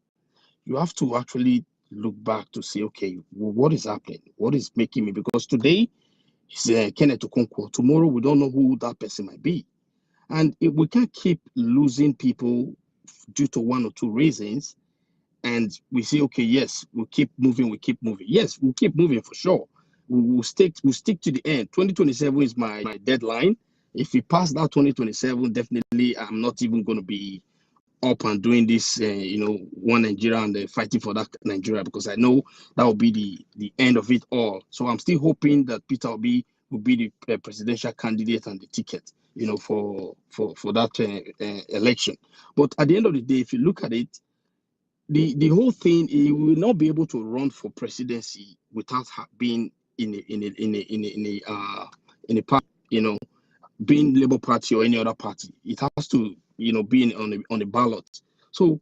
you have to actually look back to say, okay, well, what is happening? What is making me? Because today it's Kenneth Okonkwo. Tomorrow we don't know who that person might be, and we can't keep losing people due to one or two reasons. And we say, okay, yes, we'll keep moving, Yes, we'll keep moving for sure. We'll stick to the end. 2027 is my deadline. If we pass that 2027, definitely I'm not even going to be up and doing this, one Nigeria and fighting for that Nigeria, because I know that will be the end of it all. So I'm still hoping that Peter Obi will be the presidential candidate and the ticket, for that election. But at the end of the day, if you look at it, the whole thing, he will not be able to run for presidency without being in a party, being Labour Party or any other party. It has to, be on the ballot. So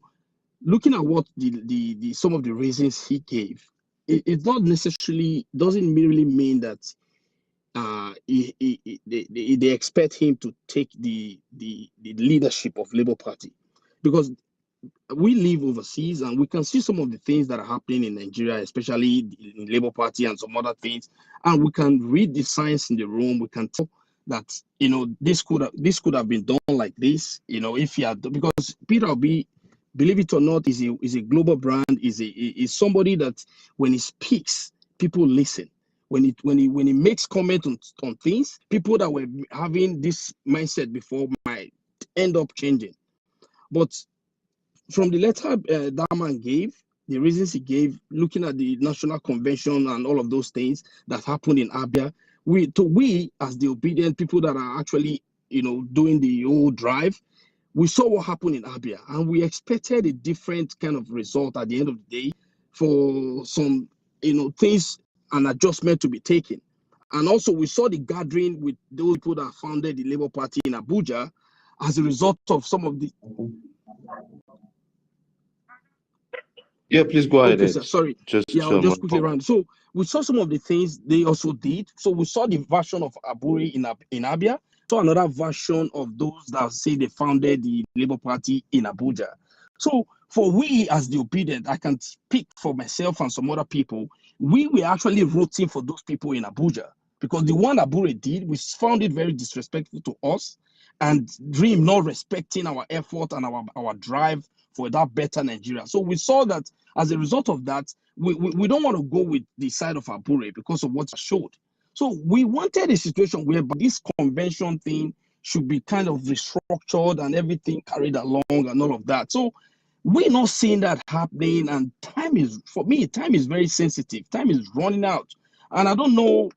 looking at what the some of the reasons he gave, it's not necessarily, doesn't really mean that they expect him to take the leadership of Labour Party, because we live overseas and we can see some of the things that are happening in Nigeria, especially in Labour Party and some other things, and we can read the signs in the room. We can tell that this could have been done like this. If you had, because Peter Obi, believe it or not, is a global brand. Is somebody that when he speaks, people listen. When he makes comment on things, people that were having this mindset before might end up changing. But from the letter that man gave, the reasons he gave, looking at the national convention and all of those things that happened in Abia, we as the obedient people that are actually, doing the whole drive, we saw what happened in Abia, and we expected a different kind of result at the end of the day, for some, things, an adjustment to be taken. And also, we saw the gathering with those people that founded the Labour Party in Abuja as a result of some of the. Yeah, please go ahead, Okay, Ed. sir. Sorry. Just Yeah, I'll just wrap quickly up. round. So we saw some of the things they also did. So we saw the version of Aburi in Abia. Saw another version of those that say they founded the Labour Party in Abuja. So for we as the obedient, I can speak for myself and some other people. We were actually rooting for those people in Abuja, because the one Aburi did, we found it very disrespectful to us, and Dream not respecting our effort and our drive for that better Nigeria. So we saw that as a result of that, we don't want to go with the side of Abure because of what I showed. So we wanted a situation where this convention thing should be kind of restructured and everything carried along and all of that. So we're not seeing that happening, and for me, time is very sensitive. Time is running out. And I don't know,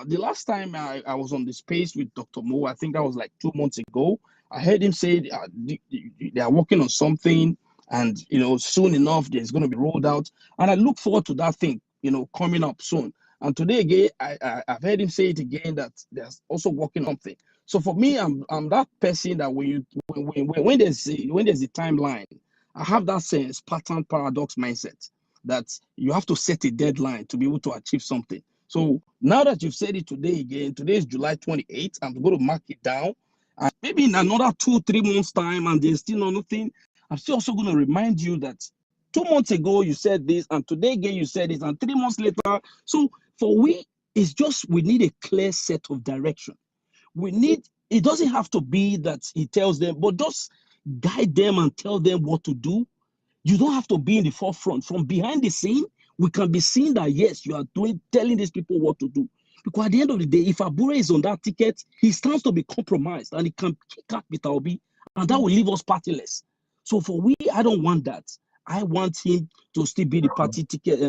the last time I was on the space with Dr. Mo, I think that was like 2 months ago. I heard him say they are working on something, and soon enough there's going to be rolled out, and I look forward to that thing coming up soon. And today again, I've heard him say it again, that there's also working on something. So for me, I'm that person that when there's a timeline, I have that sense pattern paradox mindset, that you have to set a deadline to be able to achieve something. So now that you've said it today again, today is July 28th, I'm going to mark it down. And maybe in another 2-3 months time and there's still nothing, I'm still also going to remind you that 2 months ago you said this, and today again you said this, and 3 months later. So for it's just we need a clear set of direction. It doesn't have to be that he tells them, but just guide them and tell them what to do. You don't have to be in the forefront. From behind the scene, we can be seeing that yes, you are telling these people what to do. Because at the end of the day, if Abure is on that ticket, he stands to be compromised and he can kick out Peter Obi, and that will leave us partyless. So I don't want that. I want him to still be the party ticket,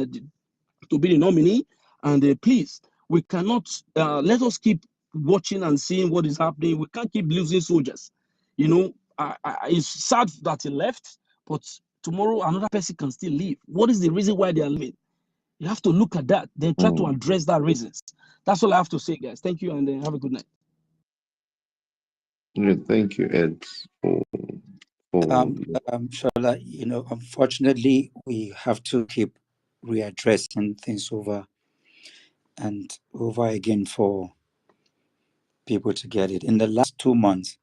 to be the nominee. And please, we cannot let us keep watching and seeing what is happening. We can't keep losing soldiers. It's sad that he left, but tomorrow another person can still leave. What is the reason why they are leaving? You have to look at that, then try to address that reasons. That's all I have to say, guys. Thank you, and have a good night. Yeah, thank you, Ed, for Shola, unfortunately, we have to keep readdressing things over and over again for people to get it. In the last 2 months,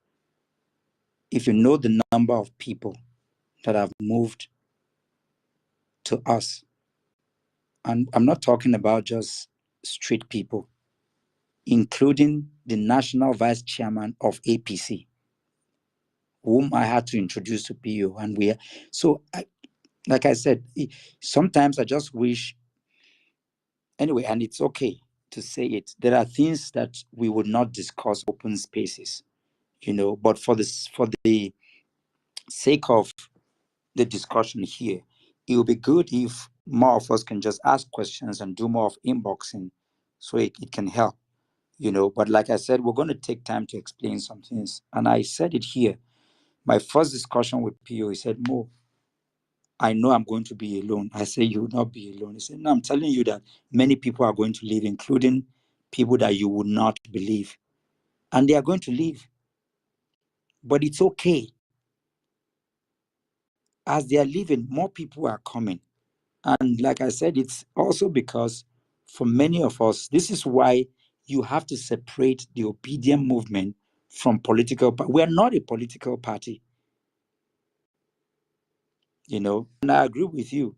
if you know the number of people that have moved to us, and I'm not talking about just street people, including the national vice chairman of APC, whom I had to introduce to PO. And like I said, sometimes I just wish, and it's okay to say it, there are things that we would not discuss open spaces. But for the sake of the discussion here, it would be good if more of us can just ask questions and do more of inboxing so it can help. But like I said, we're going to take time to explain some things. And I said it here. My first discussion with Pio, he said, Mo, I know I'm going to be alone. I said, you will not be alone. He said, no, I'm telling you that many people are going to leave, including people that you would not believe. And they are going to leave. But it's okay. As they are leaving, more people are coming. And like I said, it's also because for many of us, this is why you have to separate the obedient movement from political. But we're not a political party, and I agree with you.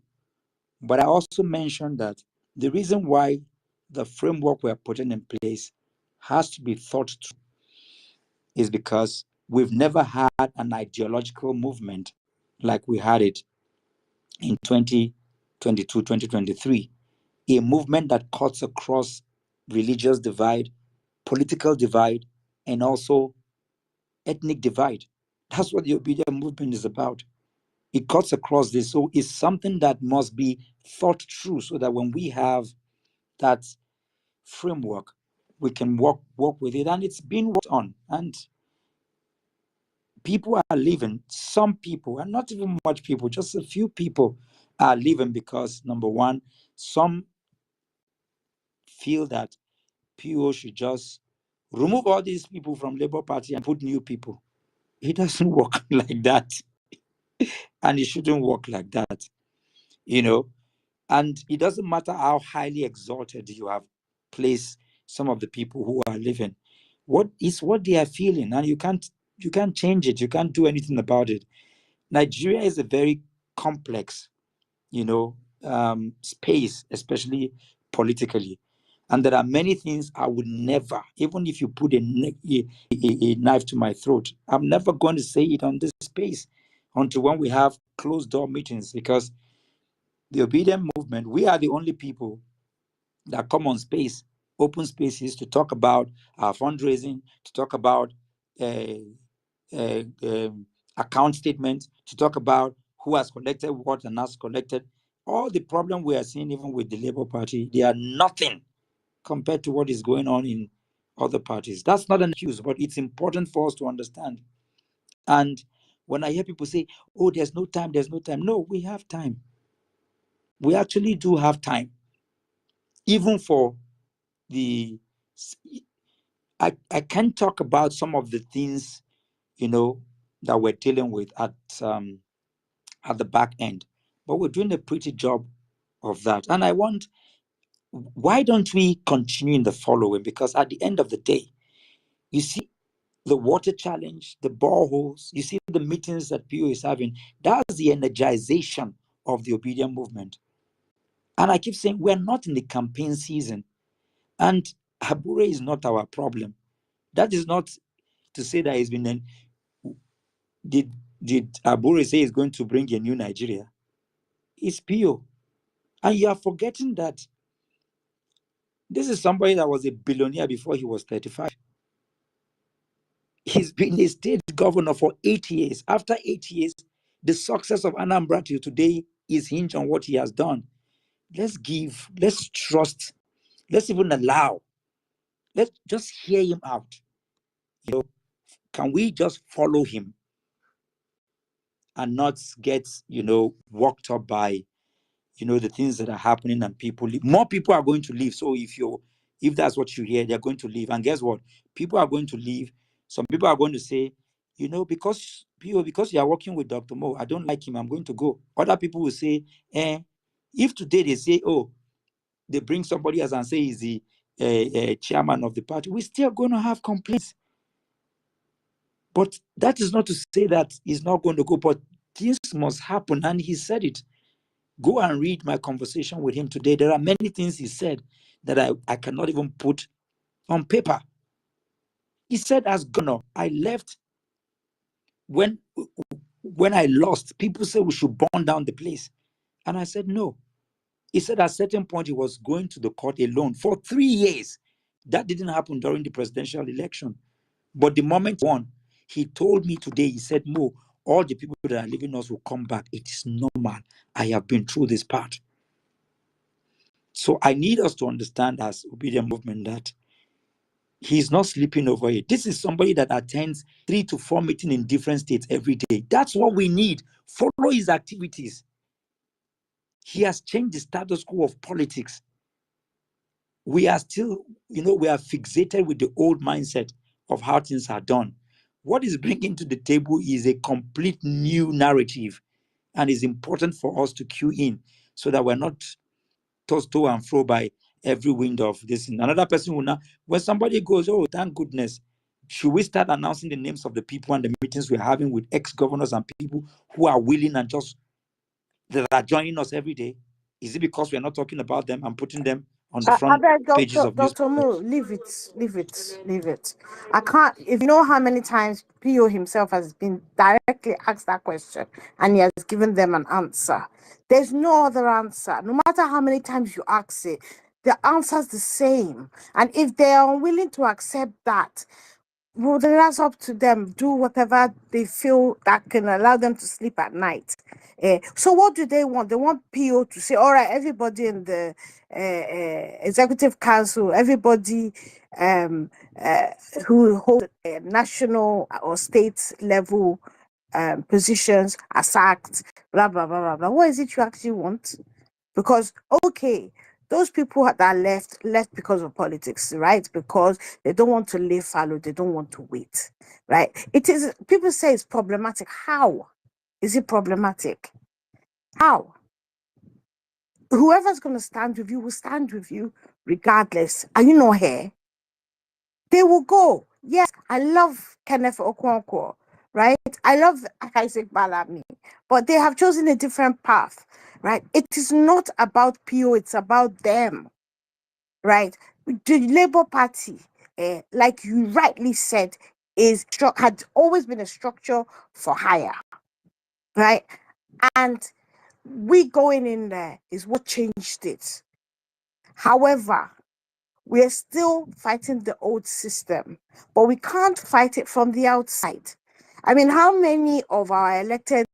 But I also mentioned that the reason why the framework we're putting in place has to be thought through is because we've never had an ideological movement like we had it in 2022, 2023. A movement that cuts across religious divide, political divide, and also ethnic divide. That's what the obedient movement is about. It cuts across this. So it's something that must be thought through so that when we have that framework, we can work with it. And it's been worked on. And people are leaving. Some people, and not even much people, just a few people are leaving because, number one, some feel that PO should just remove all these people from Labour Party and put new people. It doesn't work like that. And it shouldn't work like that. And it doesn't matter how highly exalted you have placed some of the people who are living. What is what they are feeling, and you can't change it. You can't do anything about it. Nigeria is a very complex, space, especially politically. And there are many things I would never, even if you put a knife to my throat, I'm never going to say it on this space until when we have closed door meetings, because the obedient movement, we are the only people that come on space, open spaces, to talk about our fundraising, to talk about uh, account statements, to talk about who has collected what and has collected. All the problem we are seeing, even with the Labour Party, they are nothing compared to what is going on in other parties. That's not an excuse, but it's important for us to understand. And when I hear people say, oh, there's no time, no, we have time. We actually do have time. Even for I can talk about some of the things, that we're dealing with at the back end, but we're doing a pretty job of that. And why don't we continue in the following? Because at the end of the day, you see the water challenge, the boreholes, you see the meetings that PO is having. That's the energization of the obedient movement. And I keep saying we're not in the campaign season, and Habure is not our problem. That is not to say that he's been. Did Habure say he's going to bring a new Nigeria? It's PO. And you are forgetting that this is somebody that was a billionaire before he was 35. He's been a state governor for 8 years. After 8 years, the success of Anambra till today is hinged on what he has done. Let's trust, let's even allow, let's just hear him out. Can we just follow him and not get, worked up by, the things that are happening, and people leave. More people are going to leave. So if that's what you hear, they're going to leave. And guess what? People are going to leave. Some people are going to say, because you are working with Dr. Mo, I don't like him, I'm going to go. Other people will say, if today they say, oh, they bring somebody else and say he's the chairman of the party, we're still going to have complaints. But that is not to say that he's not going to go, but this must happen. And he said it. Go and read my conversation with him today. There are many things he said that I cannot even put on paper. He said, as governor, I left when I lost. People said we should burn down the place. And I said, no. He said at a certain point he was going to the court alone for 3 years. That didn't happen during the presidential election. But the moment he won, He told me today, he said, Mo, all the people that are leaving us will come back. It is normal. I have been through this part. So I need us to understand as obedient movement that he's not sleeping over it. This is somebody that attends 3 to 4 meetings in different states every day. That's what we need. Follow his activities. He has changed the status quo of politics. We are still, we are fixated with the old mindset of how things are done. What is bringing to the table is a complete new narrative, and it's important for us to cue in so that we're not tossed to and fro by every wind of this. Another person will now, when somebody goes, oh, thank goodness, should we start announcing the names of the people and the meetings we're having with ex-governors and people who are willing and just that are joining us every day? Is it because we're not talking about them and putting them on the I front beg pages of Dr. newspapers? Mo, leave it. I can't, if you know how many times PO himself has been directly asked that question and he has given them an answer. There's no other answer. No matter how many times you ask it, the answer's the same. And if they are unwilling to accept that, well, then that's up to them. Do whatever they feel that can allow them to sleep at night. So what do they want? They want PO to say, all right, everybody in the executive council, everybody who hold national or state level positions are sacked, blah, blah, blah, blah, blah. What is it you actually want? Because, okay, those people that are left because of politics, right? Because they don't want to live fallow, they don't want to wait, right? It is, people say it's problematic. How is it problematic? How? Whoever's going to stand with you will stand with you regardless. Are you not here? They will go. Yes, I love Kenneth Okonkwo, right? I love Isaac Balami, but they have chosen a different path, right? It is not about PO, it's about them, right? The Labour Party, like you rightly said, had always been a structure for hire, right? And we going in there is what changed it. However, we're still fighting the old system, but we can't fight it from the outside. I mean, how many of our elected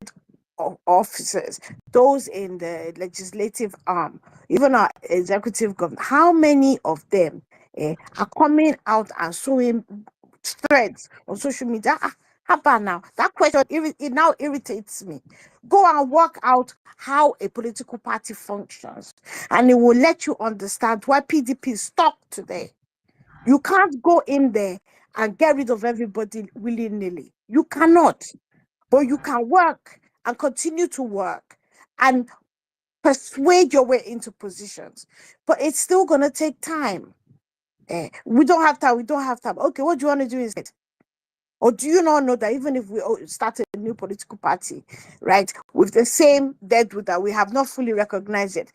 officers, those in the legislative arm, even our executive government, how many of them are coming out and showing threads on social media? How about now? That question, it now irritates me. Go and work out how a political party functions, and it will let you understand why PDP is stuck today. You can't go in there and get rid of everybody willy-nilly. You cannot. But you can work and continue to work and persuade your way into positions. But it's still going to take time. We don't have time. Okay, what do you want to do instead? Or do you not know that even if we start a new political party, right, with the same deadwood that we have not fully recognized it,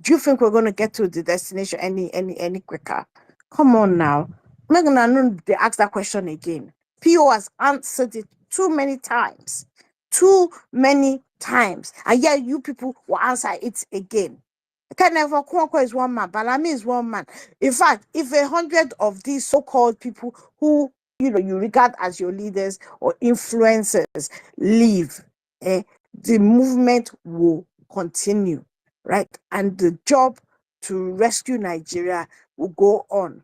do you think we're going to get to the destination any quicker? Come on now. I'm not going to ask that question again. PO has answered it too many times. And yet you people will answer it again. Kenneth Okonkwo is one man, Balami is one man. In fact, if 100 of these so-called people who you regard as your leaders or influencers leave, the movement will continue, right? And the job to rescue Nigeria will go on.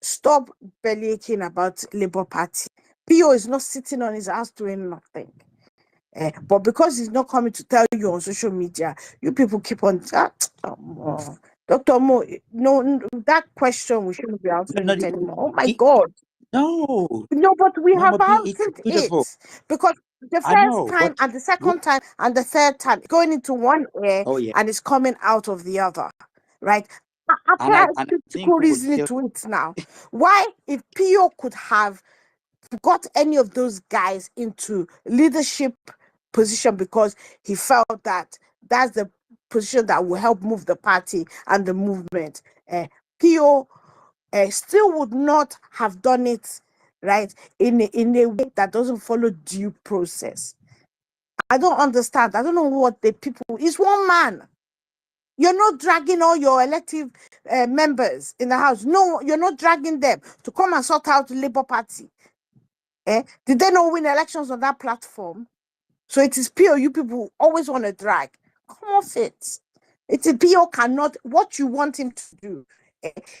Stop bellyaching about Labour Party. PO is not sitting on his ass doing nothing. But because he's not coming to tell you on social media, you people keep on. Dr. Mo, no, that question we shouldn't be answering No, it anymore. Oh my God. no, No, but we have Mama B, it's answered beautiful. it because the I first know, time but and the second time and the third time it's going into one ear oh yeah, and it's coming out of the other, right? and Apply I critical think we would reasoning still to it now. Why, if PO could have got any of those guys into leadership position because he felt that that's the position that will help move the party and the movement, PO still would not have done it, right, in a way that doesn't follow due process. I don't understand. I don't know what the people. It's one man. You're not dragging all your elective members in the house. No, you're not dragging them to come and sort out the Labour Party. Did they not win elections on that platform? So it is POU people always want to drag. Come off it. It's a PO cannot, what you want him to do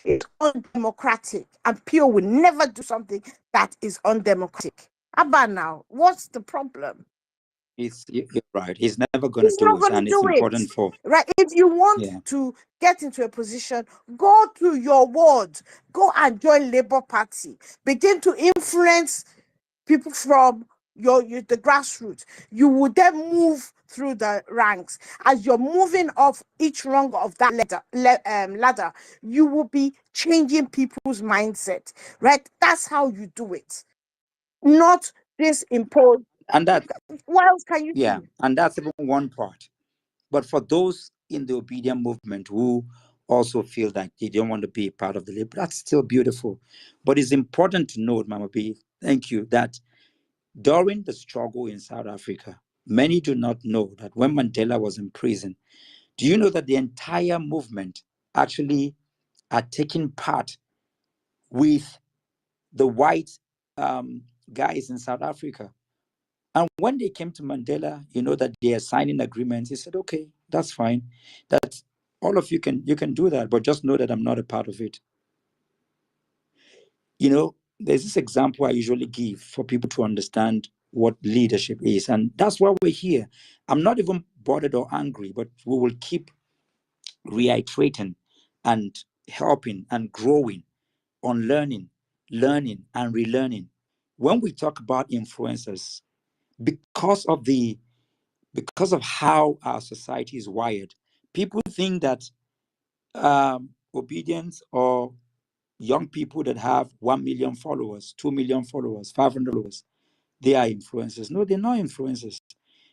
is undemocratic. And PO will never do something that is undemocratic. How about now? What's the problem? You're right. He's never going to He's do not it. going And to it's do it. important for, Right? If you want yeah. to get into a position, go to your ward, go and join Labour Party, begin to influence people from the grassroots. You will then move through the ranks. As you're moving off each rung of that ladder, you will be changing people's mindset, right? That's how you do it. Not this imposed. And that, What else can you yeah, do? and that's even one part. But for those in the obedient movement who also feel like they don't want to be a part of the labor, that's still beautiful. But it's important to note, Mama B, thank you, that during the struggle in South Africa, many do not know that when Mandela was in prison, do you know that the entire movement actually are taking part with the white guys in South Africa? And when they came to Mandela, you know that they are signing agreements. He said, "Okay, that's fine. That all of you can do that, but just know that I'm not a part of it." You know, there's this example I usually give for people to understand what leadership is, and that's why we're here. I'm not even bothered or angry, but we will keep reiterating and helping and growing on learning and relearning. When we talk about influencers, because of how our society is wired, people think that obedience or young people that have 1 million followers, 2 million followers, 500 followers, they are influencers. No, they're not influencers.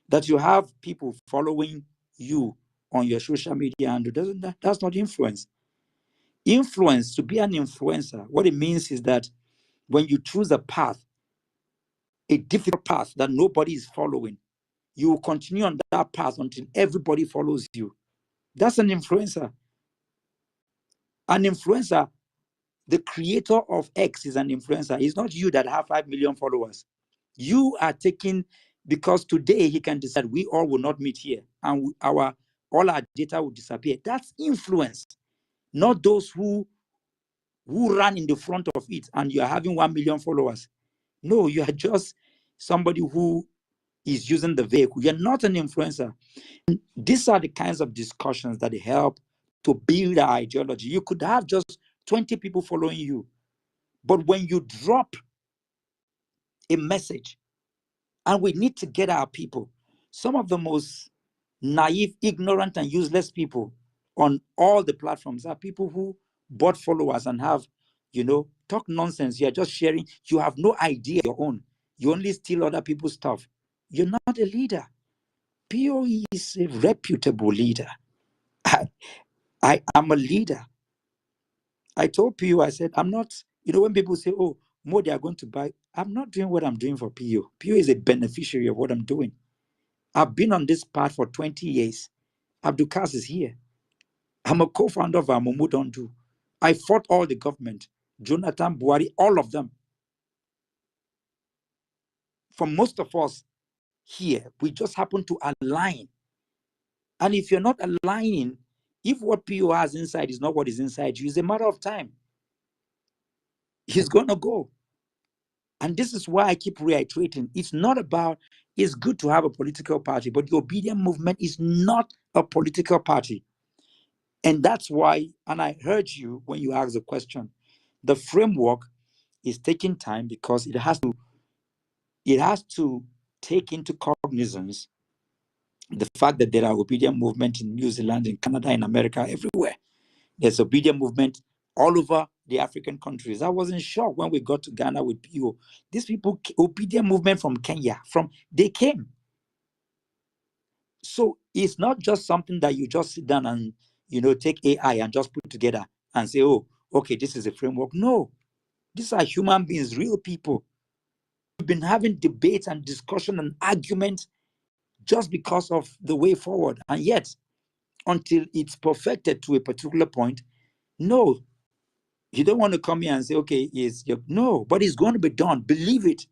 That you have people following you on your social media and that's not influence. Influence, to be an influencer, what it means is that when you choose a path, a difficult path that nobody is following, you will continue on that path until everybody follows you. That's an influencer. An influencer, the creator of X is an influencer. It's not you that have 5 million followers. You are taking, because today he can decide we all will not meet here and all our data will disappear. That's influence, not those who run in the front of it and you are having 1 million followers. No, you are just somebody who is using the vehicle. You're not an influencer. These are the kinds of discussions that help to build our ideology. You could have just 20 people following you, but when you drop a message, and we need to get our people, some of the most naive, ignorant, and useless people on all the platforms are people who bought followers and have, talk nonsense. You're just sharing. You have no idea your own. You only steal other people's stuff. You're not a leader. POE is a reputable leader. I am a leader. I told PO, I said, I'm not, when people say, oh, more they are going to buy, I'm not doing what I'm doing for PO. PO is a beneficiary of what I'm doing. I've been on this path for 20 years. Abdulkas is here. I'm a co-founder of Amumu Don't Do. I fought all the government, Jonathan, Buhari, all of them. For most of us here, we just happen to align. And if you're not aligning, if what PO has inside is not what is inside you, it's a matter of time. He's going to go. And this is why I keep reiterating. It's good to have a political party, but the obedient movement is not a political party. And that's why, and I heard you when you asked the question, the framework is taking time because it has to take into cognizance the fact that there are obedient movement in New Zealand, in Canada, in America, everywhere. There's obedient movement all over the African countries. I was in shock when we got to Ghana with PO. These people, obedient movement from Kenya, they came. So it's not just something that you just sit down and, take AI and just put together and say, oh, okay, this is a framework. No, these are human beings, real people. We've been having debates and discussion and argument just because of the way forward. And yet, until it's perfected to a particular point, no, you don't want to come here and say, okay, no, but it's going to be done. Believe it.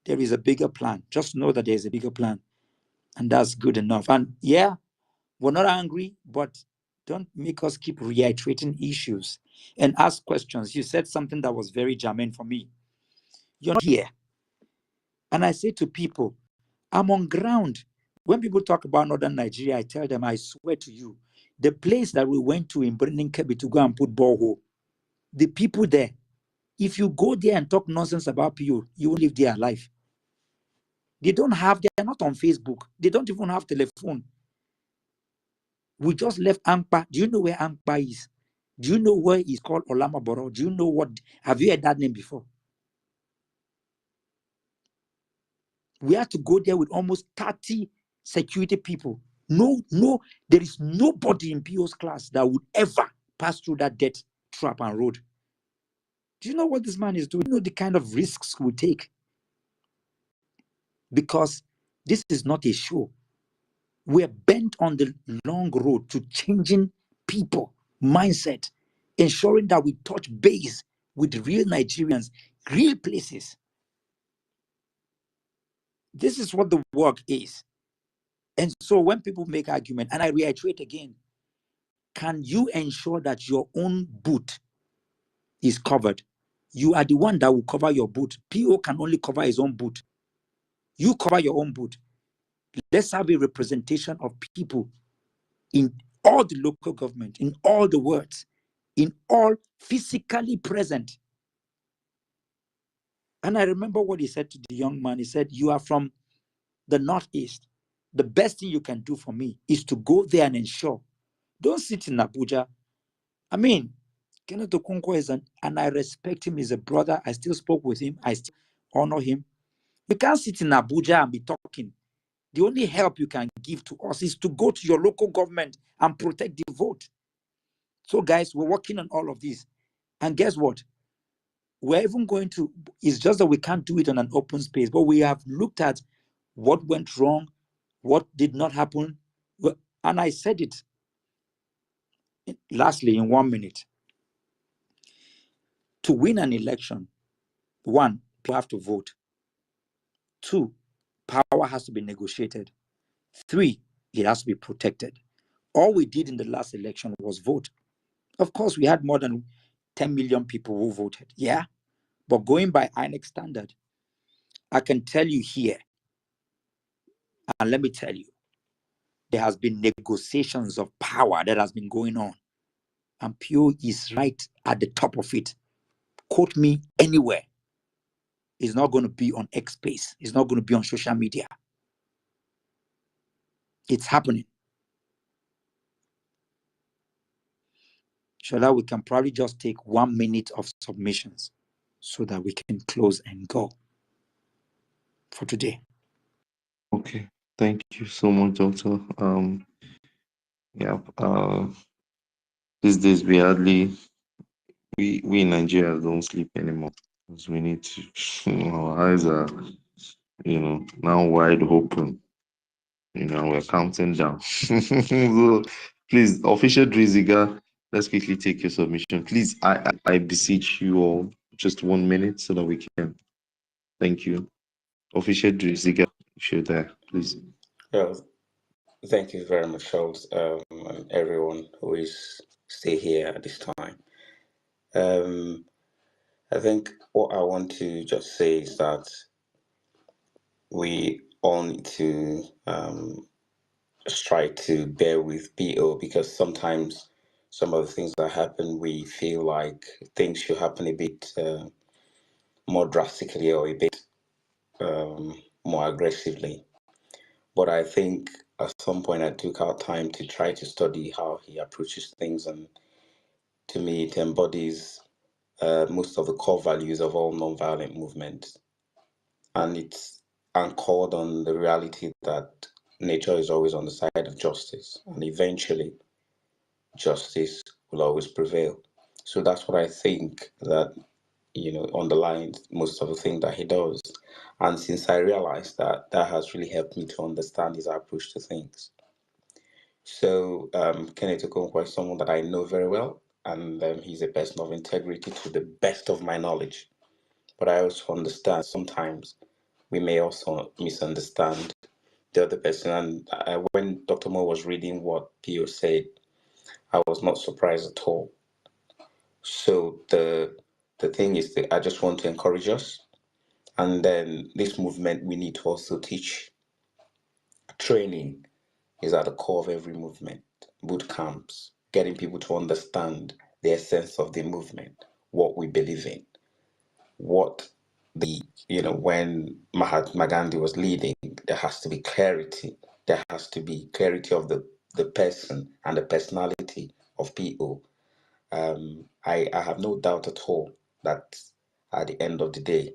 There is a bigger plan. Just know that there's a bigger plan, and that's good enough. And yeah, we're not angry, but don't make us keep reiterating issues and ask questions. You said something that was very germane for me. You're not here. And I say to people, I'm on ground. When people talk about Northern Nigeria, I tell them, I swear to you, the place that we went to in Brendan Kebbi to go and put borehole, the people there, if you go there and talk nonsense about people, you won't live there alive. They're not on Facebook. They don't even have telephone. We just left Ampa. Do you know where Ampa is? Do you know where it's called Olamaboro? Do you know what? Have you heard that name before? We had to go there with almost 30 security people. No, there is nobody in PO's class that would ever pass through that death trap and road. Do you know what this man is doing? You know the kind of risks we take? Because this is not a show. We're bent on the long road to changing people, mindset, ensuring that we touch base with real Nigerians, real places. This is what the work is. And so when people make argument, and I reiterate again, can you ensure that your own boot is covered? You are the one that will cover your boot. PO can only cover his own boot. You cover your own boot. Let's have a representation of people in all the local government, in all the wards, in all physically present. And I remember what he said to the young man. He said, you are from the Northeast. The best thing you can do for me is to go there and ensure. Don't sit in Abuja. I mean, Kenneth Okonkwo is and I respect him. He's a brother. I still spoke with him. I still honor him. You can't sit in Abuja and be talking. The only help you can give to us is to go to your local government and protect the vote. So, guys, we're working on all of this. And guess what? We're even going to, it's just that we can't do it on an open space, but we have looked at what went wrong, what did not happen. And I said it lastly in 1 minute. To win an election, one, people have to vote. Two, power has to be negotiated. Three, it has to be protected. All we did in the last election was vote. Of course, we had more than 10 million people who voted. Yeah. But going by INEC standard, I can tell you here, and let me tell you, there has been negotiations of power that has been going on. And Pure is right at the top of it. Quote me anywhere. It's not going to be on X Space. It's not going to be on social media. It's happening. Shola, we can probably just take 1 minute of submissions so that we can close and go for today. Okay, thank you so much, Doctor. Yeah. These days we in Nigeria don't sleep anymore because we need to. Our eyes are, now wide open. We're counting down. So, please, official Driziga, let's quickly take your submission. Please, I beseech you all, just 1 minute so that we can. Thank you. Official Driziga, if you're there, please. Well, thank you very much, Charles, and everyone who is still here at this time. I think what I want to just say is that we all need to try to bear with PO, because sometimes some of the things that happen, we feel like things should happen a bit more drastically or a bit more aggressively. But I think at some point I took out time to try to study how he approaches things, and to me it embodies most of the core values of all nonviolent movements. And it's anchored on the reality that nature is always on the side of justice, and eventually justice will always prevail. So that's what I think that, underlines most of the things that he does. And since I realized that, that has really helped me to understand his approach to things. So Kenneth Okonkwo is someone that I know very well, and he's a person of integrity to the best of my knowledge. But I also understand sometimes we may also misunderstand the other person. And when Dr. Mo was reading what Pio said, I was not surprised at all. So the thing is that I just want to encourage us. And then this movement, we need to also teach. Training is at the core of every movement. Boot camps, getting people to understand the essence of the movement, what we believe in, what when Mahatma Gandhi was leading, there has to be clarity. There has to be clarity of the person and the personality of people. I have no doubt at all that at the end of the day,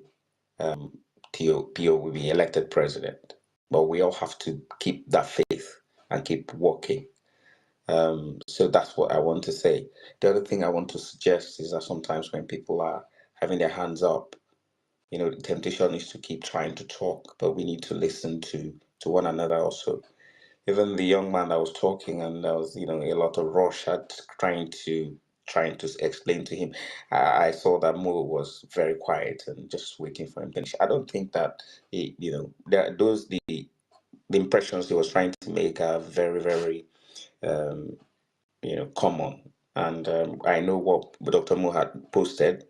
Pio will be elected president. But we all have to keep that faith and keep working. So that's what I want to say. The other thing I want to suggest is that sometimes when people are having their hands up, the temptation is to keep trying to talk, but we need to listen to one another also. Even the young man that was talking, and there was, a lot of rush at trying to explain to him. I saw that Mo was very quiet and just waiting for him to finish. I don't think that the impressions he was trying to make are very, very common. And I know what Dr. Mo had posted.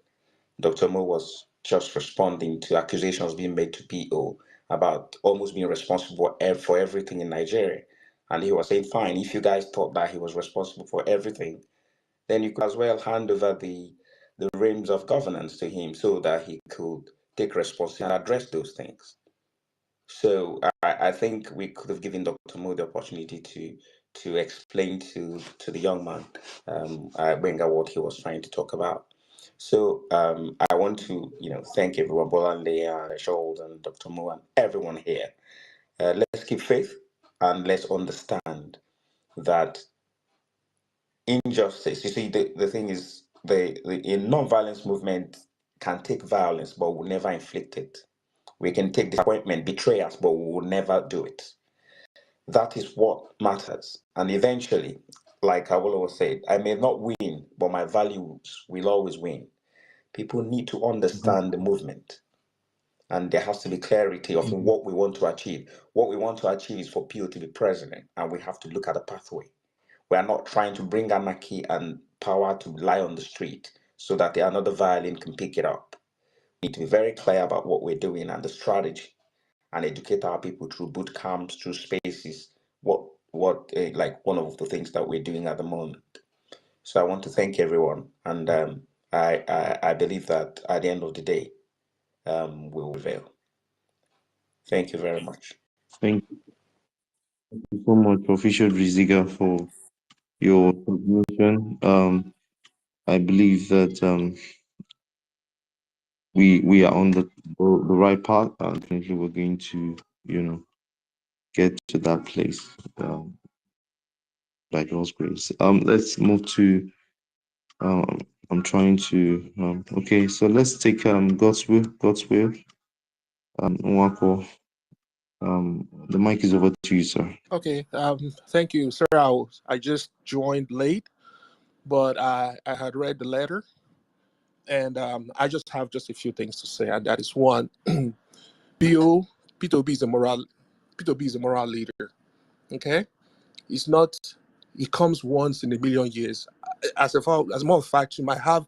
Dr. Mo was just responding to accusations being made to PO about almost being responsible for everything in Nigeria. And he was saying, fine, if you guys thought that he was responsible for everything, then you could as well hand over the reins of governance to him so that he could take responsibility and address those things. So I think we could have given Dr. Mo the opportunity to explain to the young man, Benga, what he was trying to talk about. So I want to, thank everyone, Bolande, Scholes, and Dr. Mo, and everyone here. Let's keep faith and let's understand that injustice. You see, the thing is, a non-violence movement can take violence, but will never inflict it. We can take disappointment, betray us, but we will never do it. That is what matters. And eventually, like I will always say, I may not win, but my values will always win. People need to understand the movement. And there has to be clarity of what we want to achieve. What we want to achieve is for Pio to be president, and we have to look at the pathway. We are not trying to bring anarchy and power to lie on the street so that another violin can pick it up. We need to be very clear about what we're doing and the strategy, and educate our people through boot camps, through spaces, like one of the things that we're doing at the moment. So I want to thank everyone, and I believe that at the end of the day, we will prevail. Thank you very much. Thank you so much, Official Riziga, for your submission. I believe that we are on the right path, and definitely we're going to get to that place by God's grace. Let's move to I'm trying to okay, so let's take God's will. Nwako, the mic is over to you, sir. Okay, thank you, sir. I just joined late, but I had read the letter, and I just have just a few things to say, and that is one, P2B is a moral leader. Okay, it's not. It comes once in a million years. As a matter of fact, you might have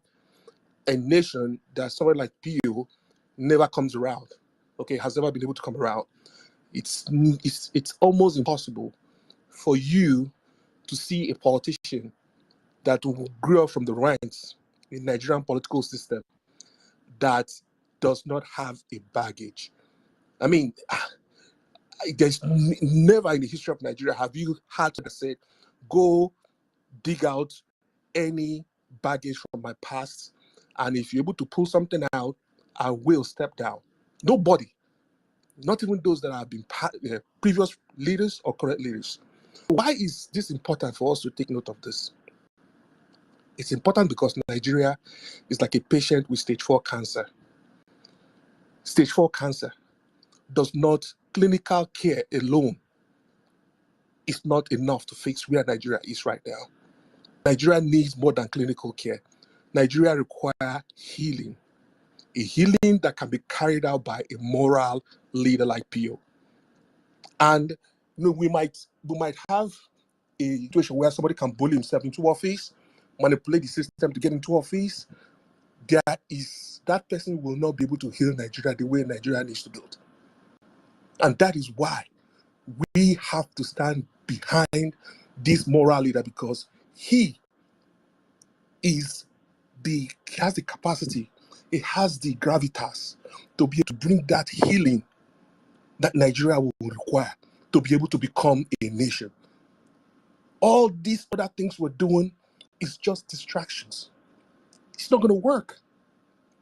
a nation that somebody like Pio never comes around. Okay, has never been able to come around. It's almost impossible for you to see a politician that grew up from the ranks in Nigerian political system that does not have a baggage. I mean, there's never in the history of Nigeria have you had to say, go dig out any baggage from my past, and if you're able to pull something out, I will step down. Nobody, not even those that have been previous leaders or current leaders. Why is this important for us to take note of this? It's important because Nigeria is like a patient with stage 4 cancer. Stage 4 cancer does not, clinical care alone is not enough to fix where Nigeria is right now. Nigeria needs more than clinical care. Nigeria requires healing. a healing that can be carried out by a moral leader like Pio. And we might have a situation where somebody can bully himself into office, manipulate the system to get into office. That person will not be able to heal Nigeria the way Nigeria needs to build. And that is why we have to stand behind this moral leader, because he has the capacity, he has the gravitas to be able to bring that healing that Nigeria will require to be able to become a nation. All these other things we're doing is just distractions. It's not going to work,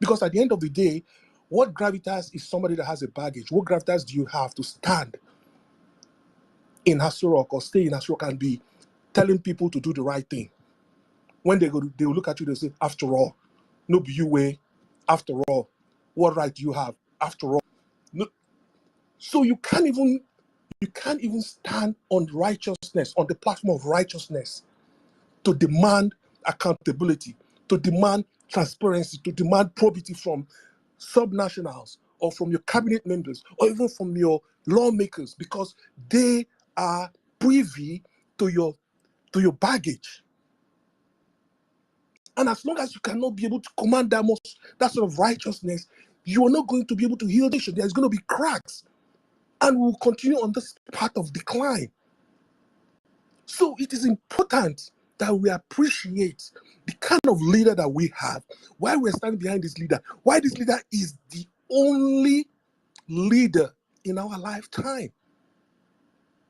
because at the end of the day, what gravitas is somebody that has a baggage? What gravitas do you have to stand in Aso or stay in Aso and be telling people to do the right thing? When they will look at you, they'll say, after all, no be you way. After all, what right do you have? After all, no. So you can't even stand on righteousness, on the platform of righteousness, to demand accountability, to demand transparency, to demand probity from subnationals or from your cabinet members or even from your lawmakers, because they are privy to your baggage. And as long as you cannot be able to command that sort of righteousness, you are not going to be able to heal the nation. There's going to be cracks, and we'll continue on this path of decline. So it is important that we appreciate the kind of leader that we have, why we're standing behind this leader, why this leader is the only leader in our lifetime.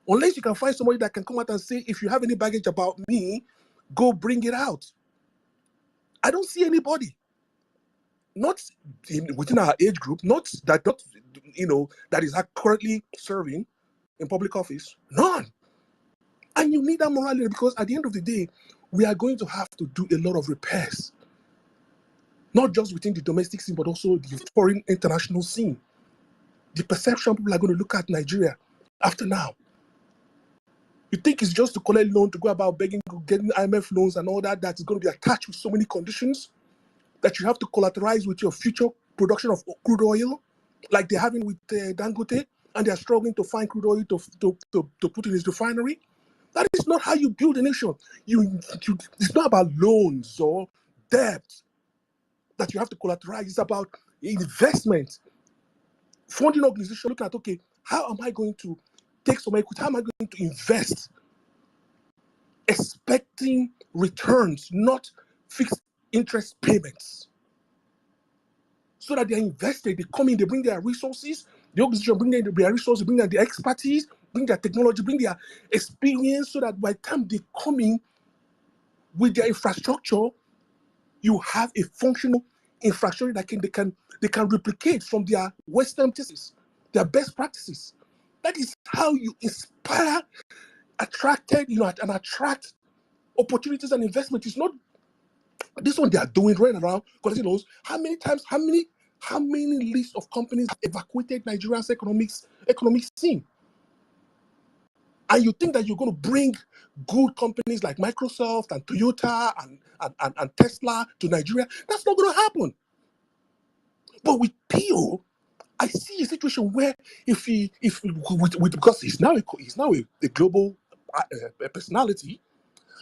Unless you can find somebody that can come out and say, if you have any baggage about me, go bring it out. I don't see anybody, not within our age group, that is currently serving in public office. None. And you need that morality, because at the end of the day, we are going to have to do a lot of repairs, not just within the domestic scene, but also the foreign international scene. The perception people are going to look at Nigeria after now. You think it's just to collect loan, to go about begging, getting IMF loans and all that is going to be attached with so many conditions that you have to collateralize with your future production of crude oil, like they're having with Dangote, and they're struggling to find crude oil to put in his refinery. That is not how you build a nation. It's not about loans or debt that you have to collateralize. It's about investment. Funding organization looking at, okay, how am I going to take some equity? How am I going to invest? Expecting returns, not fixed interest payments. So that they're invested, they come in, they bring their resources, the organization bring their resources, bring their expertise, bring their technology, bring their experience, so that by the time they come in with their infrastructure, you have a functional infrastructure that they can replicate from their Western practices, their best practices. That is how you inspire, and attract opportunities and investment. It's not this one they are doing running around collecting loans. How many lists of companies have evacuated Nigeria's economic scene? And you think that you're going to bring good companies like Microsoft and Toyota and Tesla to Nigeria? That's not going to happen. But with Pio, I see a situation where because he's now a global personality,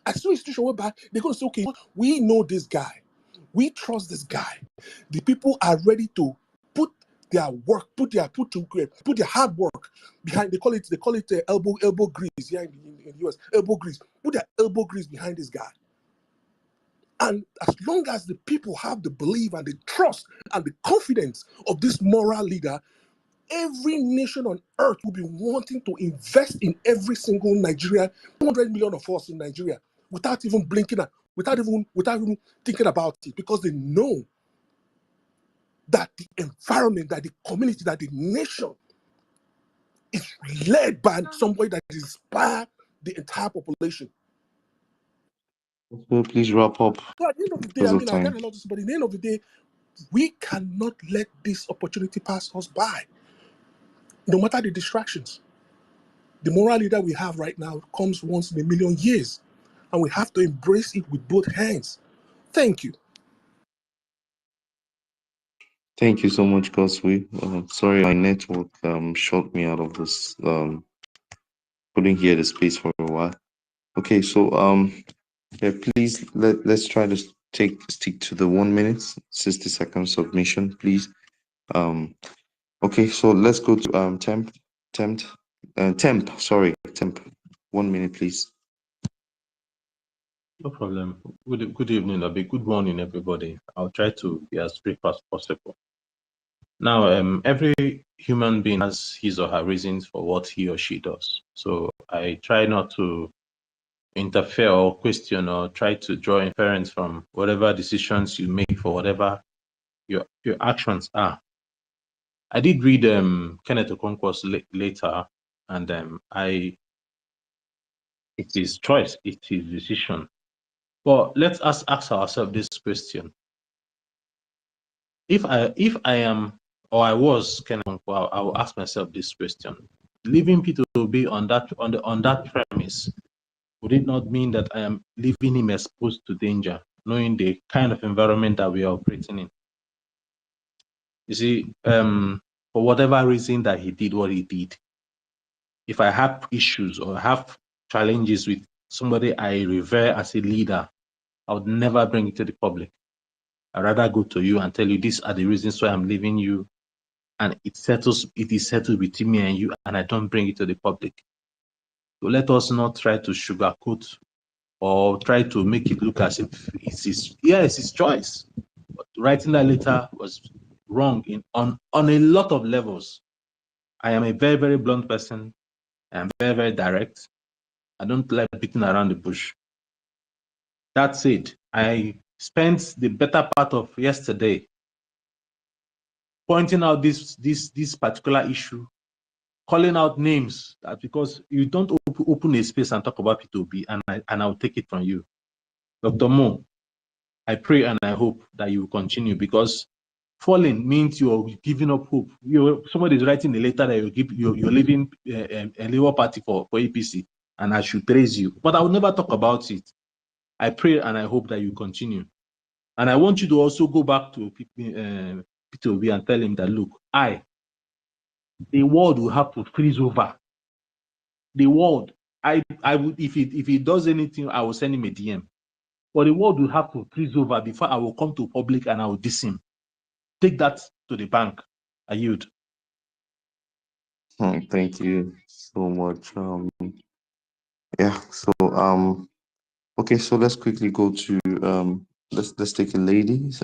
I see a situation whereby they're going to say, okay, we know this guy, we trust this guy. The people are ready to put their work, put their hard work behind. They call it elbow grease here in the US. Elbow grease. Put their elbow grease behind this guy. And as long as the people have the belief and the trust and the confidence of this moral leader, every nation on earth will be wanting to invest in every single Nigerian, 100 million of us in Nigeria, without even blinking, without even thinking about it, because they know that the environment, that the community, that the nation is led by somebody that inspires the entire population. So please wrap up. So at the end of the day, Because of I got time. a lot to say, but at the end of the day, we cannot let this opportunity pass us by, no matter the distractions. The moral leader we have right now comes once in a million years, and we have to embrace it with both hands. Thank you. Thank you so much, Goswe. Sorry, my network shut me out of this. Couldn't hear the space for a while. Okay, so yeah, please let's try to stick to the 1 minute, 60-second submission, please. Okay, so let's go to temp. 1 minute, please. No problem. Good evening, Abi. Good morning, everybody. I'll try to be as brief as possible. Now, every human being has his or her reasons for what he or she does. So I try not to interfere or question or try to draw inference from whatever decisions you make for whatever your actions are. I did read Kenneth Okonkwo's later, and it is choice, it is decision. But let's ask ourselves this question: If I am or I was Kenneth Okonkwo, I will ask myself this question: leaving Peter Obi on that premise, would it not mean that I am leaving him exposed to danger, knowing the kind of environment that we are operating in? You see, for whatever reason that he did what he did, if I have issues or have challenges with somebody I revere as a leader, I would never bring it to the public. I'd rather go to you and tell you these are the reasons why I'm leaving you, and it is settled between me and you, and I don't bring it to the public. So let us not try to sugarcoat or try to make it look as if it's his choice. But writing that letter was wrong on a lot of levels. I am a very, very blunt person. I am very, very direct. I don't like beating around the bush. That said, I spent the better part of yesterday pointing out this particular issue, calling out names, that because you don't open a space and talk about P2B, and I'll take it from you. Dr. Mo, I pray and I hope that you will continue, because falling means you're giving up hope. Somebody is writing a letter that you're leaving a Labour Party for APC, and I should praise you. But I will never talk about it. I pray and I hope that you continue. And I want you to also go back to Peter Obi and tell him that, look, the world will have to freeze over. The world, I would, if he does anything, I will send him a DM. But the world will have to freeze over before I will come to public and I will diss him. Take that to the bank. I yield. Thank you so much. Yeah. So okay. So let's quickly go to let's take a ladies.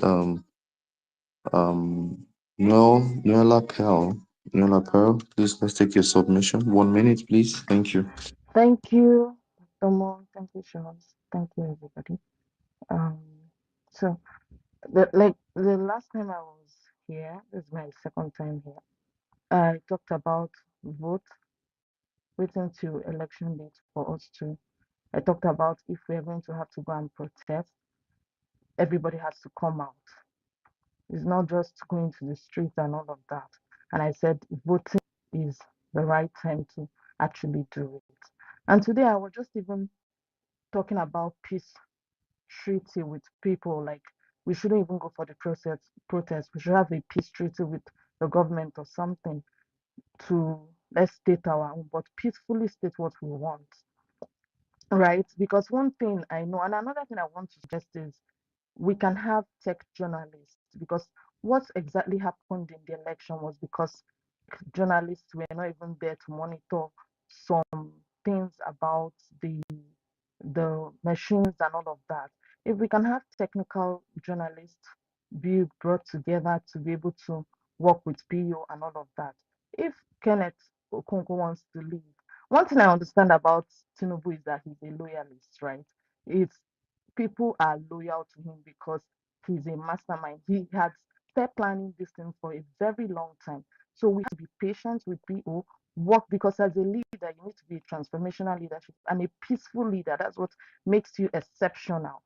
Noella Pearl, please let's take your submission. 1 minute, please. Thank you. Thank you, Tomo. Thank you, Sean. Thank you, everybody. Um, so the last time I was here, this is my second time here. I talked about vote, waiting to election date for us to. I talked about if we're going to have to go and protest, everybody has to come out. It's not just going to the streets and all of that. And I said voting is the right time to actually do it. And today I was just even talking about peace treaty with people. Like, we shouldn't even go for the protest. We should have a peace treaty with the government or something to, let's state our own, but peacefully state what we want, right? Because one thing I know, and another thing I want to suggest is we can have tech journalists, because what exactly happened in the election was because journalists were not even there to monitor some things about the machines and all of that. If we can have technical journalists be brought together to be able to work with PO and all of that. If Kenneth Okonkwo wants to leave, one thing I understand about Tinubu is that he's a loyalist, right? It's people are loyal to him because he's a mastermind. He has started planning this thing for a very long time. So we have to be patient with PO, work, because as a leader, you need to be a transformational leadership and a peaceful leader. That's what makes you exceptional.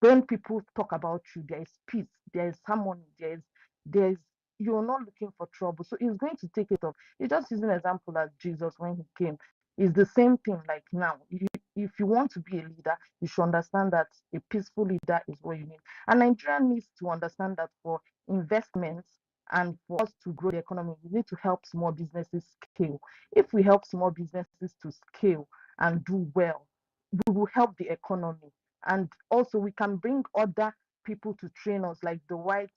When people talk about you, there is peace, there is harmony, there's you're not looking for trouble. So he's going to take it off. It's just using an example as Jesus when he came. It's the same thing like now. If you want to be a leader, you should understand that a peaceful leader is what you need. And Nigeria needs to understand that for investments, And for us to grow the economy, we need to help small businesses scale. If we help small businesses to scale and do well, we will help the economy. And also we can bring other people to train us, like the white,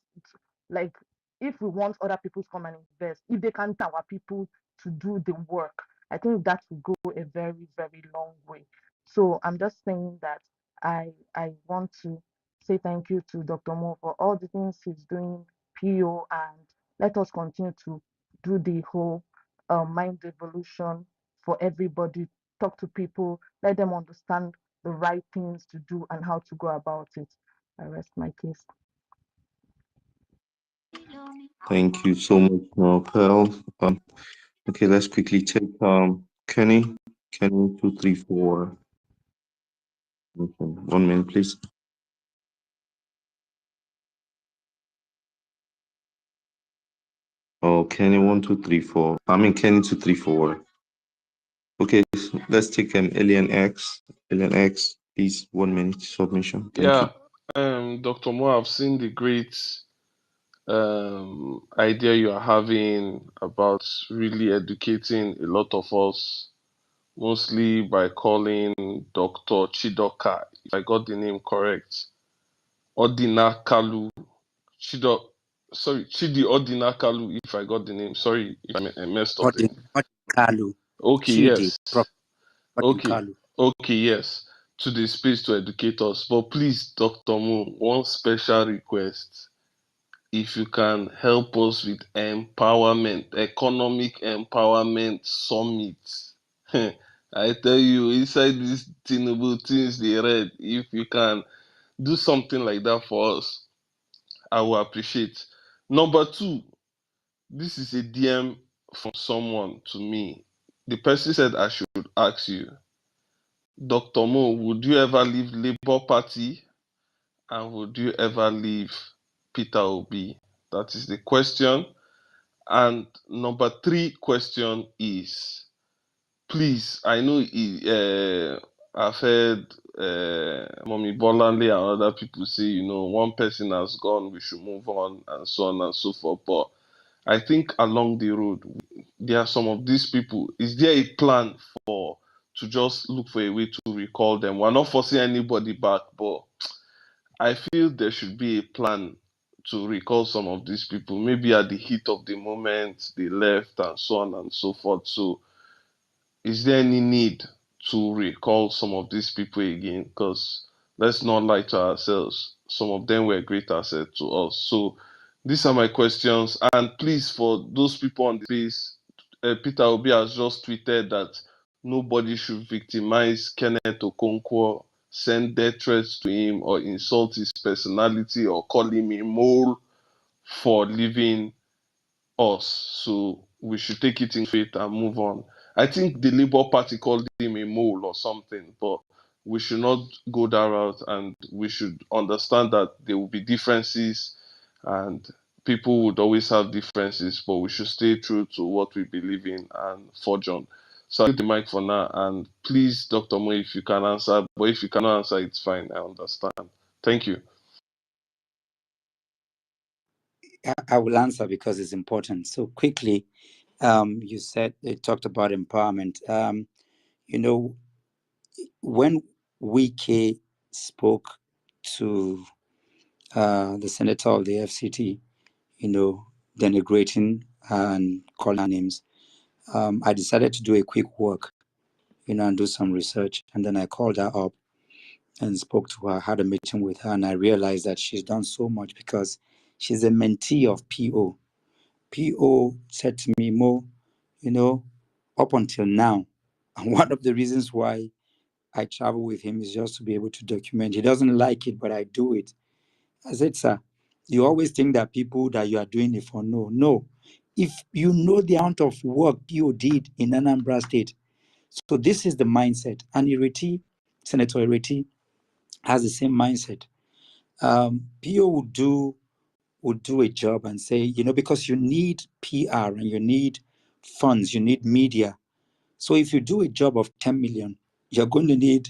like if we want other people to come and invest, if they can tell our people to do the work, I think that will go a very, very long way. So I'm just saying that I want to say thank you to Dr. Mo for all the things he's doing, PO, and let us continue to do the whole mind revolution for everybody. Talk to people, let them understand the right things to do and how to go about it. I rest my case. Thank you so much, Pearl. Okay, let's quickly take Kenny. Kenny 234. Okay, 1 minute, please. Oh, Kenny 1234. I mean Kenny 234. Okay, let's take Alien X. Alien X, please. 1 minute submission. Thank you. Yeah, Dr. Mo, I've seen the great idea you are having about really educating a lot of us, mostly by calling Dr. Chidoka, if I got the name correct, Odina Kalu, Chidi Odina Kalu, if I got the name. Sorry if I messed up the name. Kalu. Okay, Chidi, yes. Okay, Kalu. okay, yes. To the space to educate us. But please, Dr. Mo, one special request. If you can help us with empowerment, economic empowerment summit. I tell you, inside these Tinubu things they read, if you can do something like that for us, I will appreciate. Number two, this is a DM from someone to me. The person said I should ask you, Dr. Mo, would you ever leave Labour Party and would you ever leave Peter Obi? That is the question. And number three question is, please, I know I've heard Mommy Bolanle and other people say, one person has gone, we should move on, and so on and so forth. But I think along the road, there are some of these people. Is there a plan to just look for a way to recall them? We're not forcing anybody back, but I feel there should be a plan to recall some of these people. Maybe at the heat of the moment, they left and so on and so forth. So is there any need to recall some of these people again? Because let's not lie to ourselves. Some of them were great assets to us. So these are my questions. And please, for those people on the space, Peter Obi has just tweeted that nobody should victimize Kenneth Okonkwo, send death threats to him, or insult his personality, or call him a mole for leaving us. So we should take it in faith and move on. I think the Labour Party called him a mole or something, but we should not go that route, and we should understand that there will be differences and people would always have differences, but we should stay true to what we believe in and forge on. So I'll give the mic for now, and please, Dr. Mo, if you can answer, but if you cannot answer, it's fine. I understand. Thank you. I will answer because it's important. So quickly, you said they talked about empowerment. You know, when Wike spoke to the senator of the FCT, denigrating and calling her names, I decided to do a quick work, and do some research. And then I called her up and spoke to her, had a meeting with her, and I realized that she's done so much because she's a mentee of PO. PO said to me, Mo, up until now, and one of the reasons why I travel with him is just to be able to document. He doesn't like it, but I do it. I said, sir, you always think that people that you are doing it for, no. No. If you know the amount of work PO did in Anambra State, so this is the mindset. And Senator Ireti, has the same mindset. PO would do a job and say, because you need PR and you need funds, you need media. So if you do a job of 10 million, you're going to need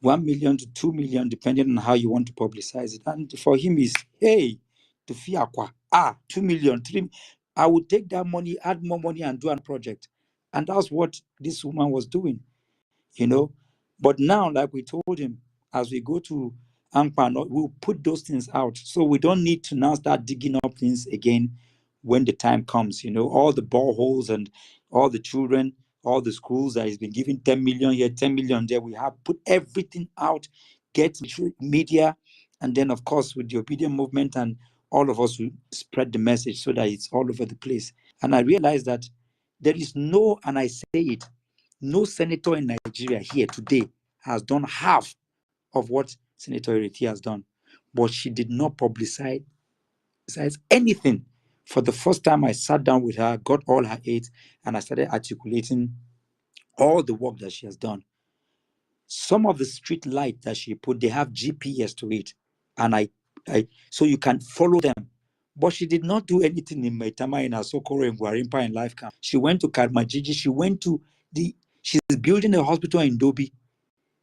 1 million to 2 million, depending on how you want to publicize it. And for him is, hey, to Fiakwa. 2 million, 3 I would take that money, add more money, and do a project. And that's what this woman was doing, you know. But now, like we told him, as we go to Ampan, we'll put those things out. So we don't need to now start digging up things again when the time comes, you know, all the boreholes and all the children, all the schools that has been given 10 million here, 10 million there. We have put everything out, get media, and then of course with the obedient movement, and all of us will spread the message so that it's all over the place. And I realized that there is no, and I say it, no senator in Nigeria here today has done half of what Senator Ireti has done. But she did not publicize anything. For the first time, I sat down with her, got all her aides, and I started articulating all the work that she has done. Some of the street lights that she put, they have GPS to it. And I so you can follow them. But she did not do anything in Maitama, in Asokoro, in Guarimpa, in Life Camp. She went to Karmajiji. She's building a hospital in Dobi.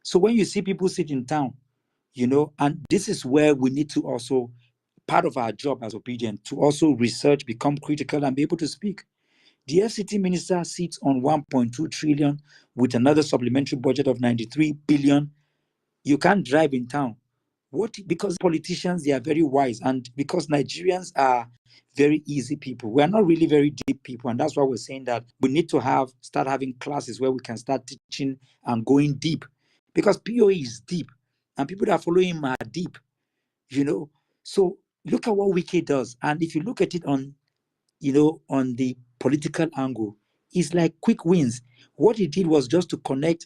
So when you see people sit in town, you know, and this is where we need to also, part of our job as obedient, to also research, become critical, and be able to speak. The FCT minister sits on 1.2 trillion with another supplementary budget of 93 billion. You can't drive in town. What? Because politicians, they are very wise, and because Nigerians are very easy people. We are not really very deep people, and that's why we're saying that we need to start having classes where we can start teaching and going deep, because POE is deep, and people that are following him are deep, you know. So look at what Wiki does, and if you look at it on, you know, on the political angle, it's like quick wins. What he did was just to connect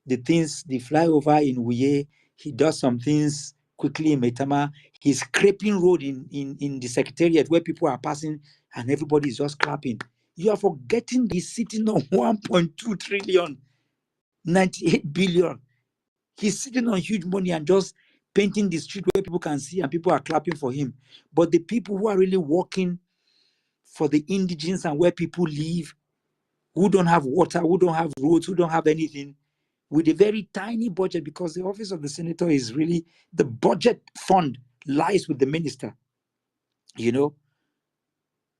the things, the flyover in Wuye. He does some things quickly in Metama. He's scraping road in the secretariat where people are passing and everybody is just clapping. You are forgetting he's sitting on 1.2 trillion, 98 billion. He's sitting on huge money and just painting the street where people can see and people are clapping for him. But the people who are really working for the indigens and where people live, who don't have water, who don't have roads, who don't have anything, with a very tiny budget, because the office of the senator is really, the budget fund lies with the minister, you know.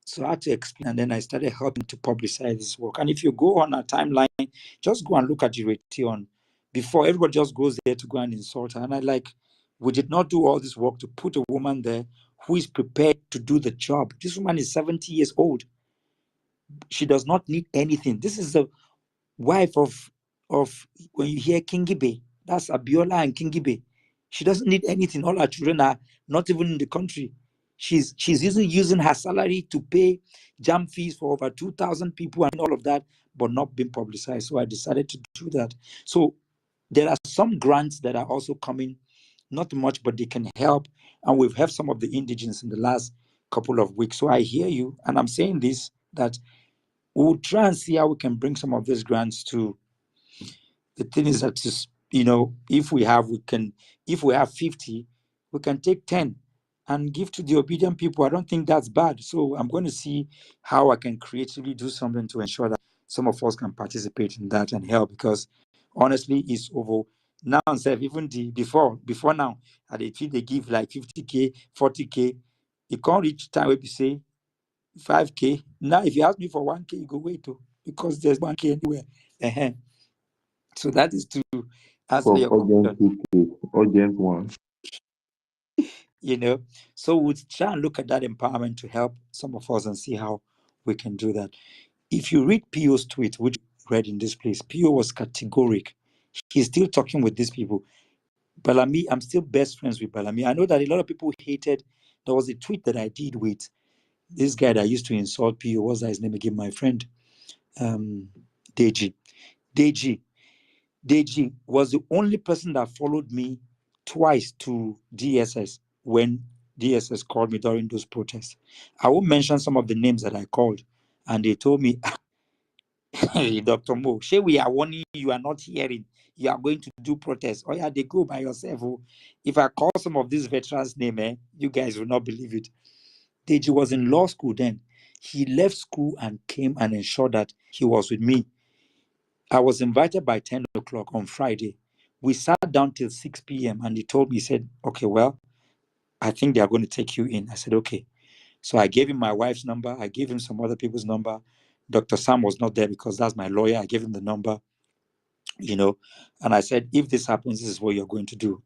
So I had to explain, and then I started helping to publicize this work. And if you go on our timeline, just go and look at Ireti on, before everybody just goes there to go and insult her. And I like, we did not do all this work to put a woman there who is prepared to do the job. This woman is 70 years old. She does not need anything. This is the wife of when you hear Kingibe, that's Abiola and Kingibe. She doesn't need anything. All her children are not even in the country. She's using her salary to pay jam fees for over 2,000 people and all of that, but not being publicized. So I decided to do that. So there are some grants that are also coming, not much, but they can help. And we've helped some of the indigenous in the last couple of weeks. So I hear you, and I'm saying this, that we'll try and see how we can bring some of these grants to. The thing is that, just, you know, if we have 50, we can take 10 and give to the obedient people. I don't think that's bad. So I'm going to see how I can creatively do something to ensure that some of us can participate in that and help, because honestly, it's over now. Instead, even before now, at the fee they give like 50K, 40K, it can't reach time where you say 5K. Now, if you ask me for 1K, you go wait too, because there's 1K anywhere. Uh-huh. So that is to answer For your urgent question, 2K, urgent one. you know. So we'll try and look at that empowerment to help some of us and see how we can do that. If you read Pio's tweet, which you read in this place, Pio was categoric. He's still talking with these people. Bellamy, I'm still best friends with Bellamy. I know that a lot of people hated. There was a tweet that I did with this guy that used to insult Pio. What's his name again? My friend, Deji. Deji was the only person that followed me twice to DSS when DSS called me during those protests. I won't mention some of the names that I called, and they told me, hey, Dr. Mo, say we are warning you, are not hearing. You are going to do protests. Oh yeah, they go by yourself. Oh. If I call some of these veterans' name, you guys will not believe it. Deji was in law school then. He left school and came and ensured that he was with me. I was invited by 10 o'clock on Friday. We sat down till 6 p.m. and he told me, he said, okay, well, I think they are going to take you in. I said, okay. So I gave him my wife's number. I gave him some other people's number. Dr. Sam was not there because that's my lawyer. I gave him the number, and I said, if this happens, this is what you're going to do.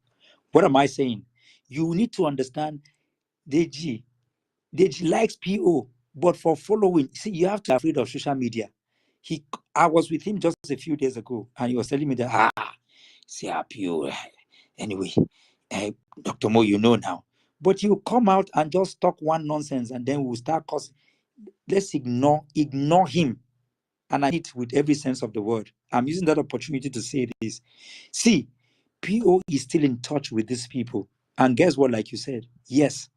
What am I saying? You need to understand Deji. Deji likes PO, but for following, see, you have to be afraid of social media. I was with him just a few days ago, and he was telling me that, see, PO, anyway, Dr. Mo, you know now. But you come out and just talk one nonsense, and then we'll start causing. Let's ignore him. And I need it with every sense of the word. I'm using that opportunity to say this. See, PO is still in touch with these people. And guess what, like you said, yes,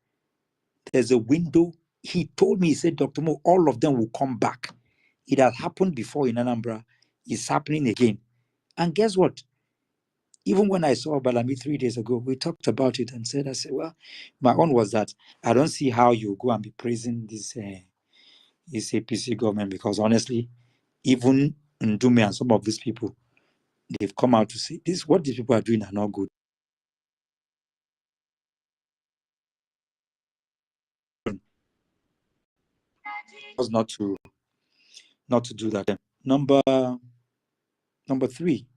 there's a window. He told me, he said, Dr. Mo, all of them will come back. It had happened before in Anambra. It's happening again. And guess what? Even when I saw Balami 3 days ago, we talked about it and I said, well, my own was that I don't see how you go and be praising this APC government, because honestly, even Ndume and some of these people, they've come out to say this, what these people are doing are not good. Was not to do that. Number 3,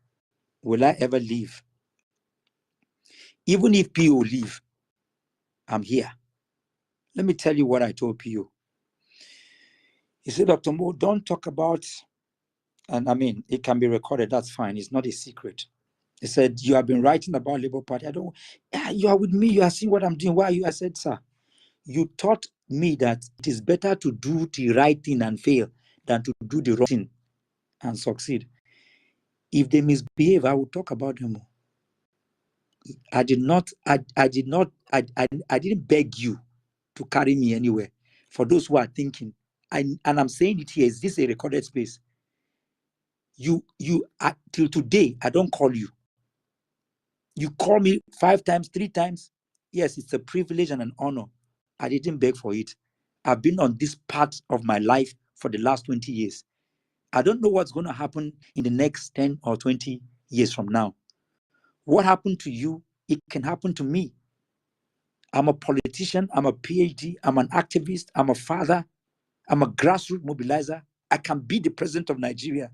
will I ever leave? Even if PO leave, I'm here. Let me tell you what I told PO. He said, Dr. Mo, don't talk about, and I mean, it can be recorded, that's fine. It's not a secret. He said, you have been writing about Labour Party. You are with me. You are seeing what I'm doing. Why are you? I said, sir, you taught me that it is better to do the right thing and fail than to do the wrong thing and succeed. If they misbehave, I will talk about them. I didn't beg you to carry me anywhere. For those who are thinking, and I'm saying it here, is this a recorded space? You till today, I don't call you. You call me 5 times, 3 times. Yes, it's a privilege and an honor. I didn't beg for it. I've been on this part of my life for the last 20 years. I don't know what's going to happen in the next 10 or 20 years from now. What happened to you, it can happen to me. I'm a politician, I'm a PhD, I'm an activist, I'm a father, I'm a grassroots mobilizer. I can be the president of Nigeria.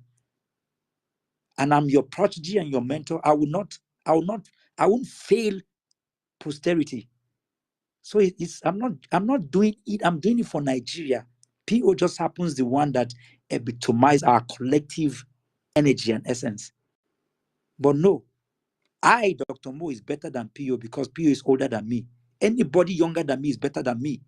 And I'm your protege and your mentor. I won't fail posterity. So I'm not doing it, I'm doing it for Nigeria. PO just happens the one that epitomizes our collective energy and essence. But no, Dr. Mo, is better than PO because PO is older than me. Anybody younger than me is better than me.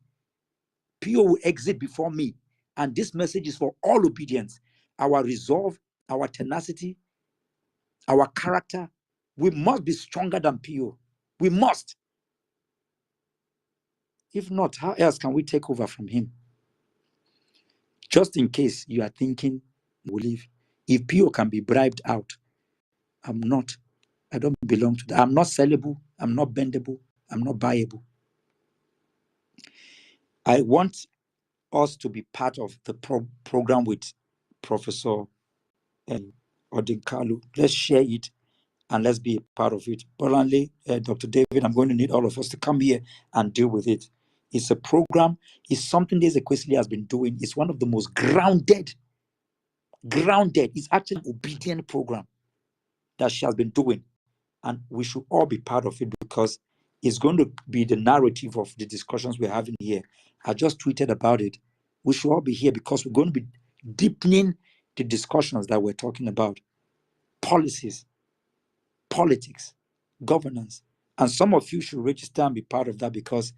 PO will exit before me. And this message is for all obedience. Our resolve, our tenacity, our character, we must be stronger than PO. We must. If not, how else can we take over from him? Just in case you are thinking, we'll leave. If PO can be bribed out, I'm not. I don't belong to that. I'm not sellable. I'm not bendable. I'm not buyable. I want us to be part of the program with Professor Odinkalu. Let's share it and let's be a part of it. Bolanle, Dr. David, I'm going to need all of us to come here and deal with it. It's a program. It's something this Equesili has been doing. It's one of the most grounded. It's actually an obedient program that she has been doing. And we should all be part of it because it's going to be the narrative of the discussions we're having here. I just tweeted about it. We should all be here because we're going to be deepening the discussions that we're talking about. Policies, politics, governance. And some of you should register and be part of that because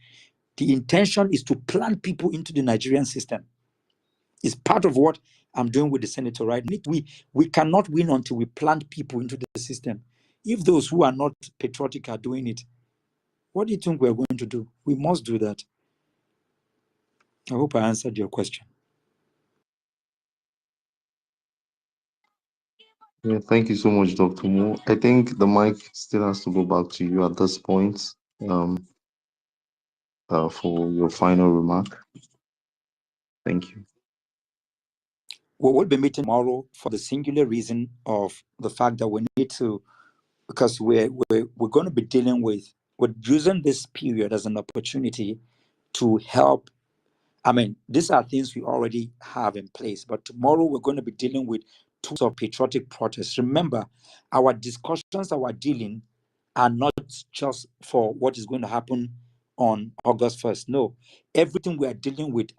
the intention is to plant people into the Nigerian system. It's part of what I'm doing with the senator, right? We cannot win until we plant people into the system. If those who are not patriotic are doing it, what do you think we're going to do? We must do that. I hope I answered your question. Yeah, thank you so much, Dr. Mo. I think the mic still has to go back to you at this point, for your final remark. Thank you. We will be meeting tomorrow for the singular reason of the fact that we need to, because we're going to be dealing with, we're using this period as an opportunity to help I mean, these are things we already have in place, but tomorrow we're going to be dealing with tools of patriotic protest. Remember, our discussions, our dealing are not just for what is going to happen on August 1st. No, everything we are dealing with,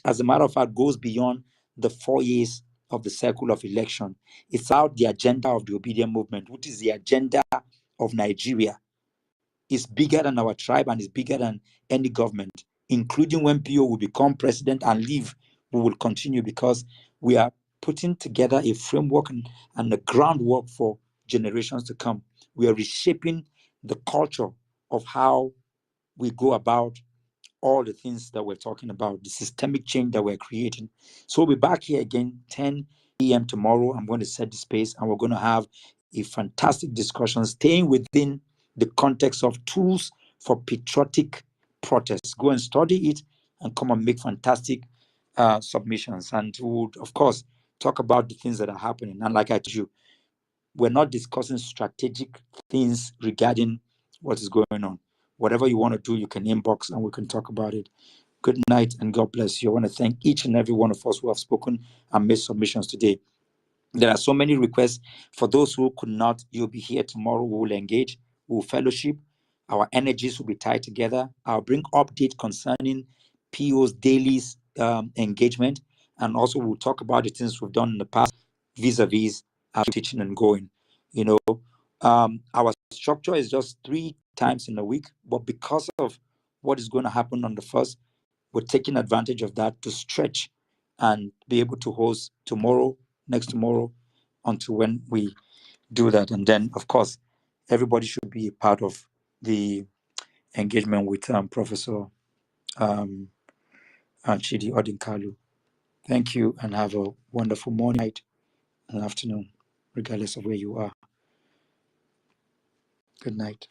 as a matter of fact, goes beyond the 4 years of the cycle of election. It's out the agenda of the obedient movement, which is the agenda of Nigeria. Is bigger than our tribe and is bigger than any government, including when PO will become president and leave, we will continue because we are putting together a framework and the groundwork for generations to come. We are reshaping the culture of how we go about all the things that we're talking about, the systemic change that we're creating. So we'll be back here again, 10 p.m. tomorrow. I'm going to set the space and we're going to have a fantastic discussion, staying within the context of tools for patriotic protest. Go and study it and come and make fantastic submissions. And we would, of course, talk about the things that are happening. And like I told you, we're not discussing strategic things regarding what is going on. Whatever you want to do, you can inbox and we can talk about it. Good night and God bless you. I want to thank each and every one of us who have spoken and made submissions today. There are so many requests. For those who could not, you'll be here tomorrow. We will engage, we will fellowship. Our energies will be tied together. I'll bring update concerning PO's daily engagement. And also we'll talk about the things we've done in the past vis-a-vis our teaching and going. You know, our structure is just 3 times in a week, but because of what is going to happen on the first, we're taking advantage of that to stretch and be able to host tomorrow, next tomorrow, until when we do that. And then, of course, everybody should be a part of the engagement with Professor Chidi Odinkalu. Thank you and have a wonderful morning, night, and afternoon, regardless of where you are. Good night.